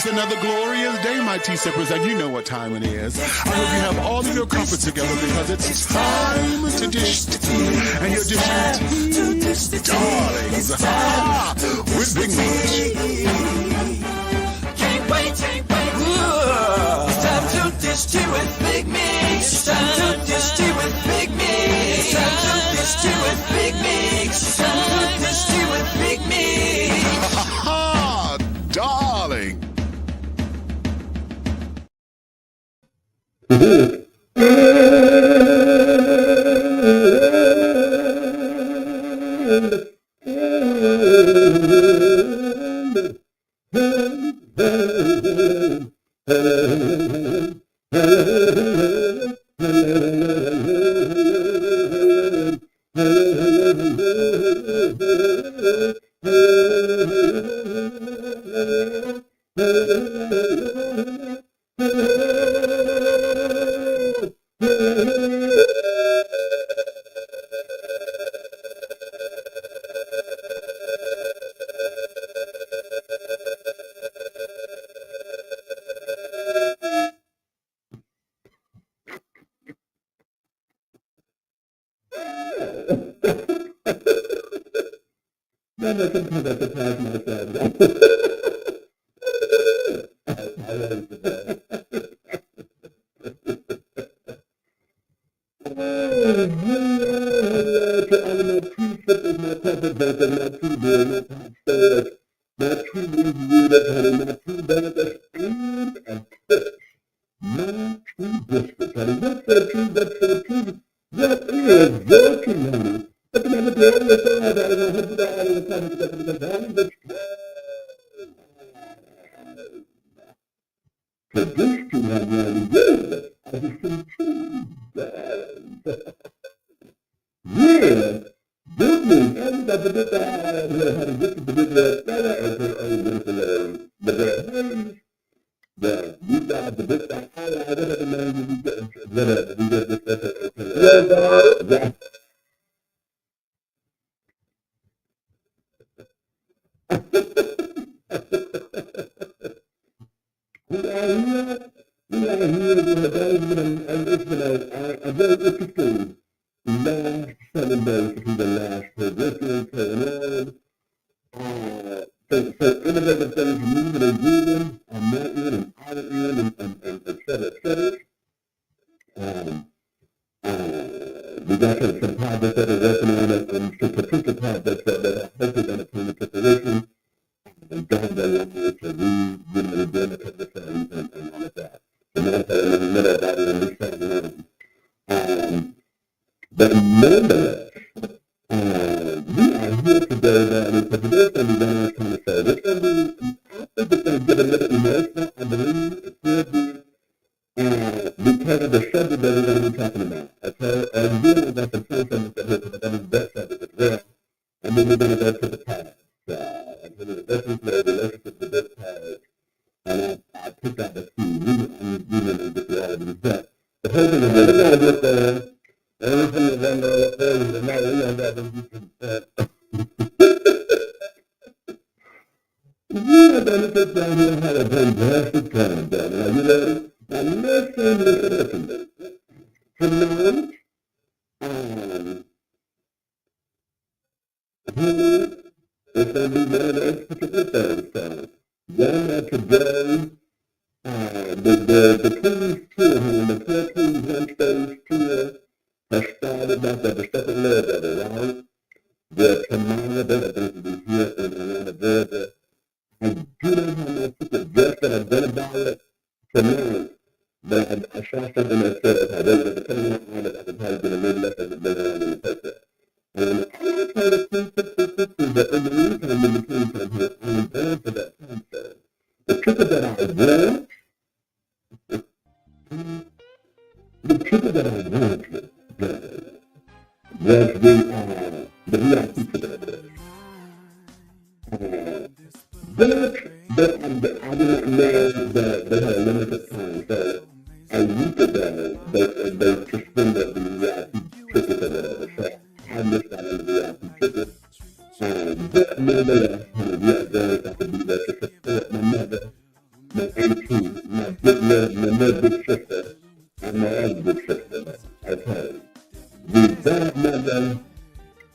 Another glorious day, my tea sippers, and you know what time it is. I hope you have all of your comforts together because it's time to dish tea. And you're dishing tea, darlings, with Big Meat. Can't wait. It's time to dish tea with Big Meat. It's time to dish tea with Big Meat. It's time to dish tea with Big Meat. It's time to dish tea with Big Meat. Darling.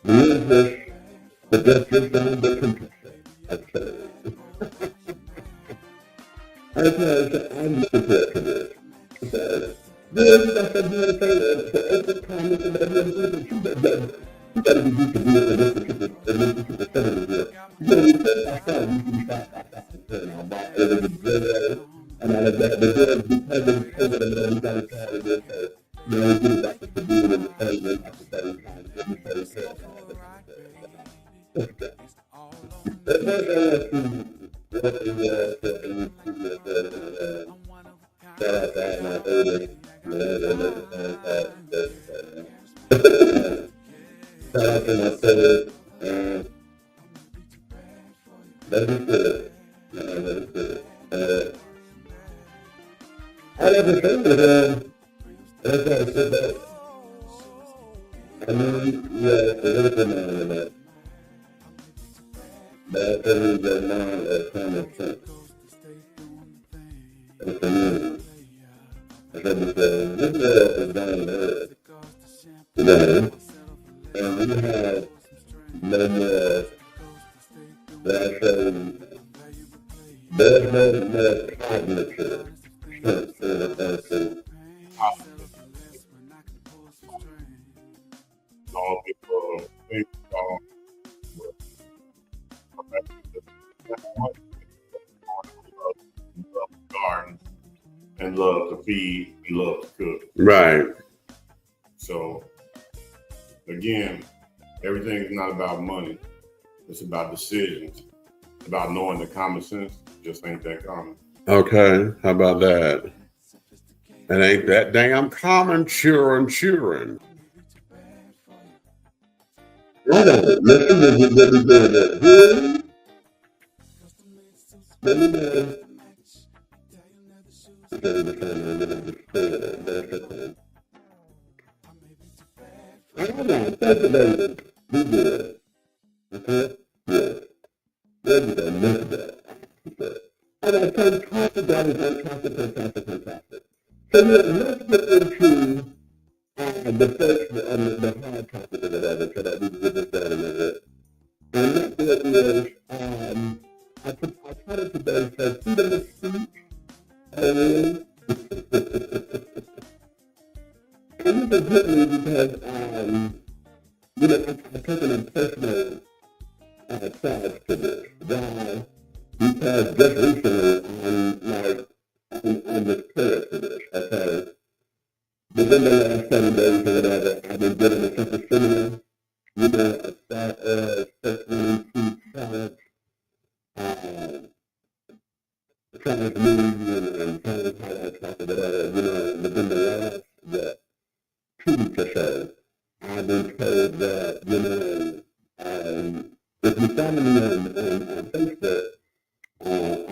is this suggestion from the contestant? Okay. Okay, so I'm prepared for this. So, this is a good thing. It's a comment that you gotta be used to doing it in this particular setting here. You know, we said last time, you can start like that. It was a good, and I like that, because of COVID, and then we gotta try to get, you know, we get it back to doing it in the setting, at the setting time, get the setting set, and all that. I never said that. That's why I said that. I mean, yeah, there's a man in that. That is a man of common sense. It's a man. I said, this is down there. Today, and we have many that there's cognitive strength in it. All people think love the garden and love to feed and love to cook. Right. So again, everything is not about money. It's about decisions. It's about knowing that common sense just ain't that common. Okay, how about that? It ain't that damn common children. So let's get into the first and the hard topic of it, so that we can get this done in a minute. And that is, I tried it today, so freedom of speech, and this is hit me because, you know, I've taken a personal charge to this, why, because just recently, on this period to this, okay, within the last 7 days or whatever, I've been getting a sense of similar, you know, a start especially to challenge news and challenge highlights like that, you know, within the last 2 weeks or so, I've been told that, you know, if you follow me on Facebook, I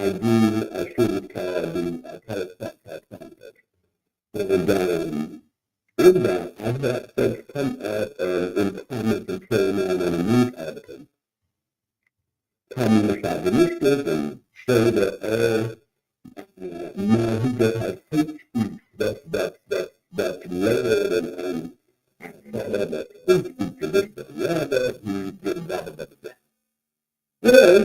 do a series called the Catastrophic Contest. And in that, I've got folks come up in comments and saying on a news article, calling misogynistic and say that, no, he just has hate speech that's loaded and that's hate speech to this and that, he did blah, blah, blah, blah. Well,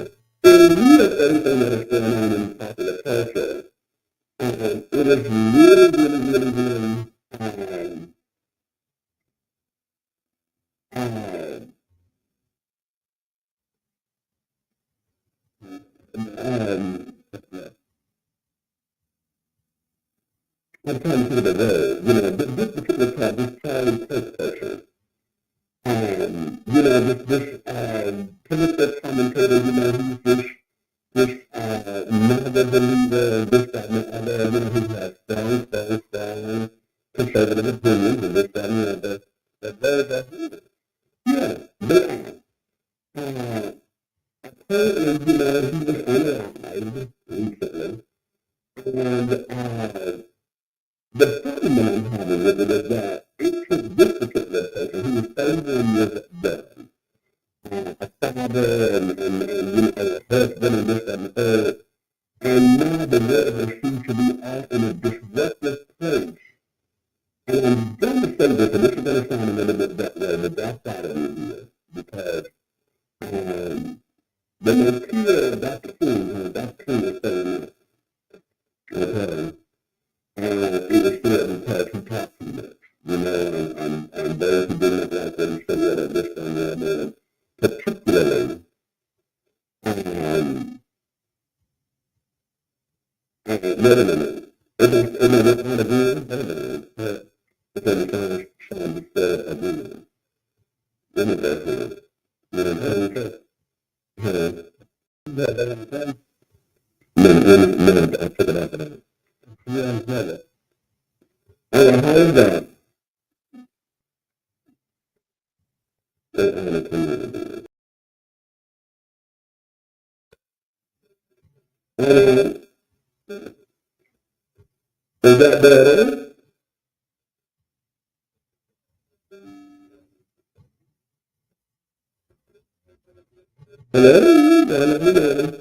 in view of everything that is going on in popular culture, it is really I'm trying to think of the word, you know, this particular time, this child test session, you know, this political commentator, you know, who's this never believer, this, that, and the other, you know, who has strong conservative opinions, and this, that, and the other, yeah, but, apparently, you know, he was analyzed recently, and, the problem that I'm having with it is that it took this particular person who was 7 years young, a father and you know, a husband and this and the third, and now the world seems to be out in a disruptive place. And I'm going to say this, and this is going to sound a little bit the dark side of me here, because the material Dr. King is saying this, it was still because he talked too much, you know, and those who didn't look like them said that at this time, particularly, wait a minute. It's not a good, wait a minute. It's a chance to say again. Let me just say it. You know what I'm saying? No, I took it out of that. Yeah, I said it. Oh, hold on. Is that better? Hello? Hello?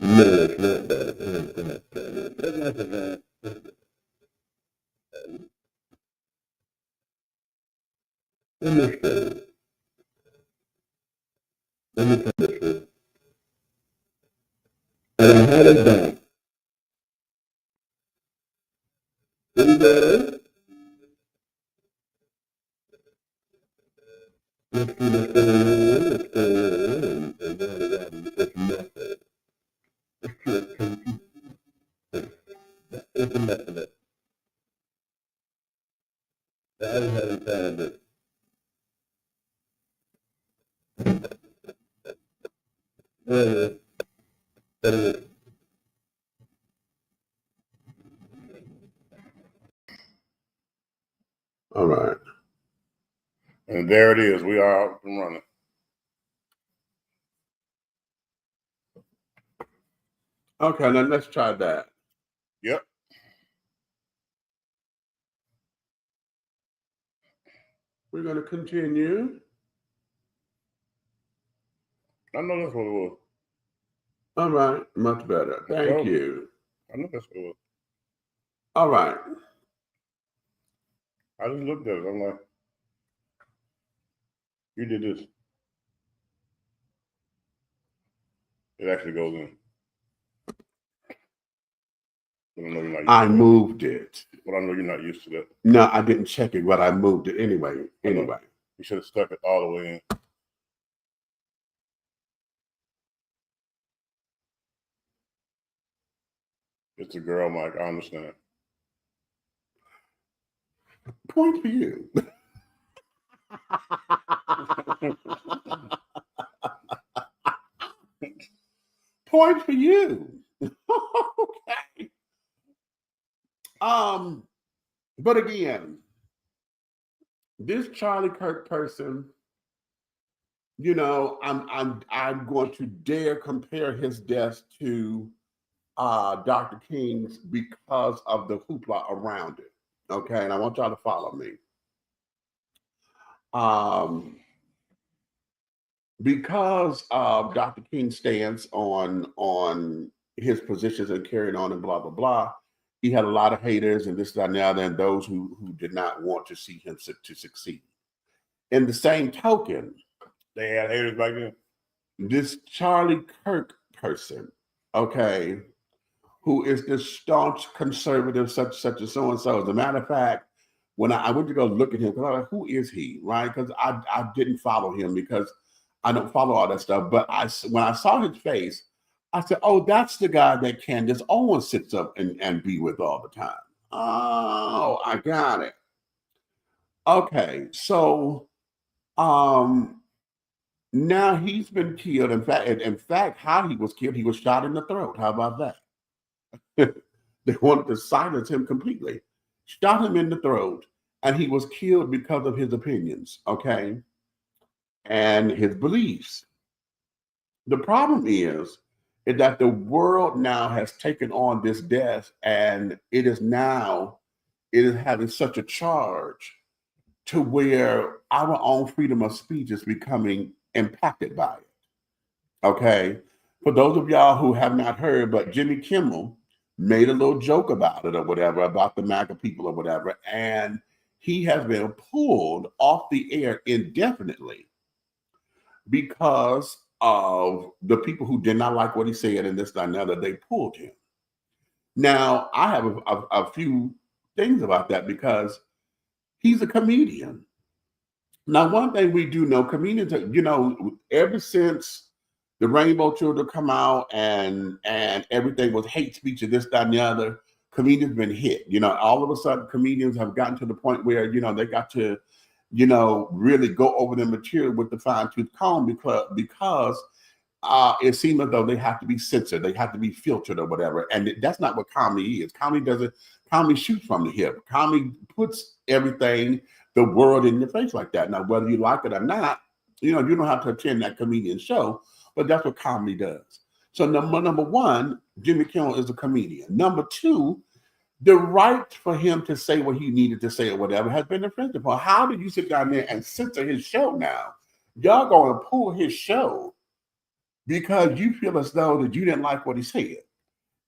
No, it's not better. It's not better. Understand. Let me tell you this. And I had it done. Is better? Let's see what's going on. What's going on? And that is this method. It's a method. That is how to find it. That is it. All right. And there it is. We are up and running. Okay, then let's try that. Yep. We're going to continue. I know that's what it was. All right, much better. Thank you. I know that's what it was. All right. I just looked at it. I'm like, you did this. It actually goes in. But I know you're not used I to that. moved it. But I know you're not used to that. No, I didn't check it, but I moved it anyway. Anyway. You should have stuck it all the way in. It's a girl, Mike. I understand. Point for you. Point for you. Okay. But again, this Charlie Kirk person, you know, I'm going to dare compare his death to Dr. King's because of the hoopla around it. Okay, and I want y'all to follow me. Because of Dr. King's stance on his positions and carrying on and blah blah blah, he had a lot of haters and this, that, and the other, and those who did not want to see him to succeed. In the same token, they had haters back then. This Charlie Kirk person, okay, who is this staunch conservative, such and so and so. As a matter of fact, when I went to go look at him, because I was like, who is he, right? Because I didn't follow him because I don't follow all that stuff. But when I saw his face, I said, oh, that's the guy that Candace Owens sits up and be with all the time. Oh, I got it. Okay, so now he's been killed. In fact, how he was killed, he was shot in the throat. How about that? They wanted to silence him completely. Shot him in the throat, and he was killed because of his opinions, okay, and his beliefs. The problem is that the world now has taken on this death, and it is having such a charge to where our own freedom of speech is becoming impacted by it. Okay. For those of y'all who have not heard, but Jimmy Kimmel, made a little joke about it or whatever, about the MAGA people or whatever, and he has been pulled off the air indefinitely because of the people who did not like what he said and this, that, and the other. They pulled him. Now, I have a few things about that because he's a comedian. Now, one thing we do know, comedians, ever since the Rainbow Children come out and everything was hate speech and this, that, and the other, comedians been hit. All of a sudden, comedians have gotten to the point where, they got to, really go over the material with the fine-tooth comb because it seems as though they have to be censored, they have to be filtered or whatever. And that's not what comedy is. Comedy shoots from the hip. Comedy puts everything, the world in your face like that. Now, whether you like it or not, you don't have to attend that comedian show, but that's what comedy does. So number one, Jimmy Kimmel is a comedian. Number two, the right for him to say what he needed to say or whatever has been infringed upon. How did you sit down there and censor his show now? Y'all going to pull his show because you feel as though that you didn't like what he said.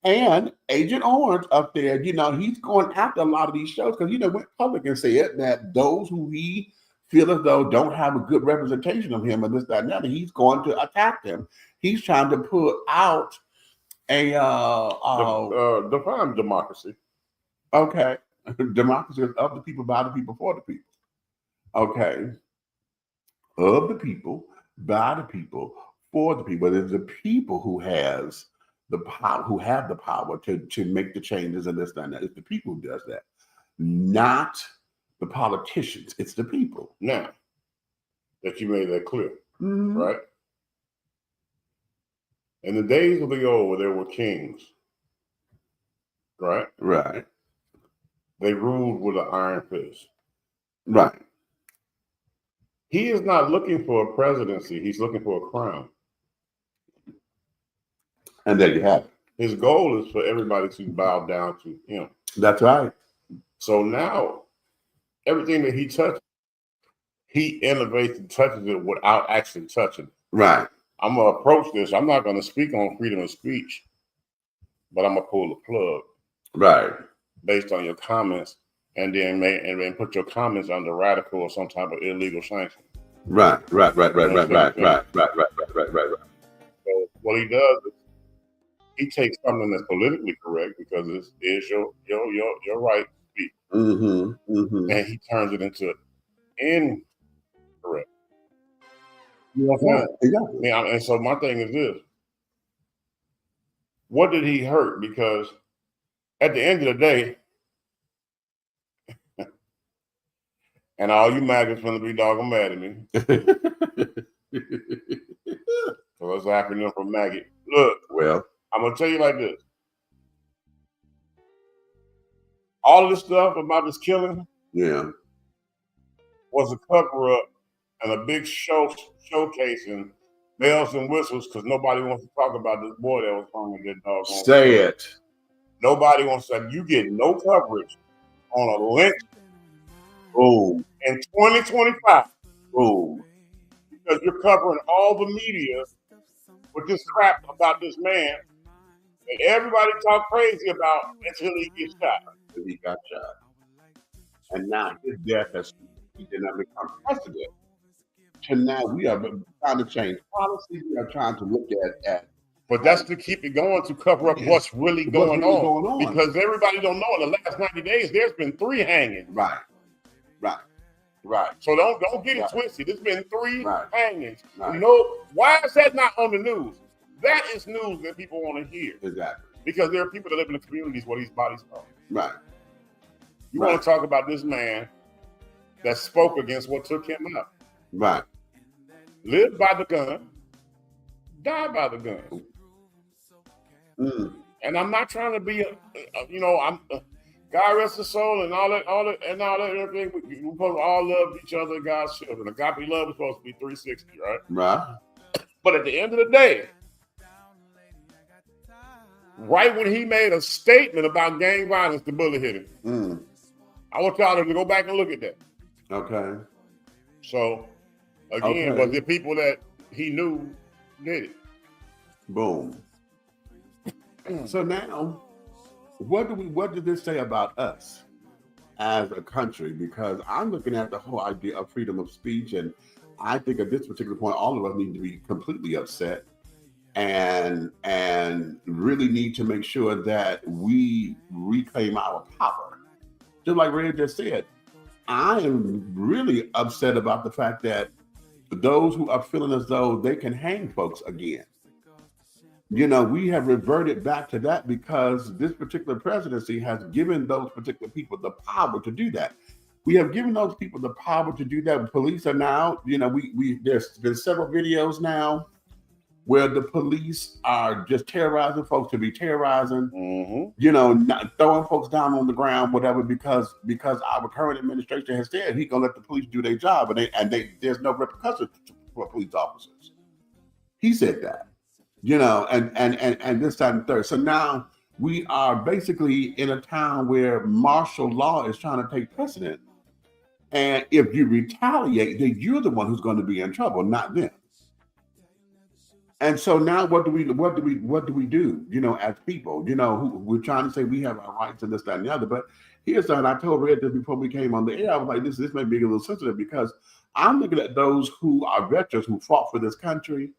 And Agent Orange up there, he's going after a lot of these shows because, went public and said that those who he feel as though don't have a good representation of him and this, that, and that, he's going to attack them. He's trying to put out a define democracy. Okay. Democracy is of the people, by the people, for the people. Okay. Of the people, by the people, for the people. It's the people who has the power, who have the power to make the changes and this, that, and that. It's the people who does that, not the politicians. It's the people. Now that you made that clear, right? In the days of the old, where there were kings, right? Right. They ruled with an iron fist. Right. He is not looking for a presidency. He's looking for a crown. And there you have it. His goal is for everybody to bow down to him. That's right. So now, everything that he touches, he innovates and touches it without actually touching it. Right. I'm going to approach this. I'm not going to speak on freedom of speech, but I'm going to pull the plug. Right. Based on your comments, and then put your comments under radical or some type of illegal sanction. Right. So what he does is he takes something that's politically correct because it is your right to speak, and he turns it into incorrect. You know what I'm saying? Exactly. Yeah, and so my thing is this: what did he hurt? Because at the end of the day, and all you maggots gonna be doggone mad at me. So it's an acronym for maggot. Look, well, I'm gonna tell you like this. All of this stuff about this killing was a cover-up and a big showcasing bells and whistles because nobody wants to talk about this boy that was hung in that doggone. Say it. Nobody wants to. You get no coverage on a lynch. Boom. In 2025. Boom. Because you're covering all the media with this crap about this man that everybody talk crazy about until he gets shot. Until he got shot. And now his death has did not become precedent. So now we are trying to change policy. We are trying to look at but that's to keep it going, to cover up what's really going on. Because everybody don't know in the last 90 days, there's been 3 hangings. Right. So don't get it twisted. There's been 3 hangings. Right. No, why is that not on the news? That is news that people want to hear. Exactly. Because there are people that live in the communities where these bodies are. Right. You want to talk about this man that spoke against what took him out. Right. Live by the gun, die by the gun. And I'm not trying to be, I'm God rest his soul and all that, everything. We're supposed to all love each other, God's children. Agape love is supposed to be 360, right? Right. But at the end of the day, right when he made a statement about gang violence, the bullet hit him. I want y'all to go back and look at that. Okay. So, again, but the people that he knew did it. Boom. So now, what does this say about us as a country? Because I'm looking at the whole idea of freedom of speech, and I think at this particular point, all of us need to be completely upset and really need to make sure that we reclaim our power. Just like Red just said, I am really upset about the fact that those who are feeling as though they can hang folks again. You know, we have reverted back to that because this particular presidency has given those particular people the power to do that. We have given those people the power to do that. Police are now, you know, there's been several videos now where the police are just terrorizing folks to be terrorizing, you know, not throwing folks down on the ground, whatever, because our current administration has said he's gonna let the police do their job, and there's no repercussions for police officers. He said that, you know, and this time and third. So now we are basically in a town where martial law is trying to take precedent, and if you retaliate, then you're the one who's going to be in trouble, not them. And so now what do we do, you know, as people, you know, who we're trying to say we have our rights and this, that, and the other. But here's something I told Red this before we came on the air. I was like, this may be a little sensitive because I'm looking at those who are veterans who fought for this country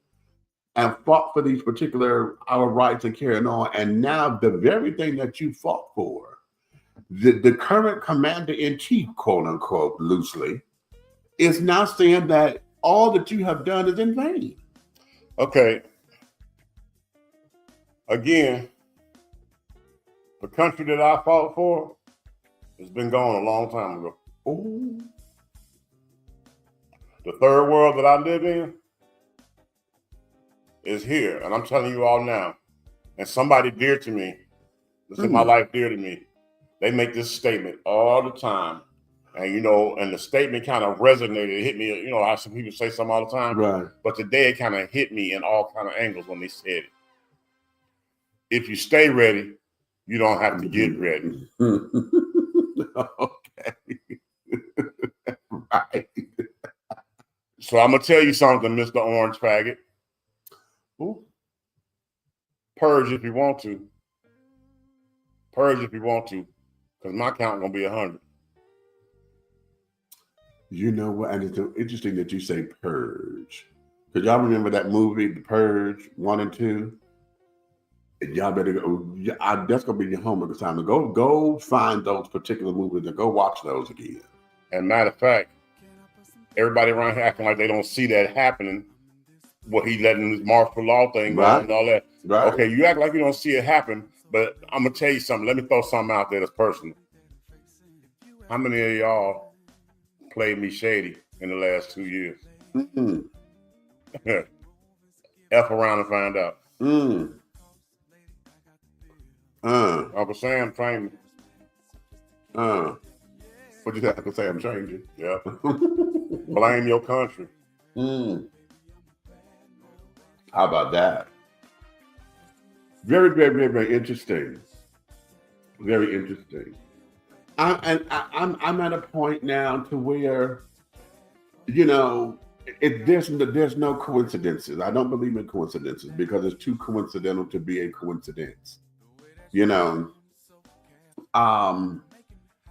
and fought for these particular our rights and carrying on. And now the very thing that you fought for, the current commander-in-chief, quote unquote, loosely, is now saying that all that you have done is in vain. Okay. Again, the country that I fought for has been gone a long time ago. Oh. The third world that I live in is here. And I'm telling you all now, and somebody dear to me, this is my life dear to me, they make this statement all the time. And, you know, and the statement kind of resonated. It hit me, you know, how some people say something all the time. Right. But today it kind of hit me in all kind of angles when they said it. If you stay ready, you don't have to get ready. Okay. Right. So I'm going to tell you something, Mr. Orange Faggot. Ooh. Purge if you want to. Purge if you want to. Because my count going to be 100. You know what? And it's interesting that you say purge. Because y'all remember that movie, The Purge 1 and 2? And y'all better go. That's going to be your homework assignment. Go find those particular movies and go watch those again. And matter of fact, everybody around here acting like they don't see that happening. What he letting this martial law thing go on and all that. Right. Okay, you act like you don't see it happen, but I'm going to tell you something. Let me throw something out there that's personal. How many of y'all played me shady in the last 2 years? F around and find out. Uncle Sam trained me. What you have to say? I'm changing. Yeah. Blame your country. How about that? Very, very, very, very interesting. Very interesting. I'm at a point now to where, you know, there's no coincidences. I don't believe in coincidences because it's too coincidental to be a coincidence. You know,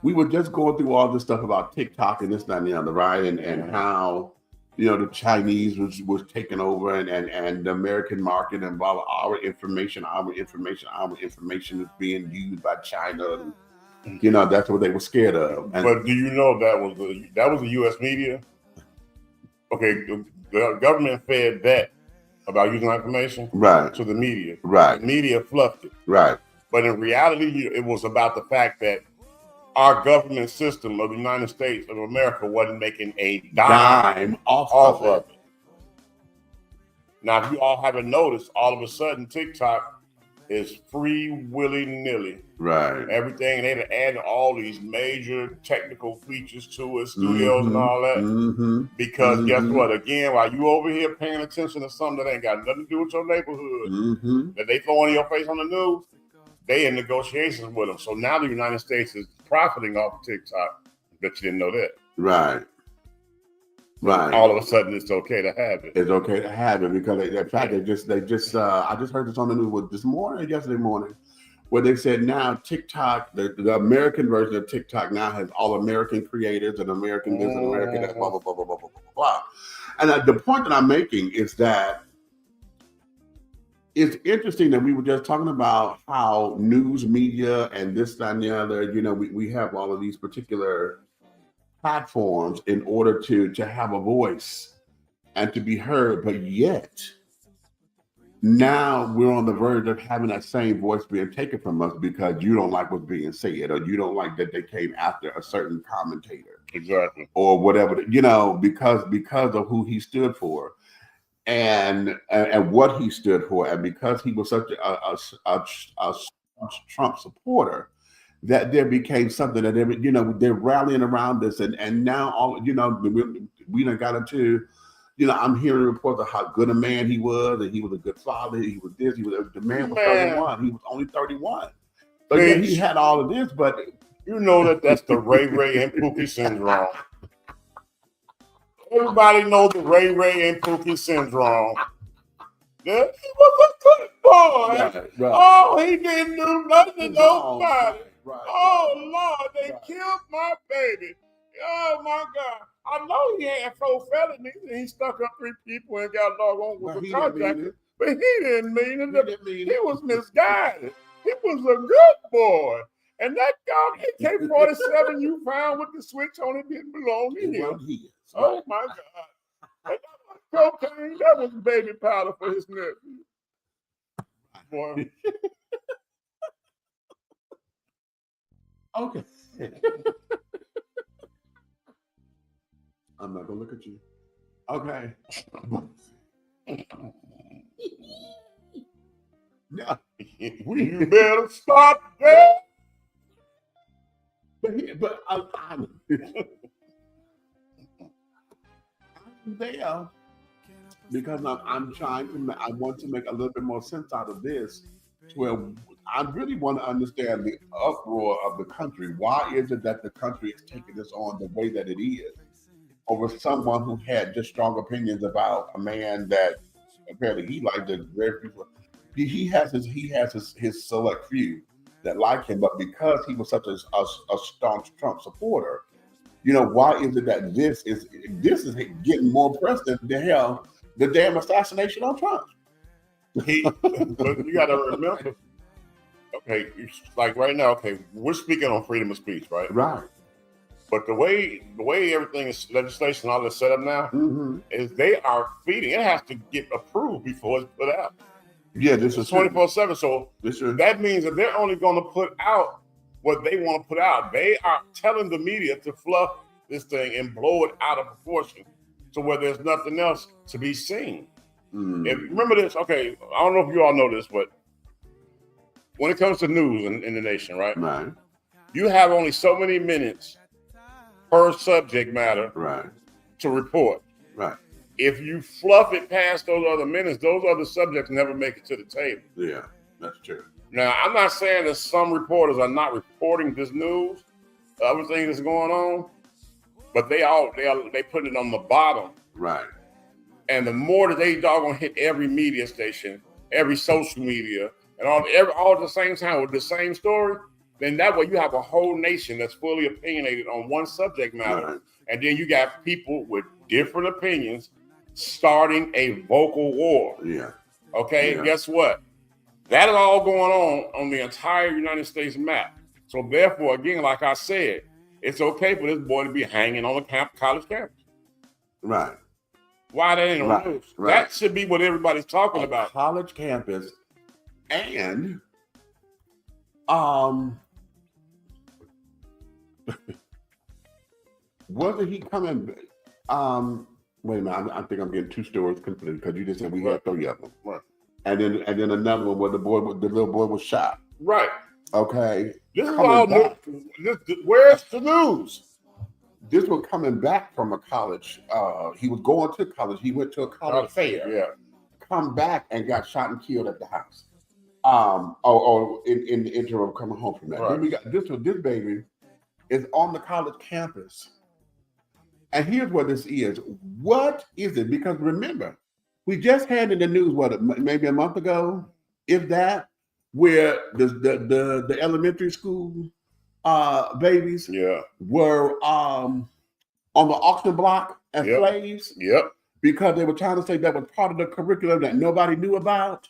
we were just going through all this stuff about TikTok and this, that, and the other, right? And how, you know, the Chinese was taking over and the American market and blah, blah, our information is being used by China. You know, that's what they were scared of. But do you know that was the U.S. media? Okay, the government fed that about using information to the media. Right. The media fluffed it. Right. But in reality, it was about the fact that our government system of the United States of America wasn't making a dime off of it. Now, if you all haven't noticed, all of a sudden TikTok is free willy-nilly. Right. Everything, they've added all these major technical features to it, studios and all that. Because guess what? Again, while you over here paying attention to something that ain't got nothing to do with your neighborhood, that they throw in your face on the news, they in negotiations with them. So now the United States is profiting off of TikTok. Bet you didn't know that. Right. Right. All of a sudden, it's okay to have it. It's okay to have it because in fact, they just I just heard this on the news this morning, yesterday morning, where they said now TikTok, the American version of TikTok now has all American creators and American this and American that, blah, blah, blah, blah, blah, blah, blah, blah. And the point that I'm making is that it's interesting that we were just talking about how news media and this, that, and the other, you know, we have all of these particular platforms in order to have a voice and to be heard, but yet now we're on the verge of having that same voice being taken from us because you don't like what's being said, or you don't like that they came after a certain commentator, exactly, or whatever, you know, because of who he stood for, and what he stood for, and because he was such a Trump supporter, that there became something that they're rallying around this, and now all we done got into. I'm hearing reports of how good a man he was, and he was a good father. He was this. The man was 31. He was only 31. So yeah, he had all of this, but you know that's the Ray and Pookie syndrome. Everybody knows the Ray and Pookie syndrome. Yeah, he was a good boy. Right. Oh, he didn't do nothing to nobody. Right. Oh Lord, they killed my baby. Oh my God. I know he had 4 felonies and he stuck up 3 people and got doggone with the contractor. But he didn't mean it. He was misguided. He was a good boy. And that guy, AK-47 you found with the switch on it didn't belong to him. Oh my God. And that was cocaine. That was baby powder for his nephew. Boy. Okay. I'm not gonna look at you. Okay. No. You better stop there. But I'm there because I'm trying to. I want to make a little bit more sense out of this, to where I really want to understand the uproar of the country. Why is it that the country is taking this on the way that it is, over someone who had just strong opinions about a man that apparently he liked the very people. He has his select few that like him, but because he was such a staunch Trump supporter, why is it that this is getting more press than the damn assassination on Trump? But you got to remember, okay, like right now, okay, we're speaking on freedom of speech, right? Right. But the way everything is legislation, all that's set up now, is they are feeding. It has to get approved before it's put out. Yeah, this is 24/7. So that means that they're only going to put out what they want to put out. They are telling the media to fluff this thing and blow it out of proportion, to where there's nothing else to be seen. Remember this, okay, I don't know if you all know this, but when it comes to news in the nation, right? You have only so many minutes per subject matter to report. Right. If you fluff it past those other minutes, those other subjects never make it to the table. Yeah, that's true. Now, I'm not saying that some reporters are not reporting this news, everything that's going on, but they put it on the bottom. Right. And the more that they doggone hit every media station, every social media, and all at the same time with the same story, then that way you have a whole nation that's fully opinionated on one subject matter. Right. And then you got people with different opinions starting a vocal war. Yeah. Okay, yeah. Guess what? That is all going on the entire United States map. So therefore, again, like I said, it's okay for this boy to be hanging on the college campus. Right. Why that ain't on news? Right. That should be what everybody's talking about. College campus, and wasn't he coming? Wait a minute, I think I'm getting 2 stories confused because you just said we had 3 of them. Right. And then another one where the little boy was shot. Right. Okay. This is all new. Where's the news? This was coming back from a college. He was going to college. He went to a college fair. Yeah. Come back and got shot and killed at the house. In the interim coming home from that. Right. Then we got this baby is on the college campus. And here's what this is. What is it? Because remember, we just had in the news, maybe a month ago, if that, where the elementary school babies were on the auction block as slaves because they were trying to say that was part of the curriculum that nobody knew about.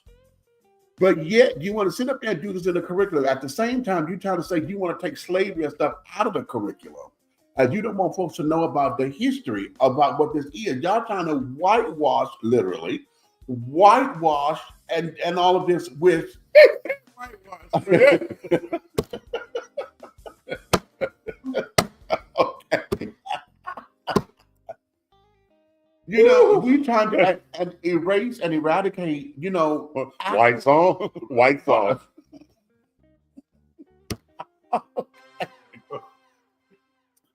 But yet you want to sit up there and do this in the curriculum. At the same time, you're trying to say you want to take slavery and stuff out of the curriculum. As you don't want folks to know about the history, about what this is. Y'all trying to whitewash, literally, whitewash and all of this with okay. You know, we trying to and erase and eradicate, you know, white song.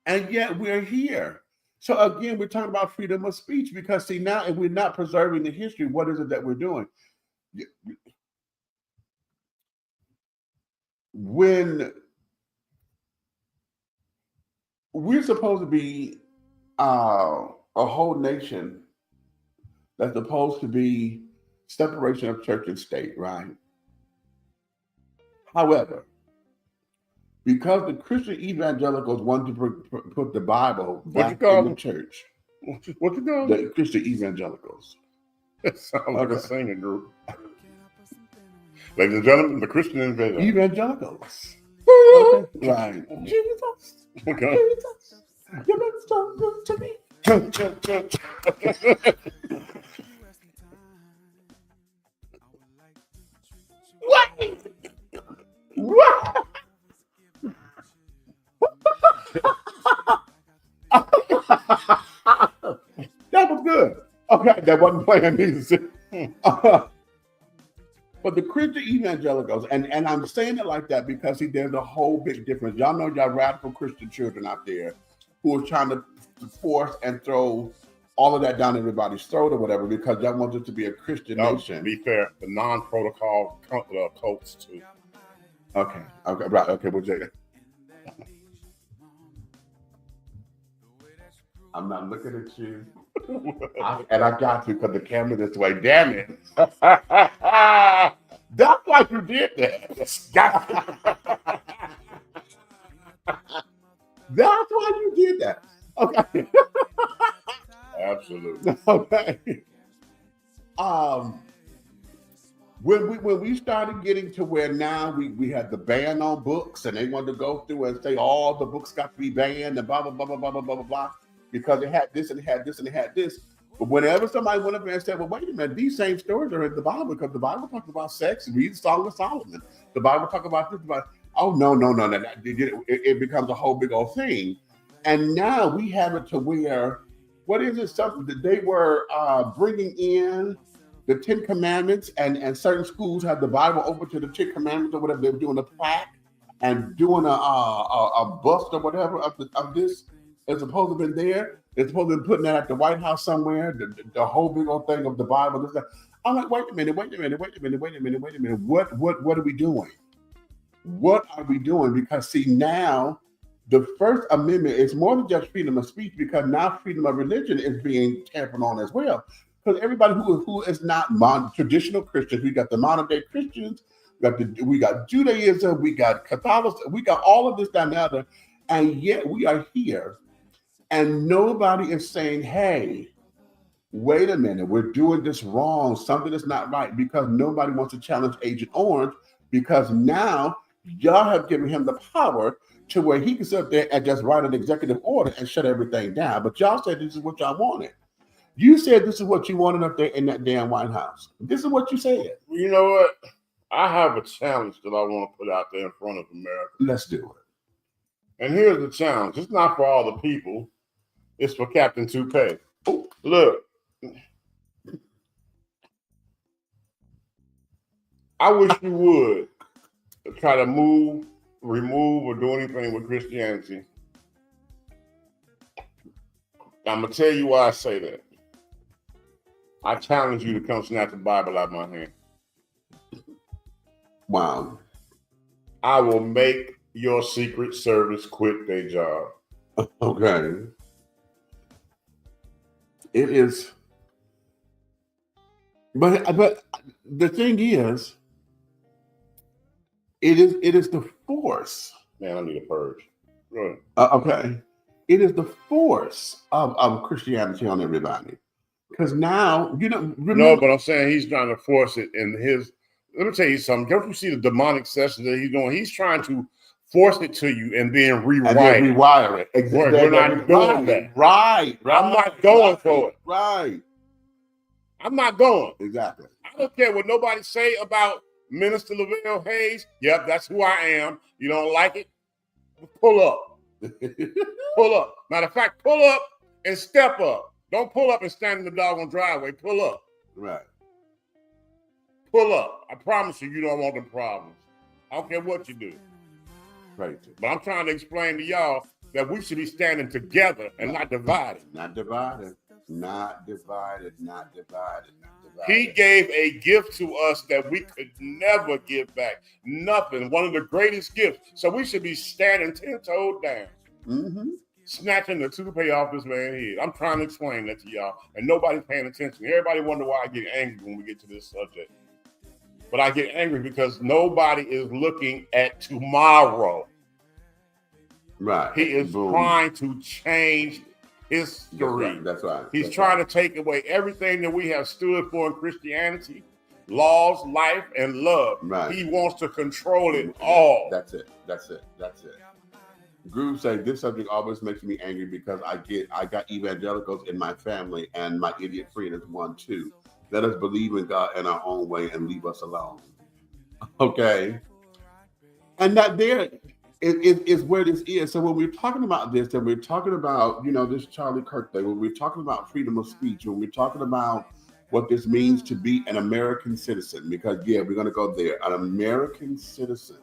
And yet we're here. So again, we're talking about freedom of speech because see now, if we're not preserving the history, what is it that we're doing? When we're supposed to be a whole nation that's supposed to be separation of church and state, right? However, because the Christian evangelicals want to put the Bible back in the church. What you call the Christian evangelicals? It sounds like a singing group. Ladies and gentlemen, the Christian evangelicals. Okay. Right. Jesus. Okay. Jesus. You've been so good to me. What? What? That was good. Okay, that wasn't playing music. But the Christian evangelicals, and I'm saying it like that because see, there's a whole big difference. Y'all know y'all radical Christian children out there who are trying to force and throw all of that down everybody's throat or whatever because y'all want it to be a Christian nation. To be fair, the non-protocol cults too. Okay, right, okay, well, Jay. I'm not looking at you. And I got to because the camera this way. Damn it. That's why you did that. That's why you did that. Okay. Absolutely. Okay. When we started getting to where now we had the ban on books and they wanted to go through and say all the books got to be banned and blah, blah, blah, blah, blah, blah, blah, blah, because it had this and it had this and it had this. But whenever somebody went up there and said, well, wait a minute, these same stories are in the Bible because the Bible talks about sex. Read the Song of Solomon. The Bible talks about this. Oh, no. It becomes a whole big old thing. And now we have it to where, what is it? Something that they were bringing in the 10 Commandments and certain schools have the Bible open to the 10 Commandments or whatever. They were doing a plaque and doing a bust or whatever of this. It's supposed to have been there. It's supposed to be putting that at the White House somewhere, the whole big old thing of the Bible. I'm like, wait a minute. What are we doing? What are we doing? Because see, now the First Amendment is more than just freedom of speech because now freedom of religion is being tampered on as well. Because everybody who is not traditional Christians, we got the modern day Christians, we got Judaism, we got Catholicism, we got all of this down there, and yet we are here. And nobody is saying, hey, wait a minute, we're doing this wrong. Something is not right because nobody wants to challenge Agent Orange because now y'all have given him the power to where he can sit up there and just write an executive order and shut everything down. But y'all said this is what y'all wanted. You said this is what you wanted up there in that damn White House. This is what you said. You know what? I have a challenge that I want to put out there in front of America. Let's do it. And here's the challenge. It's not for all the people. It's for Captain Toupee. Look, I wish you would try to remove, or do anything with Christianity. I'm going to tell you why I say that. I challenge you to come snatch the Bible out of my hand. Wow. I will make your Secret Service quit their job. Okay. It is, but the thing is, It is the force. Man, I need a purge. Right. Okay. It is the force of Christianity on everybody. Because now, remember, no, but I'm saying he's trying to force it in his. Let me tell you something. Don't you see the demonic sessions that he's doing? He's trying to force it to you and then rewire it. Exactly. We're not doing that. Right. I'm not going for it. Right. I'm not going. Exactly. I don't care what nobody say about Minister Lavelle Hayes. Yep, that's who I am. You don't like it? Pull up. Pull up. Matter of fact, pull up and step up. Don't pull up and stand in the doggone driveway. Pull up. Right. Pull up. I promise you, you don't want them problems. I don't care what you do. Right. But I'm trying to explain to y'all that we should be standing together and not divided. Not divided. Not divided. Not divided. Not divided. He gave a gift to us that we could never give back. Nothing. One of the greatest gifts. So we should be standing 10-toed down. Mm-hmm. Snatching the toupee off this man's head. I'm trying to explain that to y'all, and nobody's paying attention. Everybody wonder why I get angry when we get to this subject. But I get angry because nobody is looking at tomorrow. Right. He is trying to change history. That's right. He's trying to take away everything that we have stood for in Christianity, laws, life, and love. Right. He wants to control it all. That's it. Groove said this subject always makes me angry because I got evangelicals in my family, and my idiot friend is one too. Let us believe in God in our own way and leave us alone. Okay. And that there is where this is. So when we're talking about this, and we're talking about, this Charlie Kirk thing, when we're talking about freedom of speech, when we're talking about what this means to be an American citizen, because we're going to go there, an American citizen.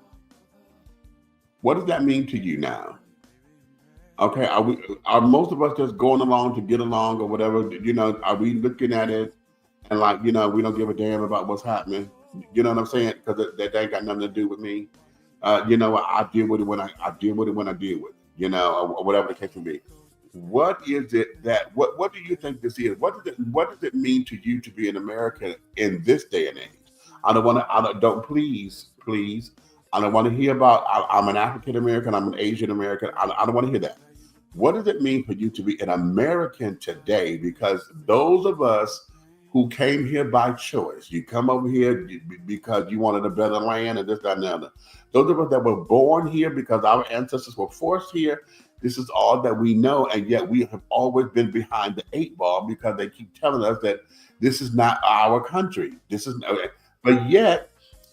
What does that mean to you now? Okay, are most of us just going along to get along or whatever? Are we looking at it and we don't give a damn about what's happening? You know what I'm saying? Because that ain't got nothing to do with me. I deal with it when I deal with it, or whatever the case may be. What is it that what do you think this is? What does it mean to you to be an American in this day and age? Please. I don't want to hear about I'm an African American, I'm an Asian American. I don't want to hear that. What does it mean for you to be an American today? Because those of us who came here by choice, you come over here because you wanted a better land and this, that, and the other. Those of us that were born here because our ancestors were forced here, this is all that we know. And yet we have always been behind the 8 ball because they keep telling us that this is not our country. But yet,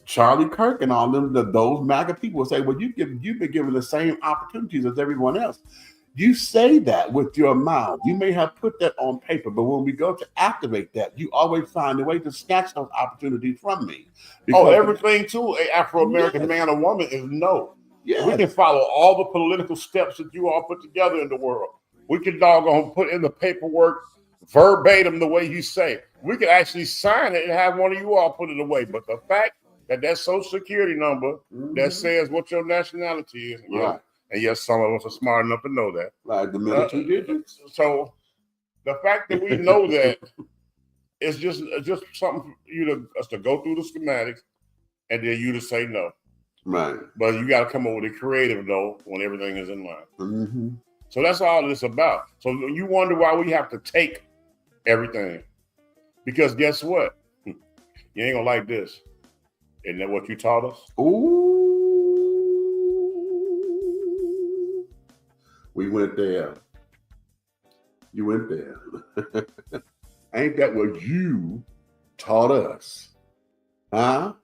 Charlie Kirk and all them, those MAGA people will say, well, you've been given the same opportunities as everyone else. You say that with your mouth. You may have put that on paper, but when we go to activate that, you always find a way to snatch those opportunities from me. Everything to an Afro-American man or woman is no. Yes. We can follow all the political steps that you all put together in the world. We can doggone put in the paperwork verbatim the way you say. We could actually sign it and have one of you all put it away. But the fact that social security number that says what your nationality is, and yes, some of us are smart enough to know that. Like the middle 2 digits. So the fact that we know that is just something for us to go through the schematics and then you to say no. Right. But you got to come up with a creative though when everything is in line. Mm-hmm. So that's all this about. So you wonder why we have to take everything. Because guess what? You ain't gonna like this. Isn't that what you taught us? Ooh. We went there. You went there. Ain't that what you taught us? Huh?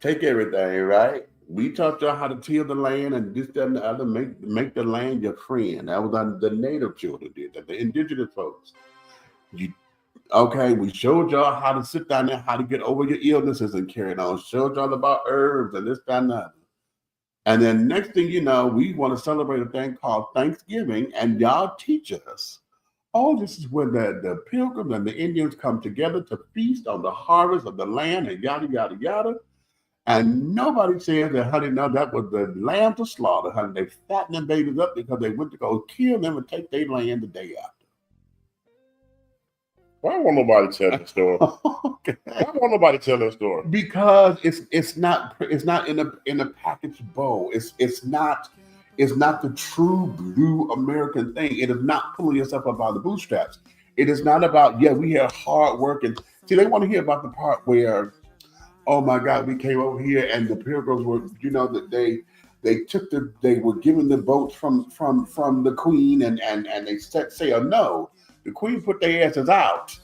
Take everything, right? We taught y'all how to till the land and this, that, and the other, make the land your friend. That was the native children did that, the indigenous folks. We showed y'all how to sit down there, how to get over your illnesses and carry it on. Showed y'all about herbs and this, that, and the other. And then next thing you know, we want to celebrate a thing called Thanksgiving, and y'all teach us. Oh, this is when the Pilgrims and the Indians come together to feast on the harvest of the land and yada, yada, yada. And nobody says that, honey, no, that was the lamb to slaughter, honey. They fatten them babies up because they went to go kill them and take their land the day after. Why won't nobody tell that story? Okay. Why won't nobody tell that story? Because it's not in a packaged bowl. It's not the true blue American thing. It is not pulling yourself up by the bootstraps. It is not about, yeah, we have hard work. And see, they want to hear about the part where, oh my God, we came over here and the Pilgrims were, you know, that they were given the votes from the Queen and they set sail. No, the Queen put their asses out.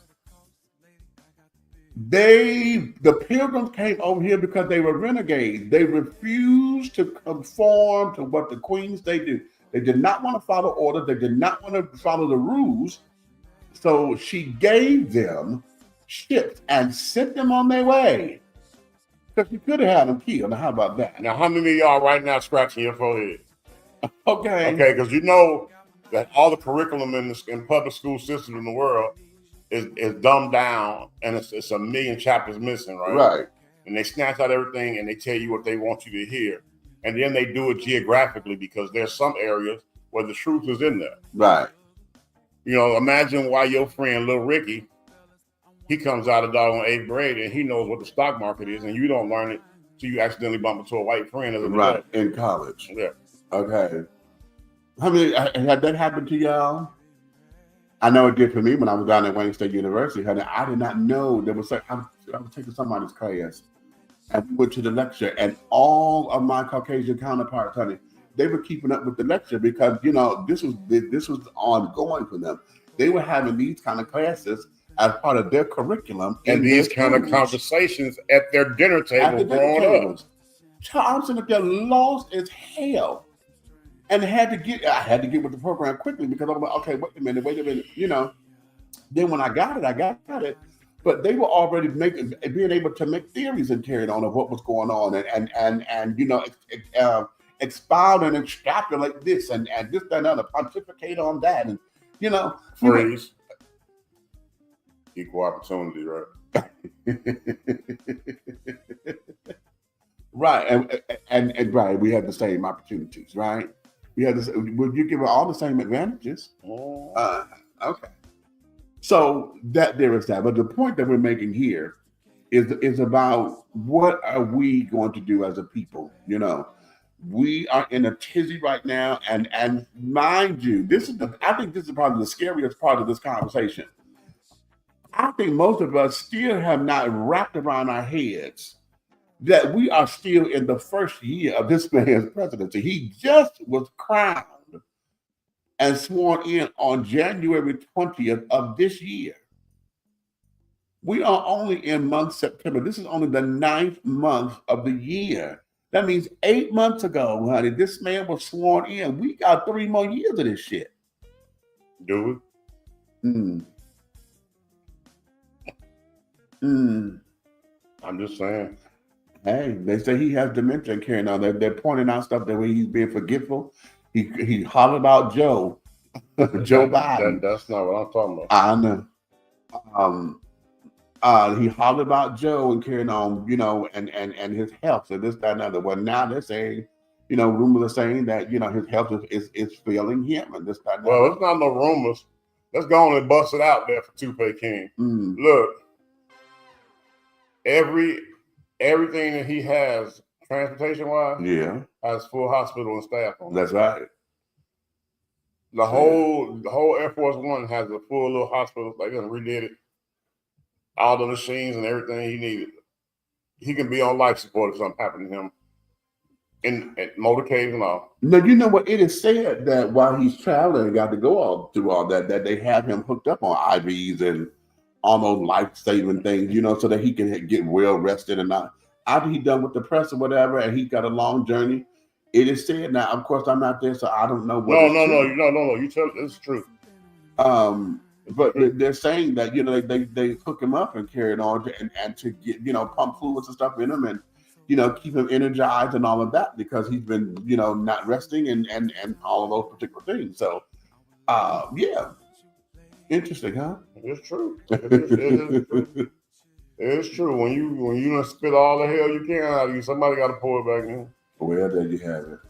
The Pilgrims came over here because they were renegades. They refused to conform to what the Queens they do. They did not want to follow orders. They did not want to follow the rules. So she gave them ships and sent them on their way. Because she could have had them killed. Now, how about that? Now, how many of y'all right now scratching your forehead? Okay. Okay, because you know that all the curriculum in public school systems in the world is dumbed down, and it's a million chapters missing, right? Right. And they snatch out everything, and they tell you what they want you to hear, and then they do it geographically because there's some areas where the truth is in there. Right. You know, imagine why your friend Little Ricky, he comes out of doggone 8th grade and he knows what the stock market is, and you don't learn it till you accidentally bump into a white friend. Right, in college. Yeah. Okay. How many had that happened to y'all? I know it did for me when I was down at Wayne State University, honey. I did not know there was I was taking somebody's class and we went to the lecture, and all of my Caucasian counterparts, honey, they were keeping up with the lecture because, you know, this was ongoing for them. They were having these kind of classes as part of their curriculum. And these kind of conversations at their dinner table growing up. I'm sitting up there lost as hell. And I had to get with the program quickly because I'm like, okay, wait a minute, you know. Then when I got it. But they were already being able to make theories and carry on of what was going on and you know, expound and extrapolate this and this, that, and other, pontificate on that, and you know, freeze. Equal opportunity, right? Right, and right, we had the same opportunities, right? We had this. Would you give all the same advantages? Okay. So that there is that, but the point that we're making here is about what are we going to do as a people? You know, we are in a tizzy right now, and mind you, I think this is probably the scariest part of this conversation. I think most of us still have not wrapped around our heads that we are still in the first year of this man's presidency. He just was crowned and sworn in on January 20th of this year. We are only in month September. This is only the 9th month of the year. That means 8 months ago, honey, this man was sworn in. We got 3 more years of this shit. Do we? I'm just saying. Hey, they say he has dementia and carrying on. They're pointing out stuff that way he's being forgetful. He hollered about Joe, Joe Biden. That's not what I'm talking about. I know. He hollered about Joe and carrying on, you know, and his health and this, that, and other. Well, now they're saying, you know, rumors are saying that, you know, his health is failing him and this, that, and well, it's not no rumors. Let's go on and bust it out there for Toupee King. Look, everything that he has, transportation-wise, has full hospital and staff on. That's right. The whole Air Force One has a full little hospital. They just redid it. All the machines and everything he needed. He can be on life support if something happened to him in motorcades and all. Now, you know what? It is said that while he's traveling and got to go through all that they have him hooked up on IVs and all those life-saving things, you know, so that he can get well rested and not. After he's done with the press or whatever, and he's got a long journey, it is said. Now, of course, I'm not there, so I don't know what. No. You tell it's true. But they're saying that, you know, they hook him up and carry it on and to get, you know, pump fluids and stuff in him and, you know, keep him energized and all of that because he's been, you know, not resting and all of those particular things. So, yeah. Interesting, huh? It's true. It is true. It's true. When you spit all the hell you can out of you, somebody got to pour it back in. Well, there you have it.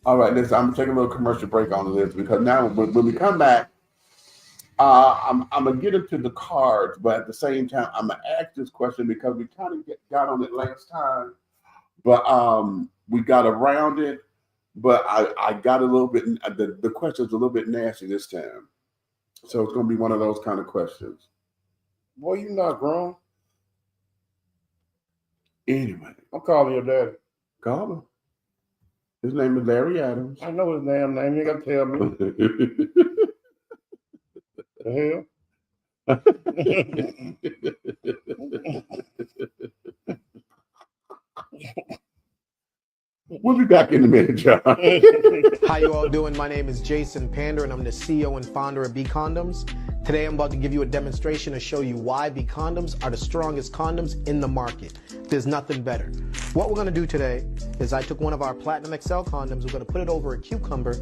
All right, listen, I'm going to take a little commercial break on this because now when we come back, I'm gonna get into the cards, but at the same time, I'm gonna ask this question because we kind of got on it last time, but we got around it. But I got a little bit. The question's a little bit nasty this time, so it's gonna be one of those kind of questions. Boy, you not grown. Anyway, I'm calling your daddy. call him. His name is Larry Adams. I know his damn name. You gotta tell me. The hell? We'll be back in a minute, John. How you all doing? My name is Jason Pander and I'm the CEO and founder of B Condoms. Today I'm about to give you a demonstration to show you why B Condoms are the strongest condoms in the market. There's nothing better. What we're gonna do today is I took one of our Platinum XL condoms, we're gonna put it over a cucumber,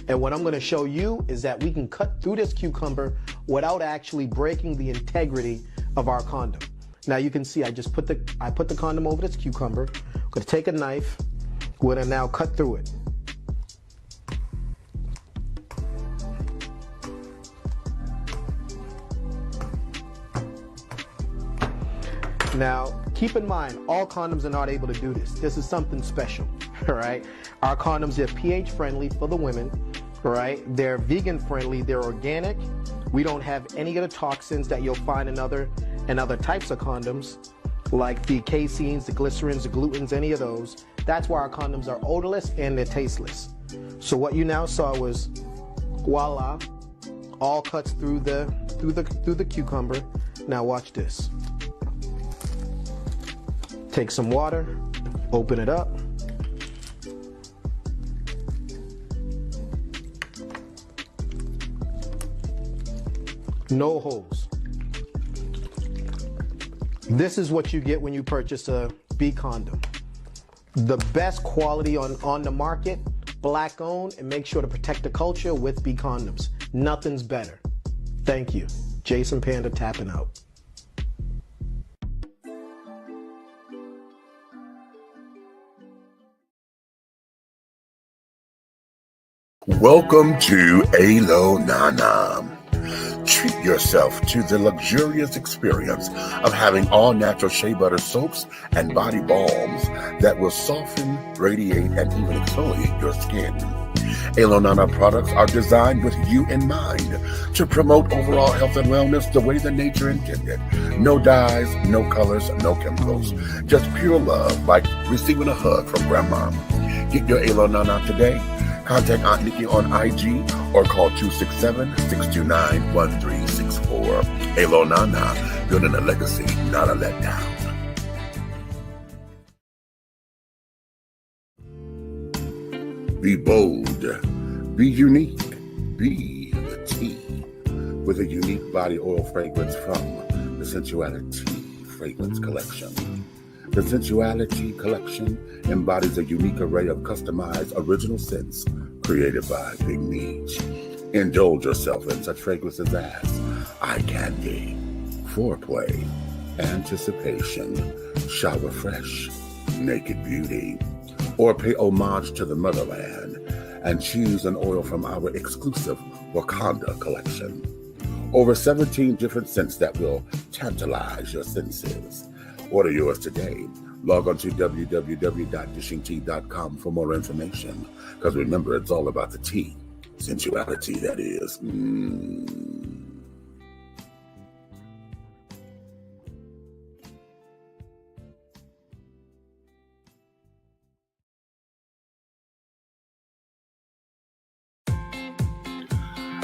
and what I'm gonna show you is that we can cut through this cucumber without actually breaking the integrity of our condom. Now you can see I put the condom over this cucumber. I'm gonna take a knife. We're gonna now cut through it. Now, keep in mind, all condoms are not able to do this. This is something special, all right? Our condoms are pH friendly for the women, all right? They're vegan friendly, they're organic. We don't have any of the toxins that you'll find in other types of condoms, like the caseins, the glycerins, the glutens, any of those. That's why our condoms are odorless and they're tasteless. So what you now saw was, voila, all cuts through the cucumber. Now watch this. Take some water, open it up. No holes. This is what you get when you purchase a B condom. The best quality on the market, black owned, and make sure to protect the culture with B condoms. Nothing's better. Thank you. Jason Panda tapping out. Welcome to Alo Nana. Treat yourself to the luxurious experience of having all natural shea butter soaps and body balms that will soften, radiate, and even exfoliate your skin. Alo Nana products are designed with you in mind to promote overall health and wellness the way that nature intended. No dyes, no colors, no chemicals. Just pure love, like receiving a hug from grandma. Get your Alo Nana today. Contact Aunt Nikki on IG or call 267-629-1364. Alo Nana, building a legacy, not a letdown. Be bold, be unique, be the tea. With a unique body oil fragrance from the Sensuality Fragrance Collection. The Sensuality Collection embodies a unique array of customized original scents created by Big Meech. Indulge yourself in such fragrances as eye candy, foreplay, anticipation, shower fresh, naked beauty, or pay homage to the motherland and choose an oil from our exclusive Wakanda collection. Over 17 different scents that will tantalize your senses. Order yours today. Log on to www.dishingtea.com for more information. Because remember, it's all about the tea. Sensuality, that is.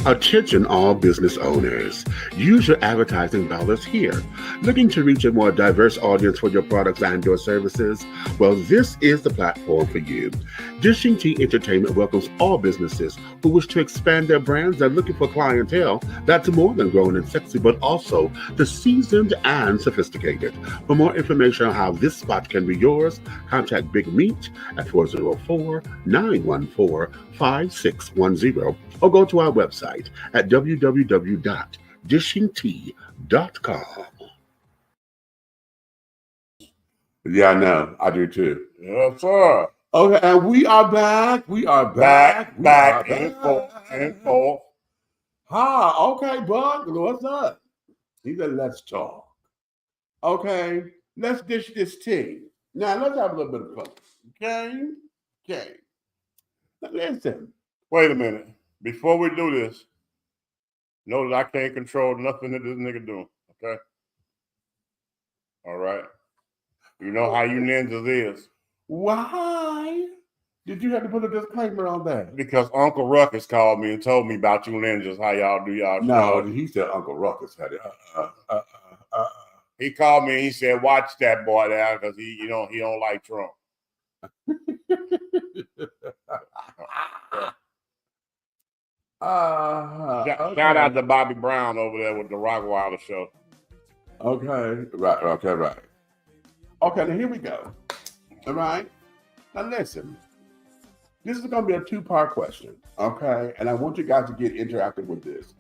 Attention all business owners. Use your advertising dollars here. Looking to reach a more diverse audience for your products and your services? Well, this is the platform for you. Dishing Tea Entertainment welcomes all businesses who wish to expand their brands and looking for clientele that's more than grown and sexy, but also the seasoned and sophisticated. For more information on how this spot can be yours, contact Big Meat at 404-914-5610 or go to our website at www.dishingtea.com. Yeah, I know. I do too. Yes, sir. Okay, and we are back. We are back. Back and forth. Okay, Buck, what's up? He said, let's talk. Okay, let's dish this tea. Now, let's have a little bit of fun. Okay. Now, listen. Wait a minute. Before we do this, know that I can't control nothing that this nigga doing. Okay? All right? You know how you ninjas is. Why did you have to put a disclaimer on that? Because Uncle Ruckus called me and told me about you ninjas, how y'all do y'all No, show. he said Uncle Ruckus had it. He called me and he said, watch that boy there because he don't like Trump. Shout out to Bobby Brown over there with the Rockwilder show. Okay, right. Okay, now here we go. All right. Now listen, this is going to be a two-part question. Okay, and I want you guys to get interactive with this.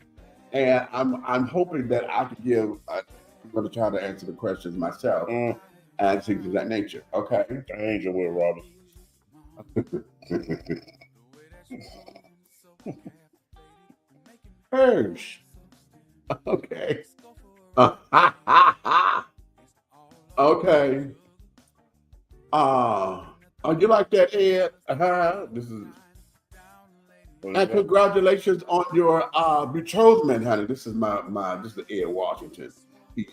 And I'm hoping that I can give. I'm going to try to answer the questions myself and things of that nature. Okay. Angel Will Roberts. Hirsch. Okay. Okay. You like that, Ed? This is. And congratulations on your betrothment, honey. This is this is Ed Washington. He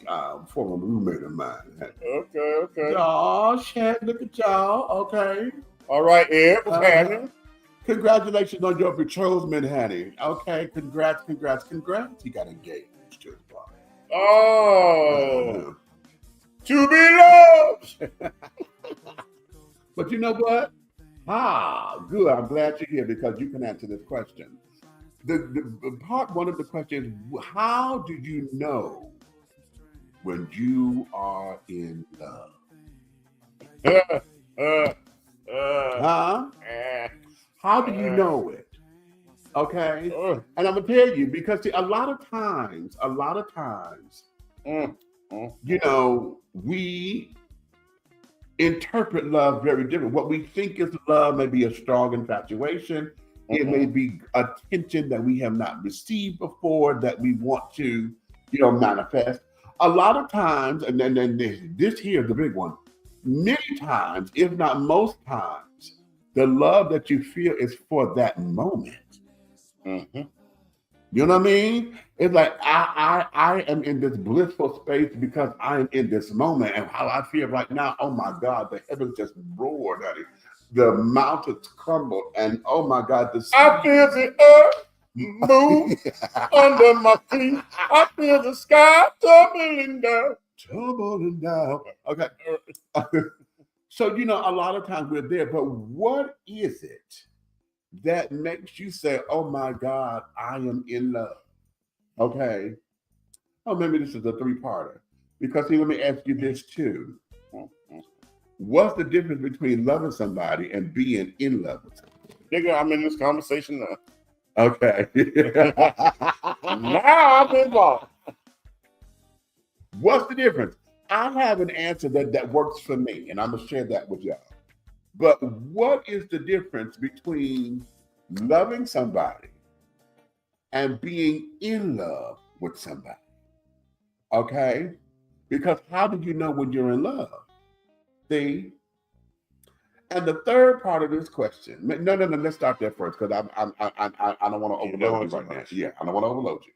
former roommate of mine. Okay. Oh, shit, look at y'all. Okay. All right, Ed, what's happening? Congratulations on your betrothment, honey. Okay, congrats. He got engaged to his brother. Oh, to be loved. But you know what? Good. I'm glad you're here because you can answer this question. The part one of the question is, how do you know when you are in love? How do you know it? Okay. And I'm gonna tell you because see, a lot of times, you know, we interpret love very different. What we think is love may be a strong infatuation. It may be attention that we have not received before that we want to, manifest. A lot of times, and then this here is the big one. Many times, if not most times, the love that you feel is for that moment. You know what I mean? It's like I am in this blissful space because I am in this moment, and how I feel right now. Oh my God, the heavens just roared at it. The mountains crumbled, and oh my God, I feel the earth move under my feet. I feel the sky tumbling down. Okay. So a lot of times we're there, but what is it that makes you say, oh my God, I am in love? Okay. Oh, maybe this is a three-parter. Because see, let me ask you this too. What's the difference between loving somebody and being in love with somebody? Nigga, I'm in this conversation now. Okay. Now I'm involved. What's the difference? I have an answer that works for me, and I'm going to share that with y'all. But what is the difference between loving somebody and being in love with somebody? Okay? Because how do you know when you're in love? See? And the third part of this question, no, let's start there first because I don't want to overload you right now. Yeah, I don't want to overload you.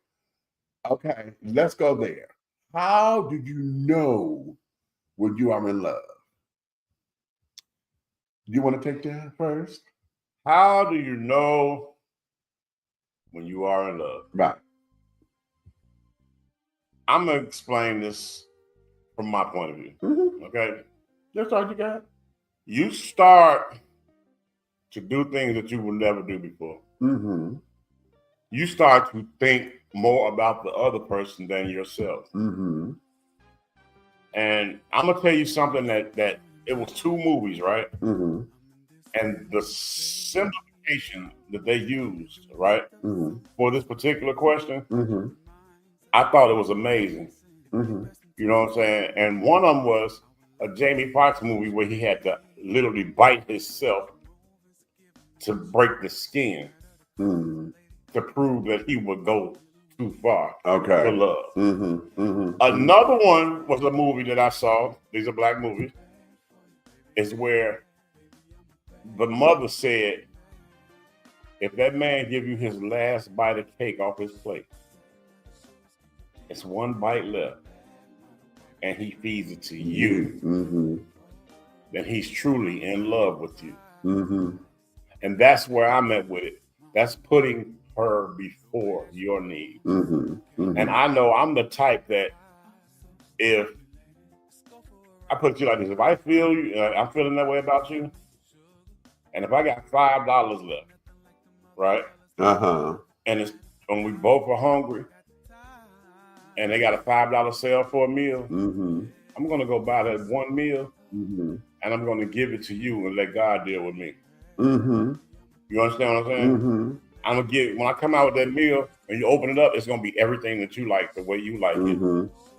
Okay, let's go there. How do you know when you are in love? Do you want to take that first? How do you know when you are in love? Right. I'm going to explain this from my point of view. Okay? That's all you got. You start to do things that you will never do before. You start to think more about the other person than yourself. And I'm going to tell you something that it was 2 movies, right? And the simplification that they used, right, for this particular question, I thought it was amazing. You know what I'm saying? And one of them was a Jamie Foxx movie where he had to literally bite himself to break the skin to prove that he would go too far Okay. for love. Mm-hmm. Another one was a movie that I saw. These are black movies. Is where the mother said, if that man give you his last bite of cake off his plate, it's one bite left, and he feeds it to you, then he's truly in love with you. And that's where I'm at with it. That's putting her before your needs. And I know I'm the type that if I put you like this, if I feel you, I'm feeling that way about you, and if I got $5 left, right? And we both are hungry, and they got a $5 sale for a meal, I'm gonna go buy that one meal, and I'm gonna give it to you and let God deal with me. You understand what I'm saying? I'm gonna get, when I come out with that meal and you open it up, it's gonna be everything that you like, the way you like it,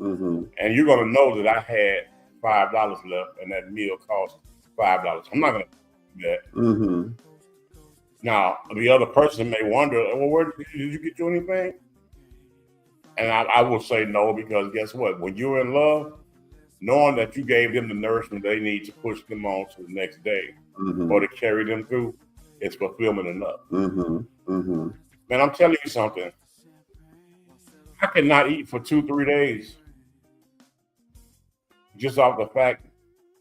and you're gonna know that I had $5 left, and that meal cost $5. I'm not gonna do that. Now, the other person may wonder, well, where did you get you anything? And I will say no, because guess what? When you're in love, knowing that you gave them the nourishment they need to push them on to the next day or to carry them through, it's fulfillment enough. Man, I'm telling you something. I cannot eat for 2-3 days just off the fact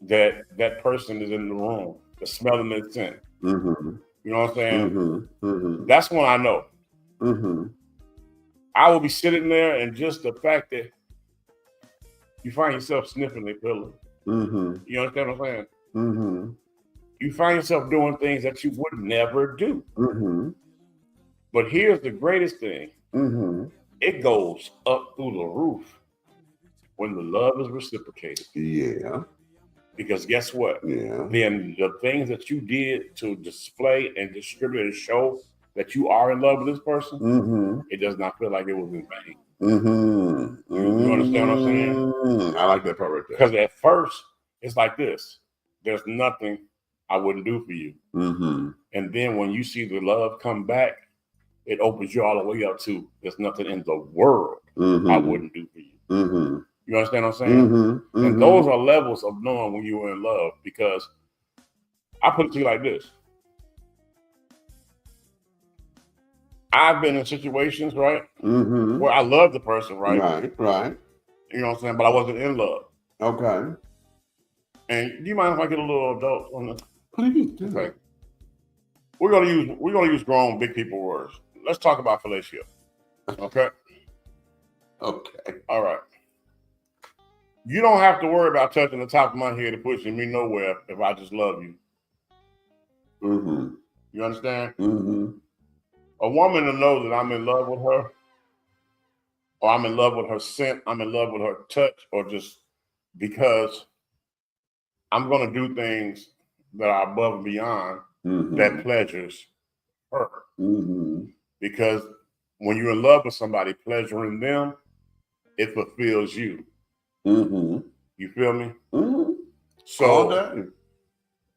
that that person is in the room, the smell and the scent. You know what I'm saying? That's when I know. I will be sitting there, and just the fact that you find yourself sniffing their pillow. You understand what I'm saying? You find yourself doing things that you would never do. But here's the greatest thing. It goes up through the roof when the love is reciprocated. Because guess what? Then the things that you did to display and distribute and show that you are in love with this person, it does not feel like it was in vain. You understand what I'm saying? I like that part right there. Because at first, it's like this. There's nothing I wouldn't do for you. And then when you see the love come back, it opens you all the way up to, there's nothing in the world I wouldn't do for you. You understand what I'm saying? And those are levels of knowing when you were in love, because I put it to you like this. I've been in situations, right, where I love the person, right? Right. You know what I'm saying? But I wasn't in love. Okay. And do you mind if I get a little adult on this? Please do. Okay. We're gonna use grown big people words. Let's talk about fellatio. Okay. Okay. All right. You don't have to worry about touching the top of my head and pushing me nowhere if I just love you. You understand? A woman to know that I'm in love with her, or I'm in love with her scent, I'm in love with her touch, or just because I'm going to do things that are above and beyond that pleasures her. Because when you're in love with somebody, pleasuring them, it fulfills you. You feel me? So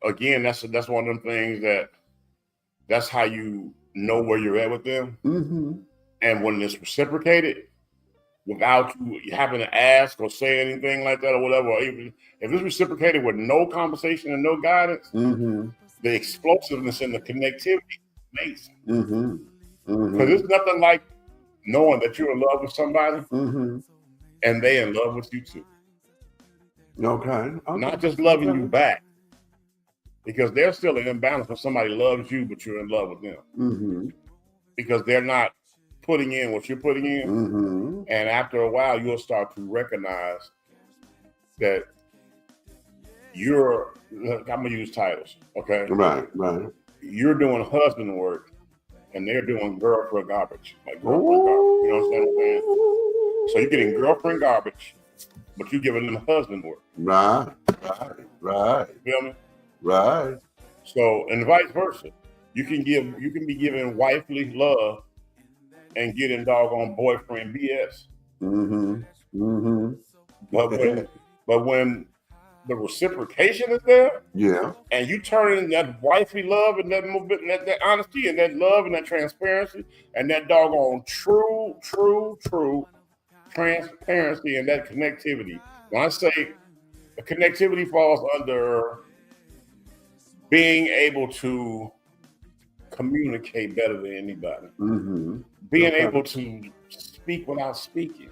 again, that's one of them things that's how you know where you're at with them. And when it's reciprocated, without you having to ask or say anything like that or whatever, or even if it's reciprocated with no conversation and no guidance, the explosiveness and the connectivity is amazing. Because it's nothing like knowing that you're in love with somebody and they in love with you too. Okay. Not just loving you back, because there's still an imbalance when somebody loves you but you're in love with them. Because they're not putting in what you're putting in. And after a while, you'll start to recognize that I'm gonna use titles, okay? Right. You're doing husband work and they're doing girlfriend garbage. Like girlfriend garbage. You know what I'm saying? So you're getting girlfriend garbage, but you're giving them husband work. Right. You feel me? Right. So, and vice versa. You can be giving wifely love and getting doggone boyfriend BS. But when the reciprocation is there, Yeah. and you turn in that wifey love and that movement and that honesty and that love and that transparency and that doggone true transparency and that connectivity. When I say the connectivity falls under being able to communicate better than anybody, being able to speak without speaking,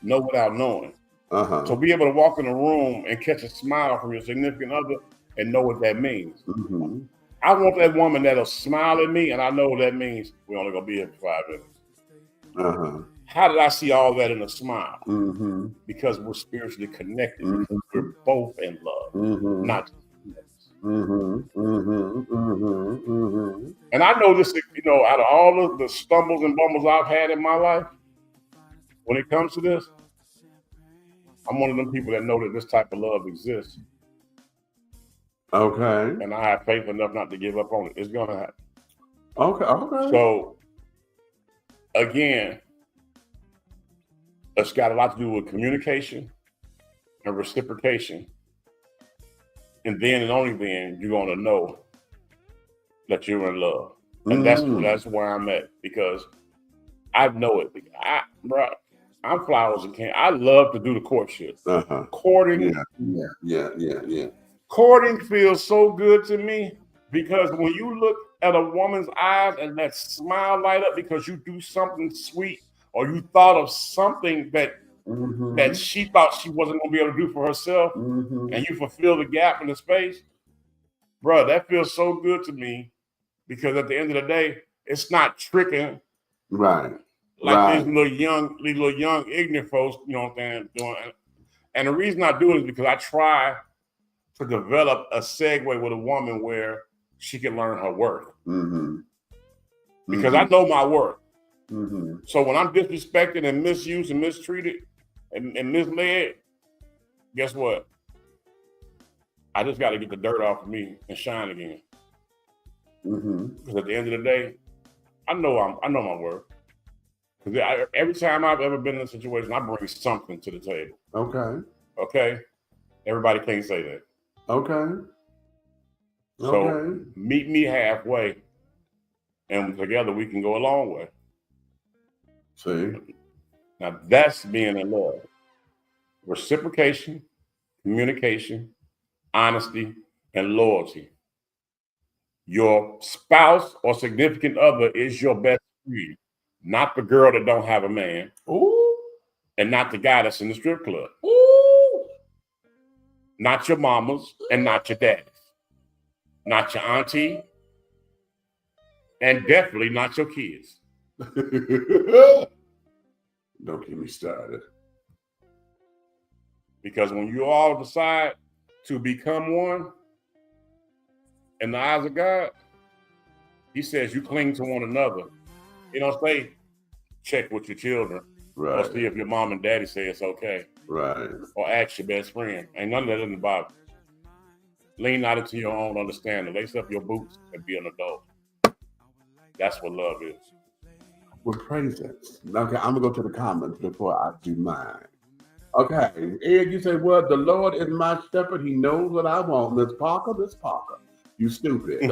know without knowing. So be able to walk in a room and catch a smile from your significant other and know what that means. I want that woman that'll smile at me, and I know what that means. We're only gonna be here for 5 minutes. How did I see all that in a smile? Because we're spiritually connected. Because we're both in love, not just And I know this, out of all of the stumbles and bumbles I've had in my life, when it comes to this, I'm one of them people that know that this type of love exists. Okay. And I have faith enough not to give up on it. It's gonna happen. Okay. So again, it's got a lot to do with communication and reciprocation. And then and only then you're gonna know that you're in love. And that's where I'm at, because I know it. I'm flowers and candy. I love to do the courtship. Courting. Yeah. Courting feels so good to me, because when you look at a woman's eyes and that smile light up because you do something sweet, or you thought of something that that she thought she wasn't gonna be able to do for herself, and you fulfill the gap in the space, bro, that feels so good to me, because at the end of the day, it's not tricking. These little young ignorant folks, you know what I'm saying, doing. And the reason I do it is because I try to develop a segue with a woman where she can learn her worth. Because I know my worth. So when I'm disrespected and misused and mistreated and misled, guess what? I just got to get the dirt off of me and shine again. Because at the end of the day, I know my worth. Because every time I've ever been in a situation, I bring something to the table. Okay. Everybody can't say that. So meet me halfway, and together we can go a long way. See? Now that's being in love. Reciprocation, communication, honesty, and loyalty. Your spouse or significant other is your best friend, not the girl that don't have a man. And not the guy that's in the strip club. Not your mamas and not your daddies. Not your auntie, and definitely not your kids. Don't get me started. Because when you all decide to become one, in the eyes of God, he says you cling to one another. You don't say, check with your children. Or see if your mom and daddy say it's okay. Or ask your best friend. Ain't none of that in the Bible. Lean not into your own understanding. Lace up your boots and be an adult. That's what love is. Well, praise it. Okay, I'm gonna go to the comments before I do mine. Okay, Ed, you say, well, the Lord is my shepherd. He knows what I want. Miss Parker, you stupid.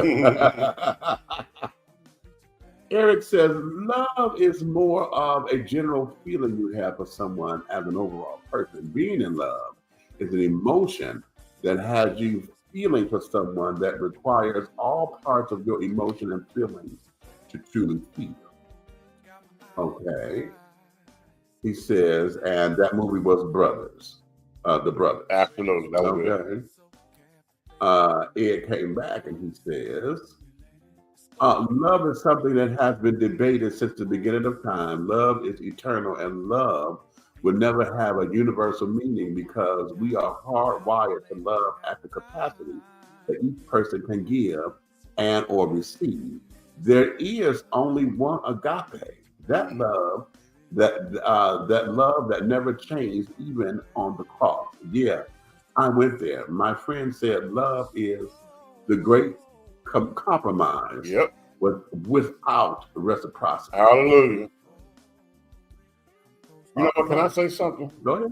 Eric says, love is more of a general feeling you have for someone as an overall person. Being in love is an emotion that has you feeling for someone that requires all parts of your emotion and feelings to truly feel. Okay. He says, and that movie was Brothers. The Brothers. Absolutely. That was good. Ed came back and he says, love is something that has been debated since the beginning of time. Love is eternal, and love will never have a universal meaning because we are hardwired to love at the capacity that each person can give and or receive. There is only one agape, that love that never changed even on the cross. Yeah, I went there. My friend said love is the great compromise without reciprocity. Hallelujah. You know, can I say something? Go ahead.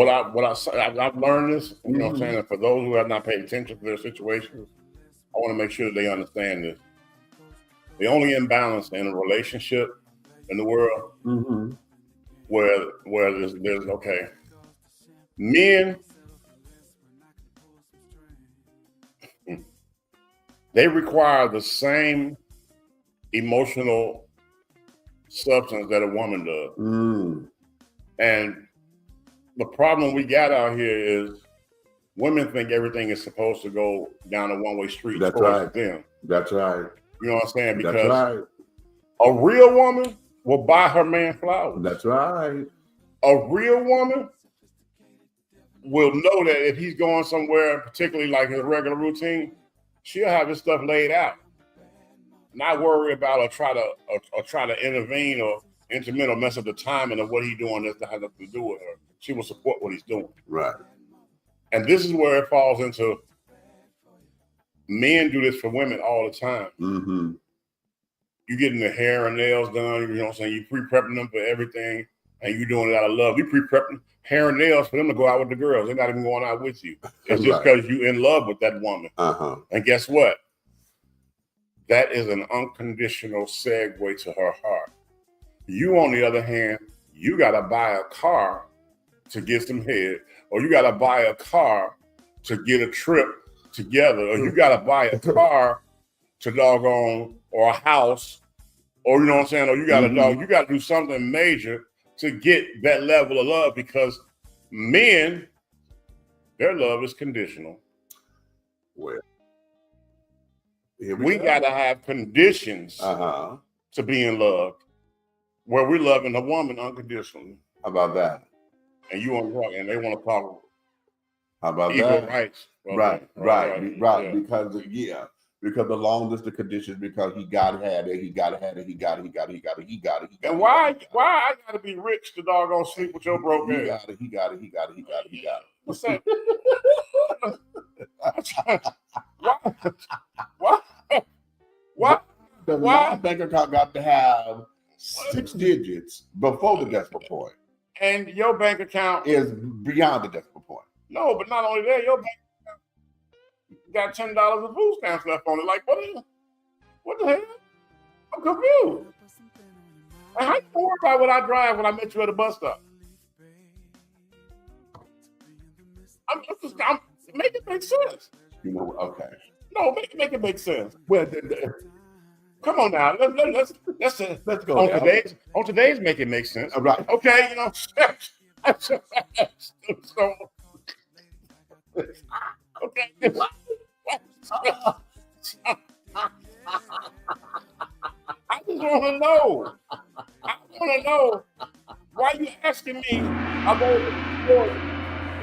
I've learned this, you know what I'm saying? And for those who have not paid attention to their situations, I want to make sure that they understand this. The only imbalance in a relationship in the world where there's okay, men, they require the same emotional substance that a woman does. And the problem we got out here is women think everything is supposed to go down a one-way street. That's right. Them. That's right. You know what I'm saying? Because that's right. A real woman will buy her man flowers. That's right. A real woman will know that if he's going somewhere, particularly like his regular routine, she'll have his stuff laid out. Not worry about or try to intervene or intermittent or mess up the timing of what he's doing that has nothing to do with her. She will support what he's doing. Right. And this is where it falls into men do this for women all the time. You getting the hair and nails done, you know what I'm saying? You pre-prepping them for everything and you doing it out of love. You pre-prepping hair and nails for them to go out with the girls. They're not even going out with you. It's just because you're in love with that woman. And guess what? That is an unconditional segue to her heart. You, on the other hand, you got to buy a car to get some head, or you got to buy a car to get a trip together, or you got to buy a car to doggone, or a house, or you know what I'm saying, or you got to you got to do something major to get that level of love, because men, their love is conditional. Well, we got to have conditions to be in love, where we're loving a woman unconditionally. How about that? And you want to talk, and they want to talk. How about equal that? Rights. Right. Yeah. Because the long list of conditions, because he got it, he got it. And why I gotta be rich to doggone sleep with your broke ass? He got it. What's that? Why? My bank account got to have 6 digits before the decimal point. And your bank account is beyond the decimal point. No, but not only that, your bank account got $10 of food stamps left on it. Like, what the hell? I'm confused. And how you worry about what I drive when I met you at a bus stop? I'm make it make sense. You know, okay. No, make it make sense. Well, come on now. Let's go. On today's make it make sense. All right. Okay, you know. So, okay. I just want to know. Why you asking me about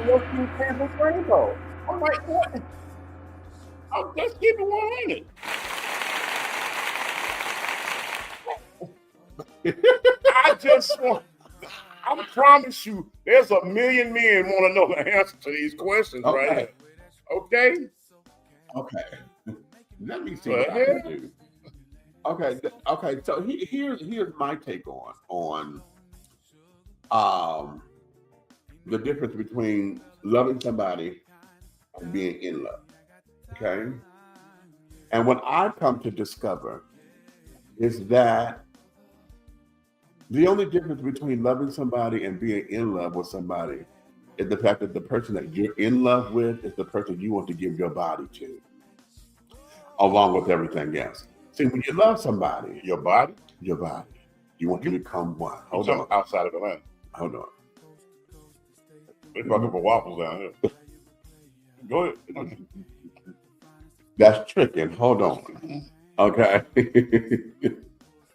the campus rainbow? I'm like, what? Oh, let's keep it 100. I promise you, there's a million men want to know the answer to these questions, right? Okay. Let me see what I can do. Okay. So here's my take on the difference between loving somebody and being in love. Okay. And what I've come to discover is that the only difference between loving somebody and being in love with somebody is the fact that the person that you're in love with is the person you want to give your body to, along with everything else. See, when you love somebody, your body, you want to become one. Hold on. Outside of Atlanta. Hold on. They're fucking for waffles down here. Go ahead. That's tricking. Hold on. Okay.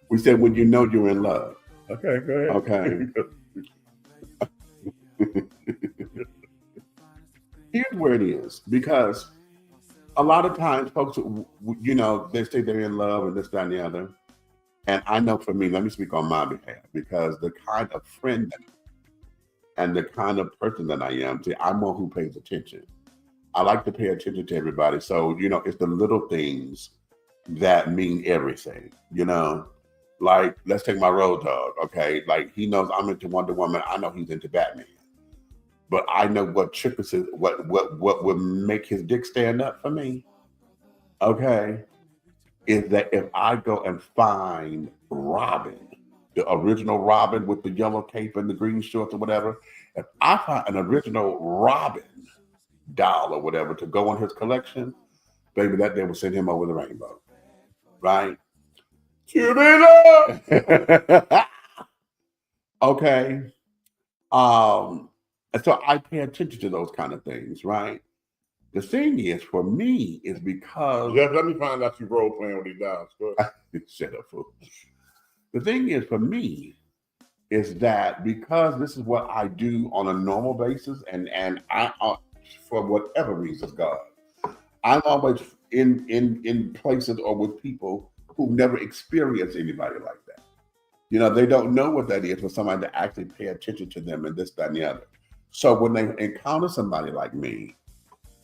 We said when you know you're in love. Okay, go ahead. Okay. Here's where it is, because a lot of times folks, you know, they say they're in love and this, that, and the other. And I know for me, let me speak on my behalf, because the kind of friend and the kind of person that I am, see, I'm one who pays attention. I like to pay attention to everybody. So, you know, it's the little things that mean everything, you know? Like, let's take my road dog, okay? Like, he knows I'm into Wonder Woman. I know he's into Batman. But I know what triggers his, what would make his dick stand up for me. Okay, is that if I go and find Robin, the original Robin with the yellow cape and the green shorts or whatever, if I find an original Robin doll or whatever to go in his collection, baby, that day will send him over the rainbow, right? Okay. And so I pay attention to those kind of things, right? The thing is, for me, is because Jeff, let me find out you role playing with these dolls. shut up, fool. The thing is, for me, is that because this is what I do on a normal basis, and I for whatever reasons, God, I'm always in places or with people who never experienced anybody like that. You know, they don't know what that is for somebody to actually pay attention to them and this, that, and the other. So when they encounter somebody like me,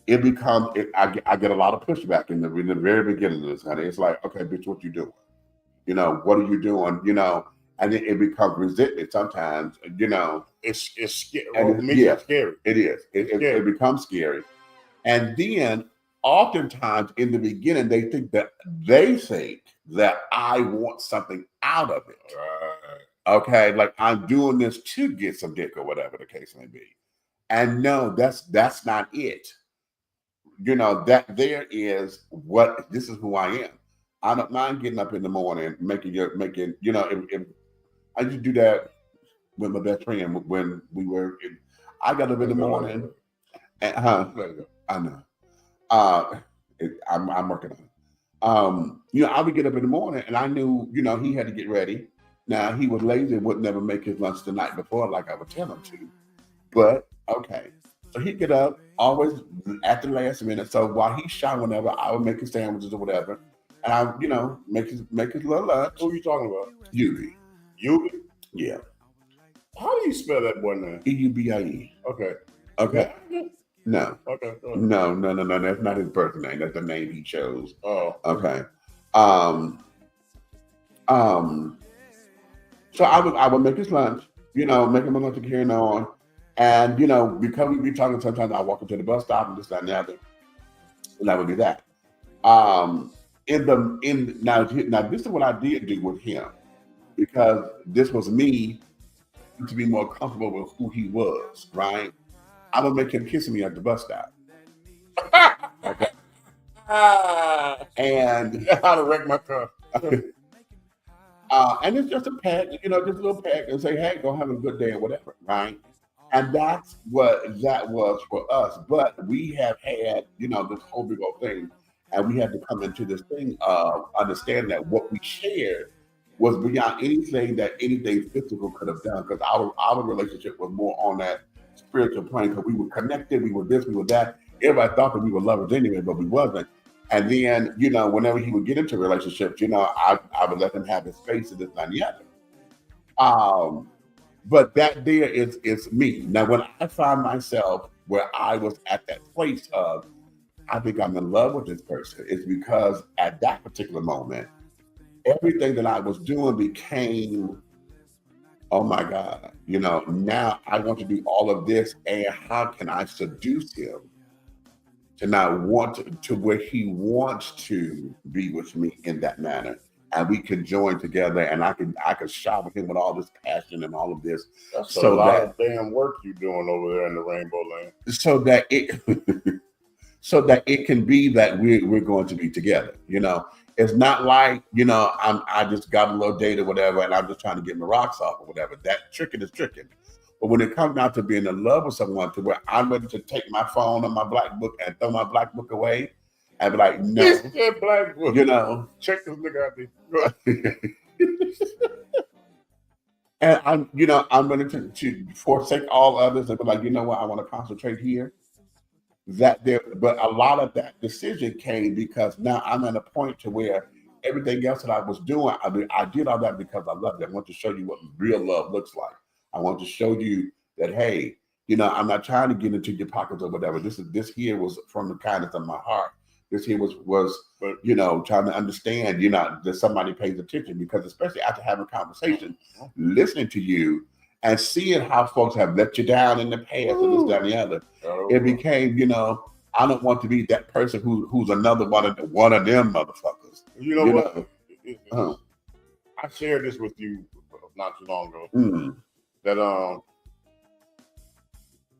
it becomes, I get a lot of pushback in the very beginning of this, honey. It's like, okay, bitch, what you doing? You know, what are you doing? You know, and then it becomes resentment sometimes, you know. It's scary. And It's scary. It is. It becomes scary. And then oftentimes in the beginning, they think that I want something out of it. Right. Okay, like I'm doing this to get some dick or whatever the case may be. And no, that's not it. You know, that there is what, this is who I am. I don't mind getting up in the morning, making, you know, if I used to do that with my best friend when we were, I got up in the morning and, I know. I'm working on it. You know, I would get up in the morning and I knew, you know, he had to get ready. Now, he was lazy and would never make his lunch the night before like I would tell him to. But, okay. So he'd get up always at the last minute. So while he's shot whenever, I would make his sandwiches or whatever. And I, you know, make his little lunch. Who are you talking about? Yubi. Yubi? Yeah. How do you spell that boy name? E-U-B-I-E. Okay. Okay. No. Okay. No. That's not his birth name. That's the name he chose. Oh. Okay. So I would make his lunch, you know, make him a lunch to carry on. And, you know, because we be talking, sometimes I walk into the bus stop and this, that, and the other. And I would do that. Now this is what I did do with him, because this was me to be more comfortable with who he was, right? I would make him kiss me at the bus stop. Okay. And how to wreck my car. And it's just a peck, you know, just a little peck, and say, hey, go have a good day or whatever, right? And that's what that was for us. But we have had, you know, this whole big old thing, and we had to come into this thing of understanding that what we shared was beyond anything that anything physical could have done, because our relationship was more on that spiritual plane, because we were connected, we were this, we were that. Everybody thought that we were lovers anyway, but we wasn't. And then, you know, whenever he would get into relationships, you know, I would let him have his space and this and the other. But that there is me. Now, when I find myself where I was at that place of, I think I'm in love with this person, it's because at that particular moment, everything that I was doing became, oh my God, you know, now I want to do all of this, and how can I seduce him to not want to where he wants to be with me in that manner, and we can join together, and I can shower him with all this passion and all of this. That's so a lot of damn work you're doing over there in the Rainbow Land. So that it so that it can be that we're going to be together. You know, it's not like, you know, I just got a little date or whatever, and I'm just trying to get my rocks off or whatever. That tricking is tricking. But when it comes down to being in love with someone, to where I'm ready to take my phone or my black book and throw my black book away, I'd be like, no, that black book. You know, check this nigga out there. And I'm ready to forsake all others and be like, you know what, I want to concentrate here. But a lot of that decision came because now I'm at a point to where everything else that I was doing, I did all that because I loved it. I want to show you what real love looks like. I want to show you that, hey, you know, I'm not trying to get into your pockets or whatever. This here was from the kindness of my heart. This here was, you know, trying to understand, you know, that somebody pays attention, because especially after having a conversation, listening to you, and seeing how folks have let you down in the past and this, that, and the other, it became, you know, I don't want to be that person who's another one of them motherfuckers. You know what? I shared this with you not too long ago. That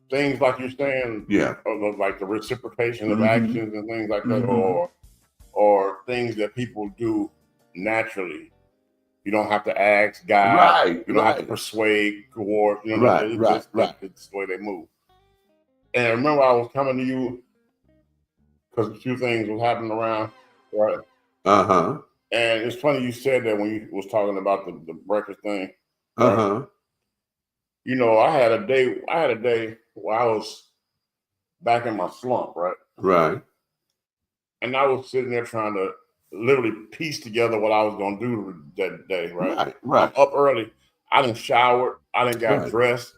things like you're saying, like the reciprocation of actions and things like that, or things that people do naturally. You don't have to ask God. You don't have to persuade, coerce. You know, it's the way they move. And I remember I was coming to you because a few things was happening around, right? And it's funny you said that when you was talking about the breakfast thing. Right? You know, I had a day where I was back in my slump, right? Right. And I was sitting there trying to literally piece together what I was gonna do that day, right? I'm up early. I didn't shower. I didn't get dressed.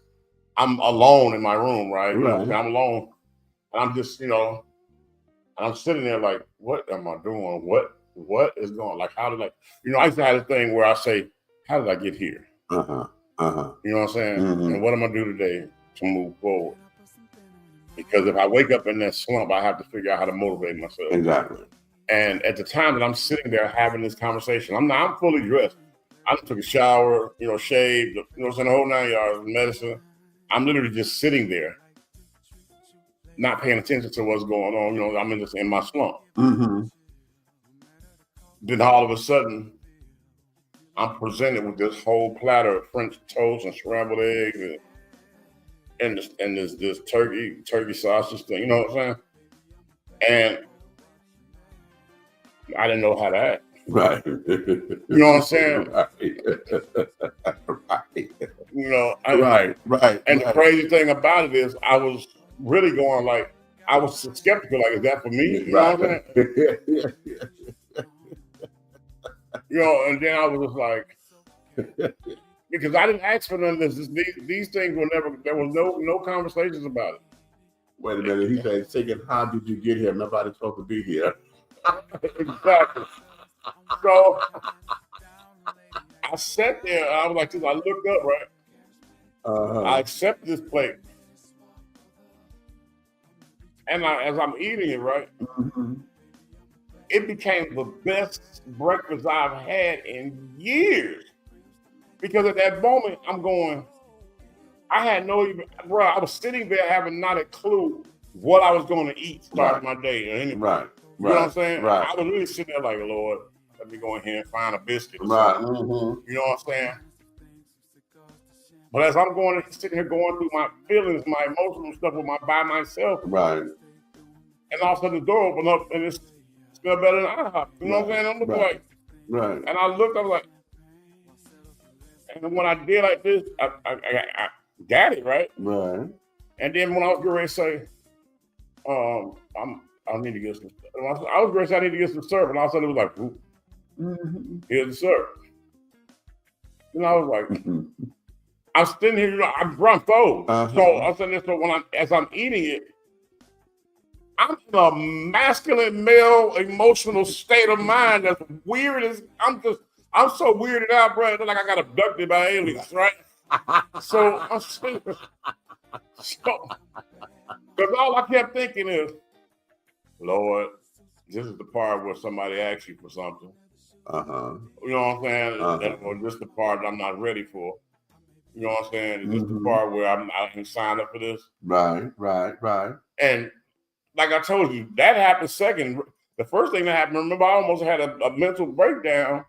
I'm alone in my room, right? You know, I'm alone, and I'm just, you know, and I'm sitting there like, what am I doing? What is going? Like, how did I? You know, I used to have a thing where I say, how did I get here? You know what I'm saying? And what am I do today to move forward? Because if I wake up in that slump, I have to figure out how to motivate myself. Exactly. And at the time that I'm sitting there having this conversation, I'm fully dressed. I took a shower, you know, shaved, you know, the whole 9 yards, medicine. I'm literally just sitting there, not paying attention to what's going on. You know, I'm just in my slump. Then all of a sudden, I'm presented with this whole platter of French toast and scrambled eggs and this turkey sausage thing. You know what I'm saying? And I didn't know how to act. Right. You know what I'm saying? You know, And the crazy thing about it is I was really going like, I was skeptical, like, is that for me? You know what I'm saying? You know, and then I was just like, because I didn't ask for none of this. These things were never, there was no conversations about it. Wait a minute, he said, thinking, how did you get here? Nobody's supposed to be here. Exactly. So I sat there, I was like this, I looked up, right? I accepted this plate. And as I'm eating it, right? It became the best breakfast I've had in years. Because at that moment, I'm going, I had bro, I was sitting there having not a clue what I was going to eat starting my day or anything. You know what I'm saying? I was really sitting there like, Lord, let me go in here and find a biscuit or something. You know what I'm saying? But as I'm sitting here going through my feelings, my emotional stuff by myself. And all of a sudden the door opened up and it's smell better than IHOP. You know what I'm saying? I'm looking like, and I looked, I was like, and when I did like this, I got it, right? And then when I was getting ready to say, I need to get some, I was ready to say I need to get some syrup, and all of a sudden it was like, here's the syrup. And I was like, I'm sitting here, you know, I'm froze. So I'm sitting there, so as I'm eating it, I'm in a masculine male emotional state of mind that's weird as I'm so weirded out, bro. Like I got abducted by aliens, right? So I'm sitting, because all I kept thinking is, Lord, this is the part where somebody asks you for something. You know what I'm saying? Or this is the part I'm not ready for. You know what I'm saying? Is this the part where I can sign up for this? Right. And like I told you, that happened second. The first thing that happened, remember, I almost had a mental breakdown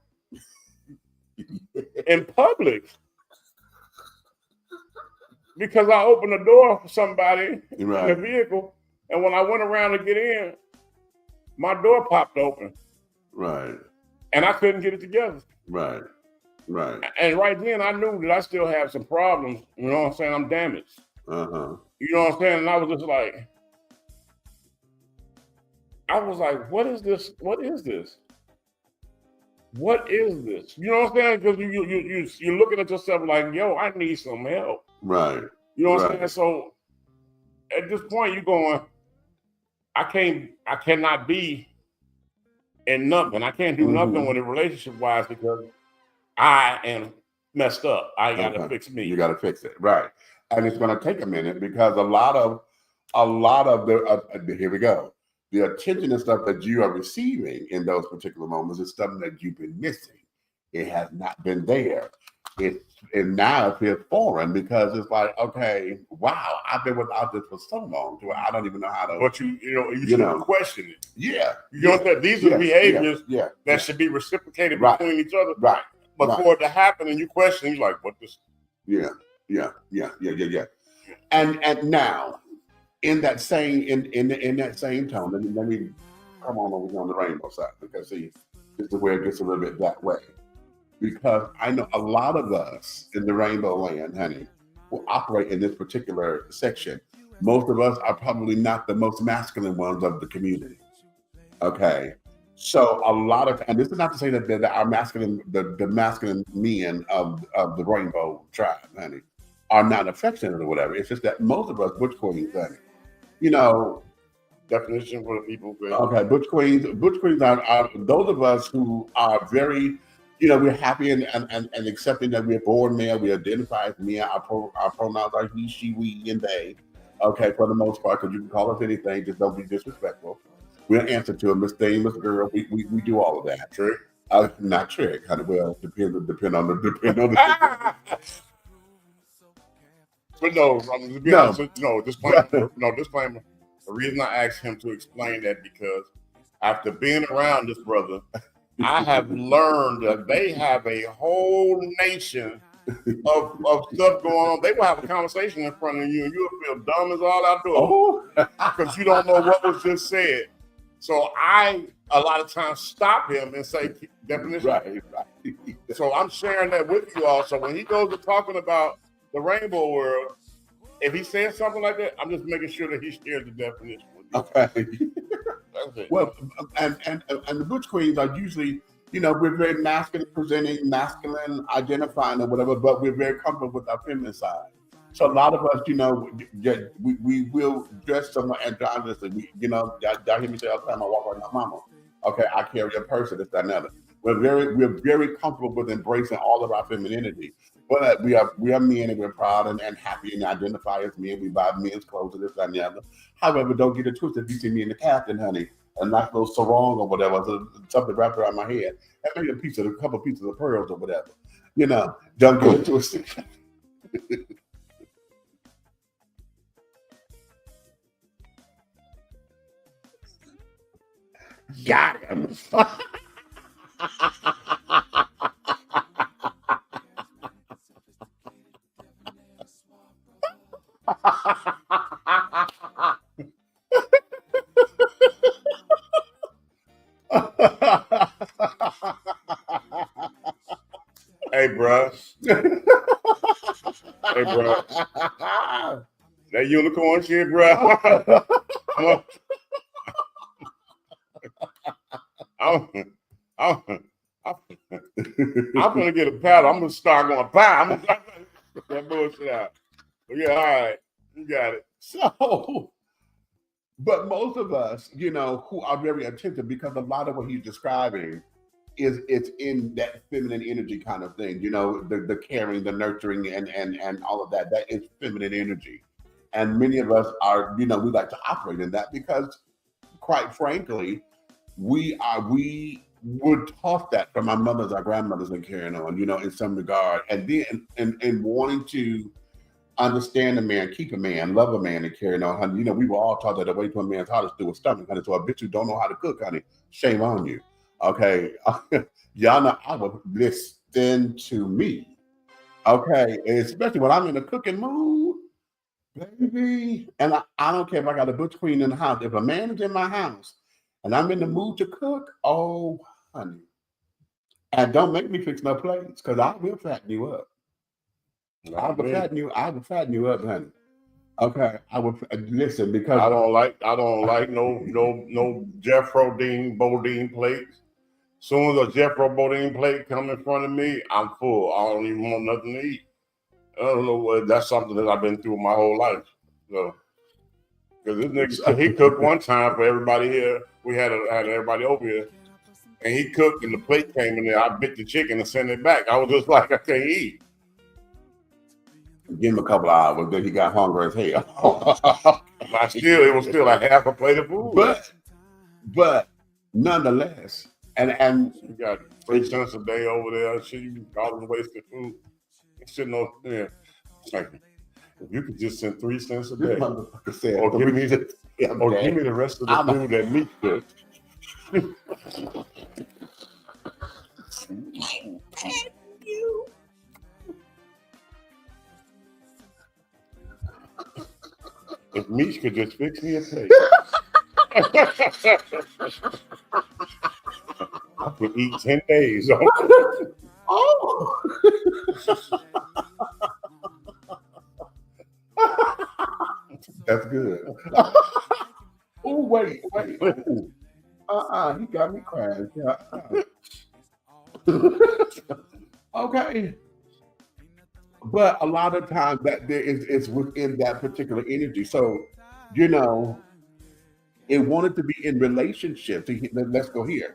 in public because I opened the door for somebody in a vehicle, and when I went around to get in, my door popped open. And I couldn't get it together. And right then I knew that I still have some problems. You know what I'm saying? I'm damaged. You know what I'm saying? And I was just like, what is this? What is this? What is this? You know what I'm saying? Because you're looking at yourself like, yo, I need some help. You know what I'm saying? So at this point, you're going, I cannot be in nothing. I can't do nothing with it relationship wise because I am messed up. I gotta fix me. You gotta fix it, right? And it's gonna take a minute because a lot of the here we go. The attention and stuff that you are receiving in those particular moments is something that you've been missing. It has not been there. And now it feels foreign because it's like, okay, wow, I've been without this for so long, to where I don't even know how to. But you should question it. Yeah, you know that these are behaviors that should be reciprocated between each other. Right. But for it to happen and you question, you're like, what this? Yeah. And now, in that same in that same tone, let me come on over on the rainbow side, because see, this is where it gets a little bit that way. Because I know a lot of us in the rainbow land, honey, will operate in this particular section. Most of us are probably not the most masculine ones of the community. Okay. So a lot of, and this is not to say that our masculine, the masculine men of the rainbow tribe, honey, are not affectionate or whatever. It's just that most of us, butch queens, honey, you know. Definition for the people. Okay, butch queens are those of us who are very, we're happy and accepting that we're born male. We identify as male. Our pronouns are he, she, we, and they. Okay, for the most part, because you can call us anything, just don't be disrespectful. We'll answer to a Miss Thing, Miss Girl. We do all of that. Trick? Not trick, honey. Well, depend on the. But no, to be honest, disclaimer. The reason I asked him to explain that because after being around this brother, I have learned that they have a whole nation of stuff going on. They will have a conversation in front of you, and you'll feel dumb as all outdoors because you don't know what was just said. So I, a lot of times, stop him and say definition. Right. So I'm sharing that with you all. So when he goes to talking about the rainbow world, if he says something like that, I'm just making sure that he shares the definition with you. Okay. That's it. Well, and the butch queens are usually, we're very masculine presenting, masculine identifying or whatever, but we're very comfortable with our feminine side. So a lot of us, we will dress somewhat androgynously. Y'all hear me say all the time, I walk like my mama. Okay, I carry a purse, this, that, and other. We're very comfortable with embracing all of our femininity. But we are men and we're proud and happy and identify as men. We buy men's clothes and this, that, and the other. However, don't get it twisted. If you see me in the captain, honey, a nice little sarong or whatever, something wrapped around my head, and maybe a couple pieces of pearls or whatever. Don't get it twisted. Got him. Hey, bro. That unicorn shit, bro. I'm gonna get a paddle. I'm gonna start going pow. I'm gonna get that bullshit out. But yeah, all right, you got it. So, but most of us, who are very attentive, because a lot of what he's describing it's in that feminine energy kind of thing. The caring, the nurturing, and all of that. That is feminine energy, and many of us are, we like to operate in that because, quite frankly, we were taught that from our mothers, our grandmothers, and carrying on, in some regard, and then and wanting to understand a man, keep a man, love a man, and carrying on, honey. We were all taught that the way to a man's heart is through his stomach, honey. So a bitch who don't know how to cook, honey, shame on you. Okay, y'all know I would listen to me. Okay, especially when I'm in a cooking mood, baby. And I don't care if I got a butch queen in the house. If a man is in my house and I'm in the mood to cook, oh, honey. And don't make me fix no plates, because I will fatten you up. I will fatten you up, honey. Okay, I will listen, because I don't like no Jeffro Bodine plates. Soon as a Jeffro Bodine plate come in front of me, I'm full. I don't even want nothing to eat. I don't know. That's something that I've been through my whole life. So, because this nigga, he cooked one time for everybody here. We had everybody over here, and he cooked, and the plate came in there. I bit the chicken and sent it back. I was just like, I can't eat. Give him a couple hours, then he got hungry as hell. It was still a half a plate of food. But nonetheless, and you got 3 cents a day over there. Shit, you all this wasted food. Sitting over there. Like, if you could just send 3 cents a day, or give me the rest of the food that meets this. If Meech could just fix me a plate, I could eat 10 days. Oh. That's good. Oh, wait. Ooh. He got me crying. Okay. But a lot of times that there is within that particular energy. So, you know, it wanted to be in relationship. So let's go here.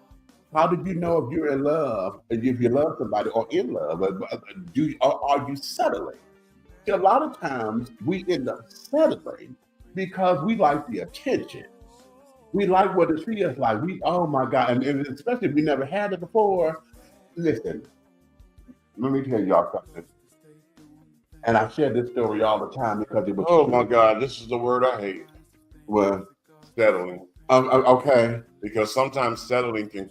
How did you know if you're in love, if you love somebody or in love? Are you settling? See, a lot of times we end up settling because we like the attention. We like what it feels like. Oh my God, and especially if we never had it before. Listen, let me tell y'all something. And I share this story all the time because it was. Oh my God, this is the word I hate. Well, settling. Okay. Because sometimes settling you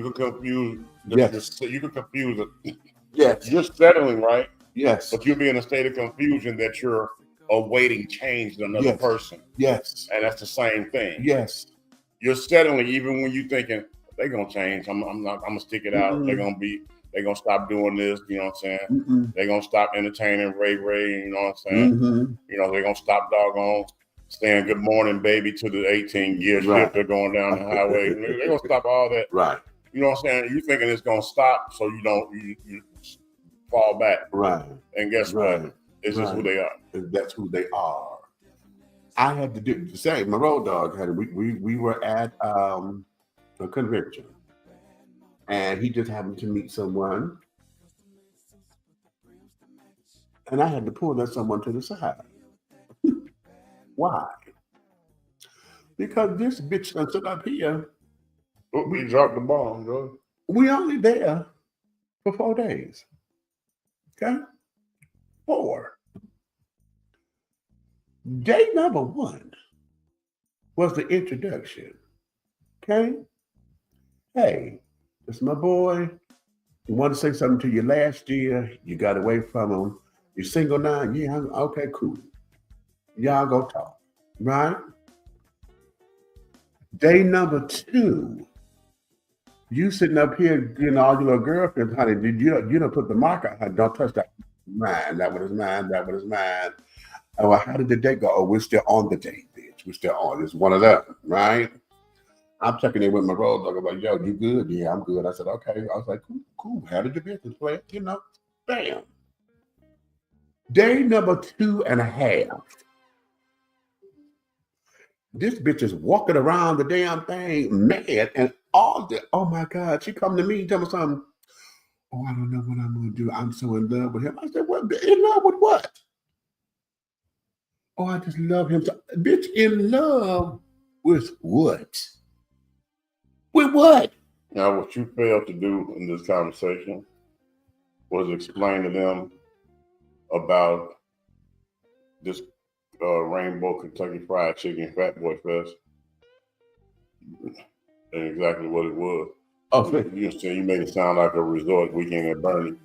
can confuse. Yes. You can confuse it. Yes. You're settling, right? Yes. But you'll be in a state of confusion that you're awaiting change in another person. Yes. And that's the same thing. Yes. You're settling even when you're thinking they're gonna change. I'm gonna stick it out. They're gonna stop doing this, you know what I'm saying? They're gonna stop entertaining Ray, you know what I'm saying? You know, they're gonna stop doggone saying good morning, baby, to the 18 gear shift they're going down the highway. They're gonna stop all that. Right. You know what I'm saying? You thinking it's gonna stop so you fall back. Right. And guess what? It's just who they are. That's who they are. I had to do the same. My road dog had we were at a convention. And he just happened to meet someone. And I had to pull that someone to the side. Why? Because this bitch done stood up here. We dropped the bomb, bro. We only there for 4 days. Okay? 4. Day number 1 was the introduction. Okay? Hey, it's my boy. You want to say something to you last year. You got away from him. You're single now. Yeah, okay, cool. Y'all go talk. Right? Day number 2. You sitting up here, you know, all your little girlfriends, honey, you don't put the mark on, honey. Don't touch that. Mine. That one is mine. That one is mine. Oh, well, how did the date go? Oh, we're still on the date, bitch. We're still on. It's one of them, right? I'm checking in with my road dog. I'm like, yo, you good? Yeah, I'm good. I said, okay. I was like, cool. How did your business play? You know, bam. Day number 2.5. This bitch is walking around the damn thing mad and all the, oh my God, she come to me and tell me something. Oh, I don't know what I'm going to do. I'm so in love with him. I said, what? In love with what? Oh, I just love him. Bitch, in love with what? With what? Now, what you failed to do in this conversation was explain to them about this Rainbow Kentucky Fried Chicken Fat Boy Fest and exactly what it was. Oh, you know, you made it sound like a resort weekend at Bernie.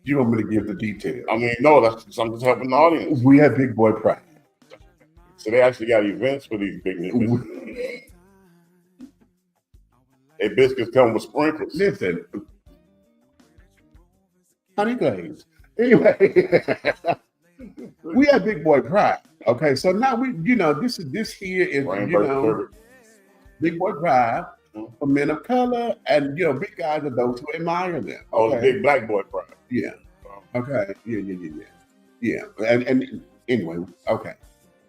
You want me to give the details? I mean, no, that's I'm just helping the audience. We had Big Boy Pride. So they actually got events for these big niggas. Hey, biscuits come with sprinkles. Listen, honey glaze. Anyway, we had Big Boy Pride. Okay, so now we, you know, this here is, you know, Big Boy Pride for men of color, and you know, big guys are those who admire them. Okay? Oh, the big black boy pride. Yeah. Okay. Yeah. And anyway, okay.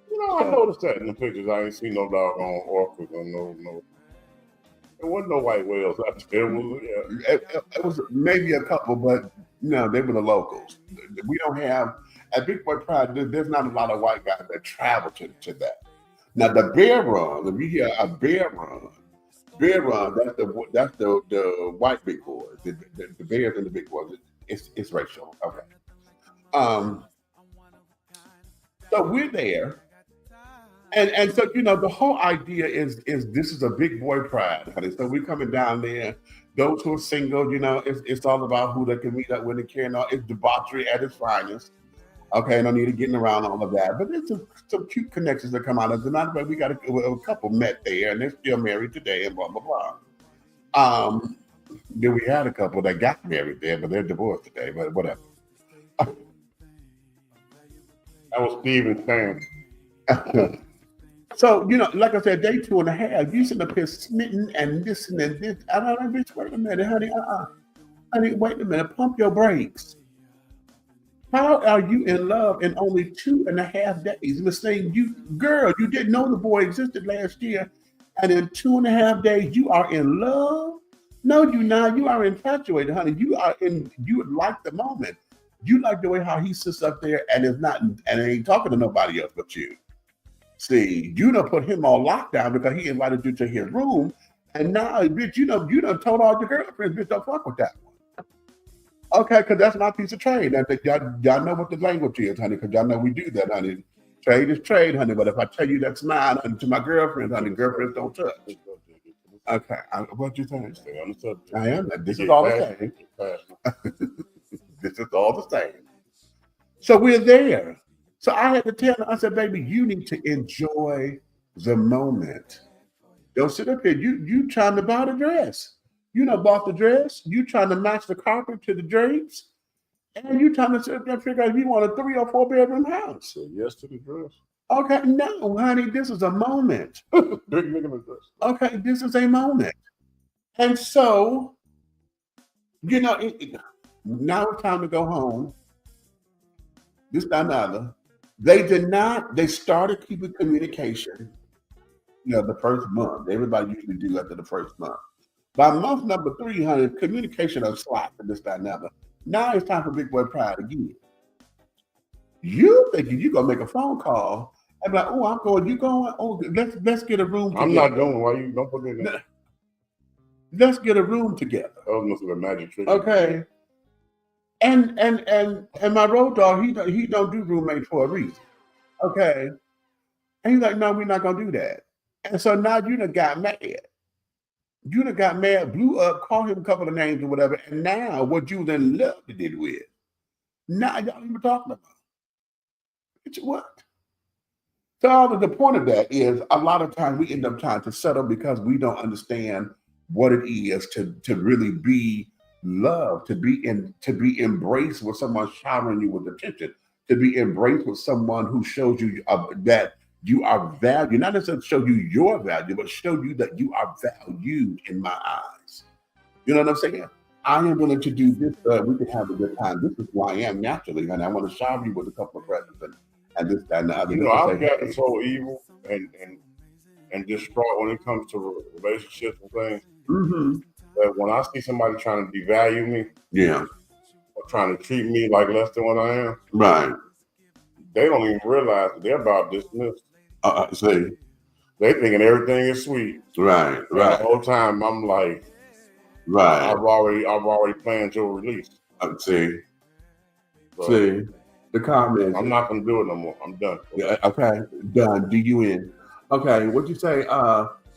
You know, I noticed that in the pictures. I ain't seen no doggone orcas or no. There wasn't no white whales out there. It was maybe a couple, but No, they were the locals. We don't have at Big Boy Pride. There's not a lot of white guys that travel to that. Now the bear run, if you hear a bear run, that's the white big boys, the bears and the big boys. It's racial. Okay. Um, so we're there, and so the whole idea is this is a big boy pride, honey. So we're coming down there. Those who are single, it's all about who they can meet up with and care. It's debauchery at its finest. Okay, no need of getting around all of that. But there's some cute connections that come out of it. Not but we got a couple met there and they're still married today and blah, blah, blah. Then we had a couple that got married there, but they're divorced today, but whatever. That was Steven saying. So, like I said, day 2.5, you sitting up here smitten and this and this. I don't know, bitch, wait a minute, honey. Honey, wait a minute, pump your brakes. How are you in love in only 2.5 days? Miss saying you didn't know the boy existed last year, and in 2.5 days you are in love? No, you not. You are infatuated, honey. You like the moment. You like the way how he sits up there and ain't talking to nobody else but you. See, you done put him on lockdown because he invited you to his room, and now, bitch, you done told all your girlfriends, bitch, don't fuck with that one. Okay, because that's my piece of trade. Y'all know what the language is, honey, because y'all know we do that, honey. Trade is trade, honey, but if I tell you that's mine, honey, to my girlfriends, honey, girlfriends don't touch. Okay, what you think? I am. This is all the same. This is all the same. So we're there. So I had to tell her, I said, baby, you need to enjoy the moment. Don't sit up here. You trying to buy the dress. You bought the dress. You trying to match the carpet to the drapes. And you trying to sit up there and figure out if you want a 3 or 4 bedroom house. So yes to the dress. Okay, no, honey, this is a moment. Okay, this is a moment. And so, now it's time to go home. This, that, and the other. They started keeping communication, the first month. Everybody usually do after the first month. By month number 3, honey, communication is slack for this, that, and the other. Now it's time for Big Boy Pride again. You thinking you gonna make a phone call and be like, oh, I'm going, you going? Oh, let's get a room together. I'm not doing. Why you don't forget that? Let's get a room together. That must be a magic trick. Okay. And my road dog, he don't do roommates for a reason. Okay. And he's like, no, we're not gonna do that. And so now you done got mad. You done got mad, blew up, called him a couple of names or whatever, and now what you then love to deal with, now y'all even talking about. It's what? So the point of that is a lot of times we end up trying to settle because we don't understand what it is to really be loved, to be embraced with someone showering you with attention, to be embraced with someone who shows you that you are valued, not necessarily show you your value, but show you that you are valued in my eyes. You know what I'm saying? I am willing to do this. We can have a good time. This is who I am naturally, and I want to shower you with a couple of presents and this, that, and the other. I've gotten so evil and distraught when it comes to relationships and things. Mm-hmm. That when I see somebody trying to devalue me, or trying to treat me like less than what I am, right? They don't even realize that they're about dismissed. See, they thinking everything is sweet, right. And the whole time I'm like, right. I've already planned your release. See, the comments. I'm not gonna do it no more. I'm done. Yeah, okay, done. D-U-N. Okay, what'd you say?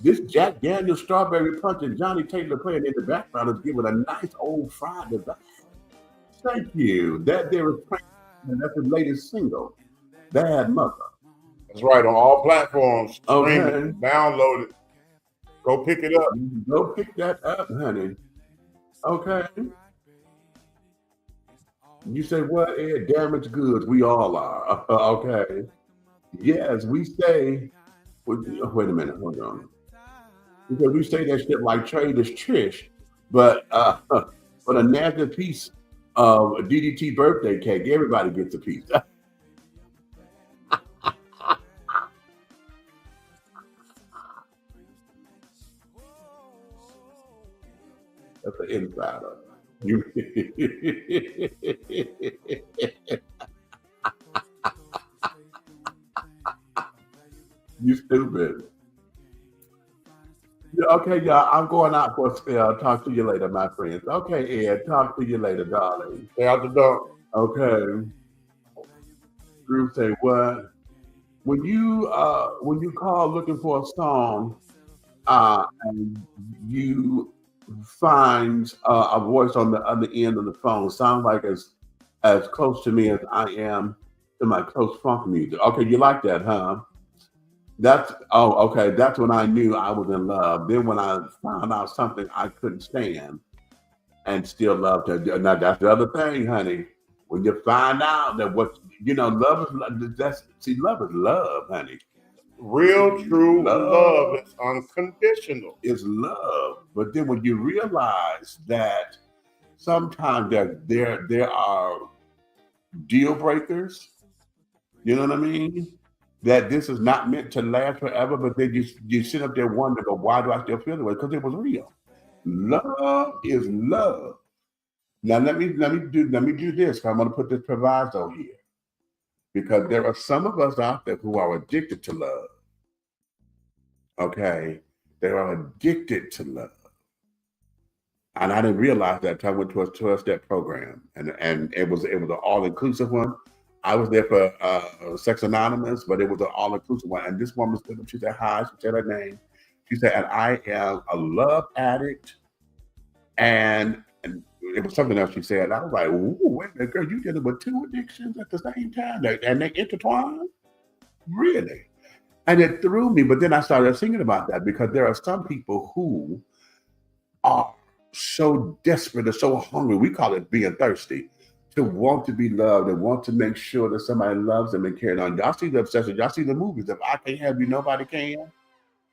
This Jack Daniel's Strawberry Punch and Johnny Taylor playing in the background is giving a nice old fried design. Thank you. That there is playing, and that's his latest single, Bad Mother. That's right, on all platforms. Okay. Stream it, download it. Go pick it up. Go pick that up, honey. Okay. You say what, Ed? Damaged goods. We all are. Okay. Yes, we say. Wait a minute. Hold on. Because we say that shit like trade is Trish, but a nasty piece of a DDT birthday cake, everybody gets a piece. That's the insider. You, you stupid. Yeah, okay, y'all. I'm going out for a spell. Talk to you later, my friends. Okay, Ed. Talk to you later, darling. Stay out the dark. Okay. Drew say what? When you call looking for a song, and you find a voice on the other end of the phone, sounds like as close to me as I am to my close funk music. Okay, you like that, huh? Okay. That's when I knew I was in love. Then when I found out something I couldn't stand and still loved her. Now that's the other thing, honey. When you find out that love love is love, honey. Real, true love Love is unconditional. is love. But then when you realize that sometimes there are deal breakers, you know what I mean? That this is not meant to last forever, but then you sit up there wondering, but why do I still feel the way? Because it was real. Love is love. Now let me do this. I'm gonna put this proviso here. Because there are some of us out there who are addicted to love. Okay. They are addicted to love. And I didn't realize that until I went to a 12-step program. And it was an all-inclusive one. I was there for Sex Anonymous, but it was an all-inclusive one. And this woman stood up, she said, hi, she said her name. She said, and I am a love addict. And it was something else she said. And I was like, ooh, wait a minute, girl, you dealing with two addictions at the same time? And they intertwine? Really? And it threw me. But then I started thinking about that because there are some people who are so desperate or so hungry, we call it being thirsty, to want to be loved and want to make sure that somebody loves them and carries on. Y'all see the obsession, y'all see the movies. If I can't have you, nobody can.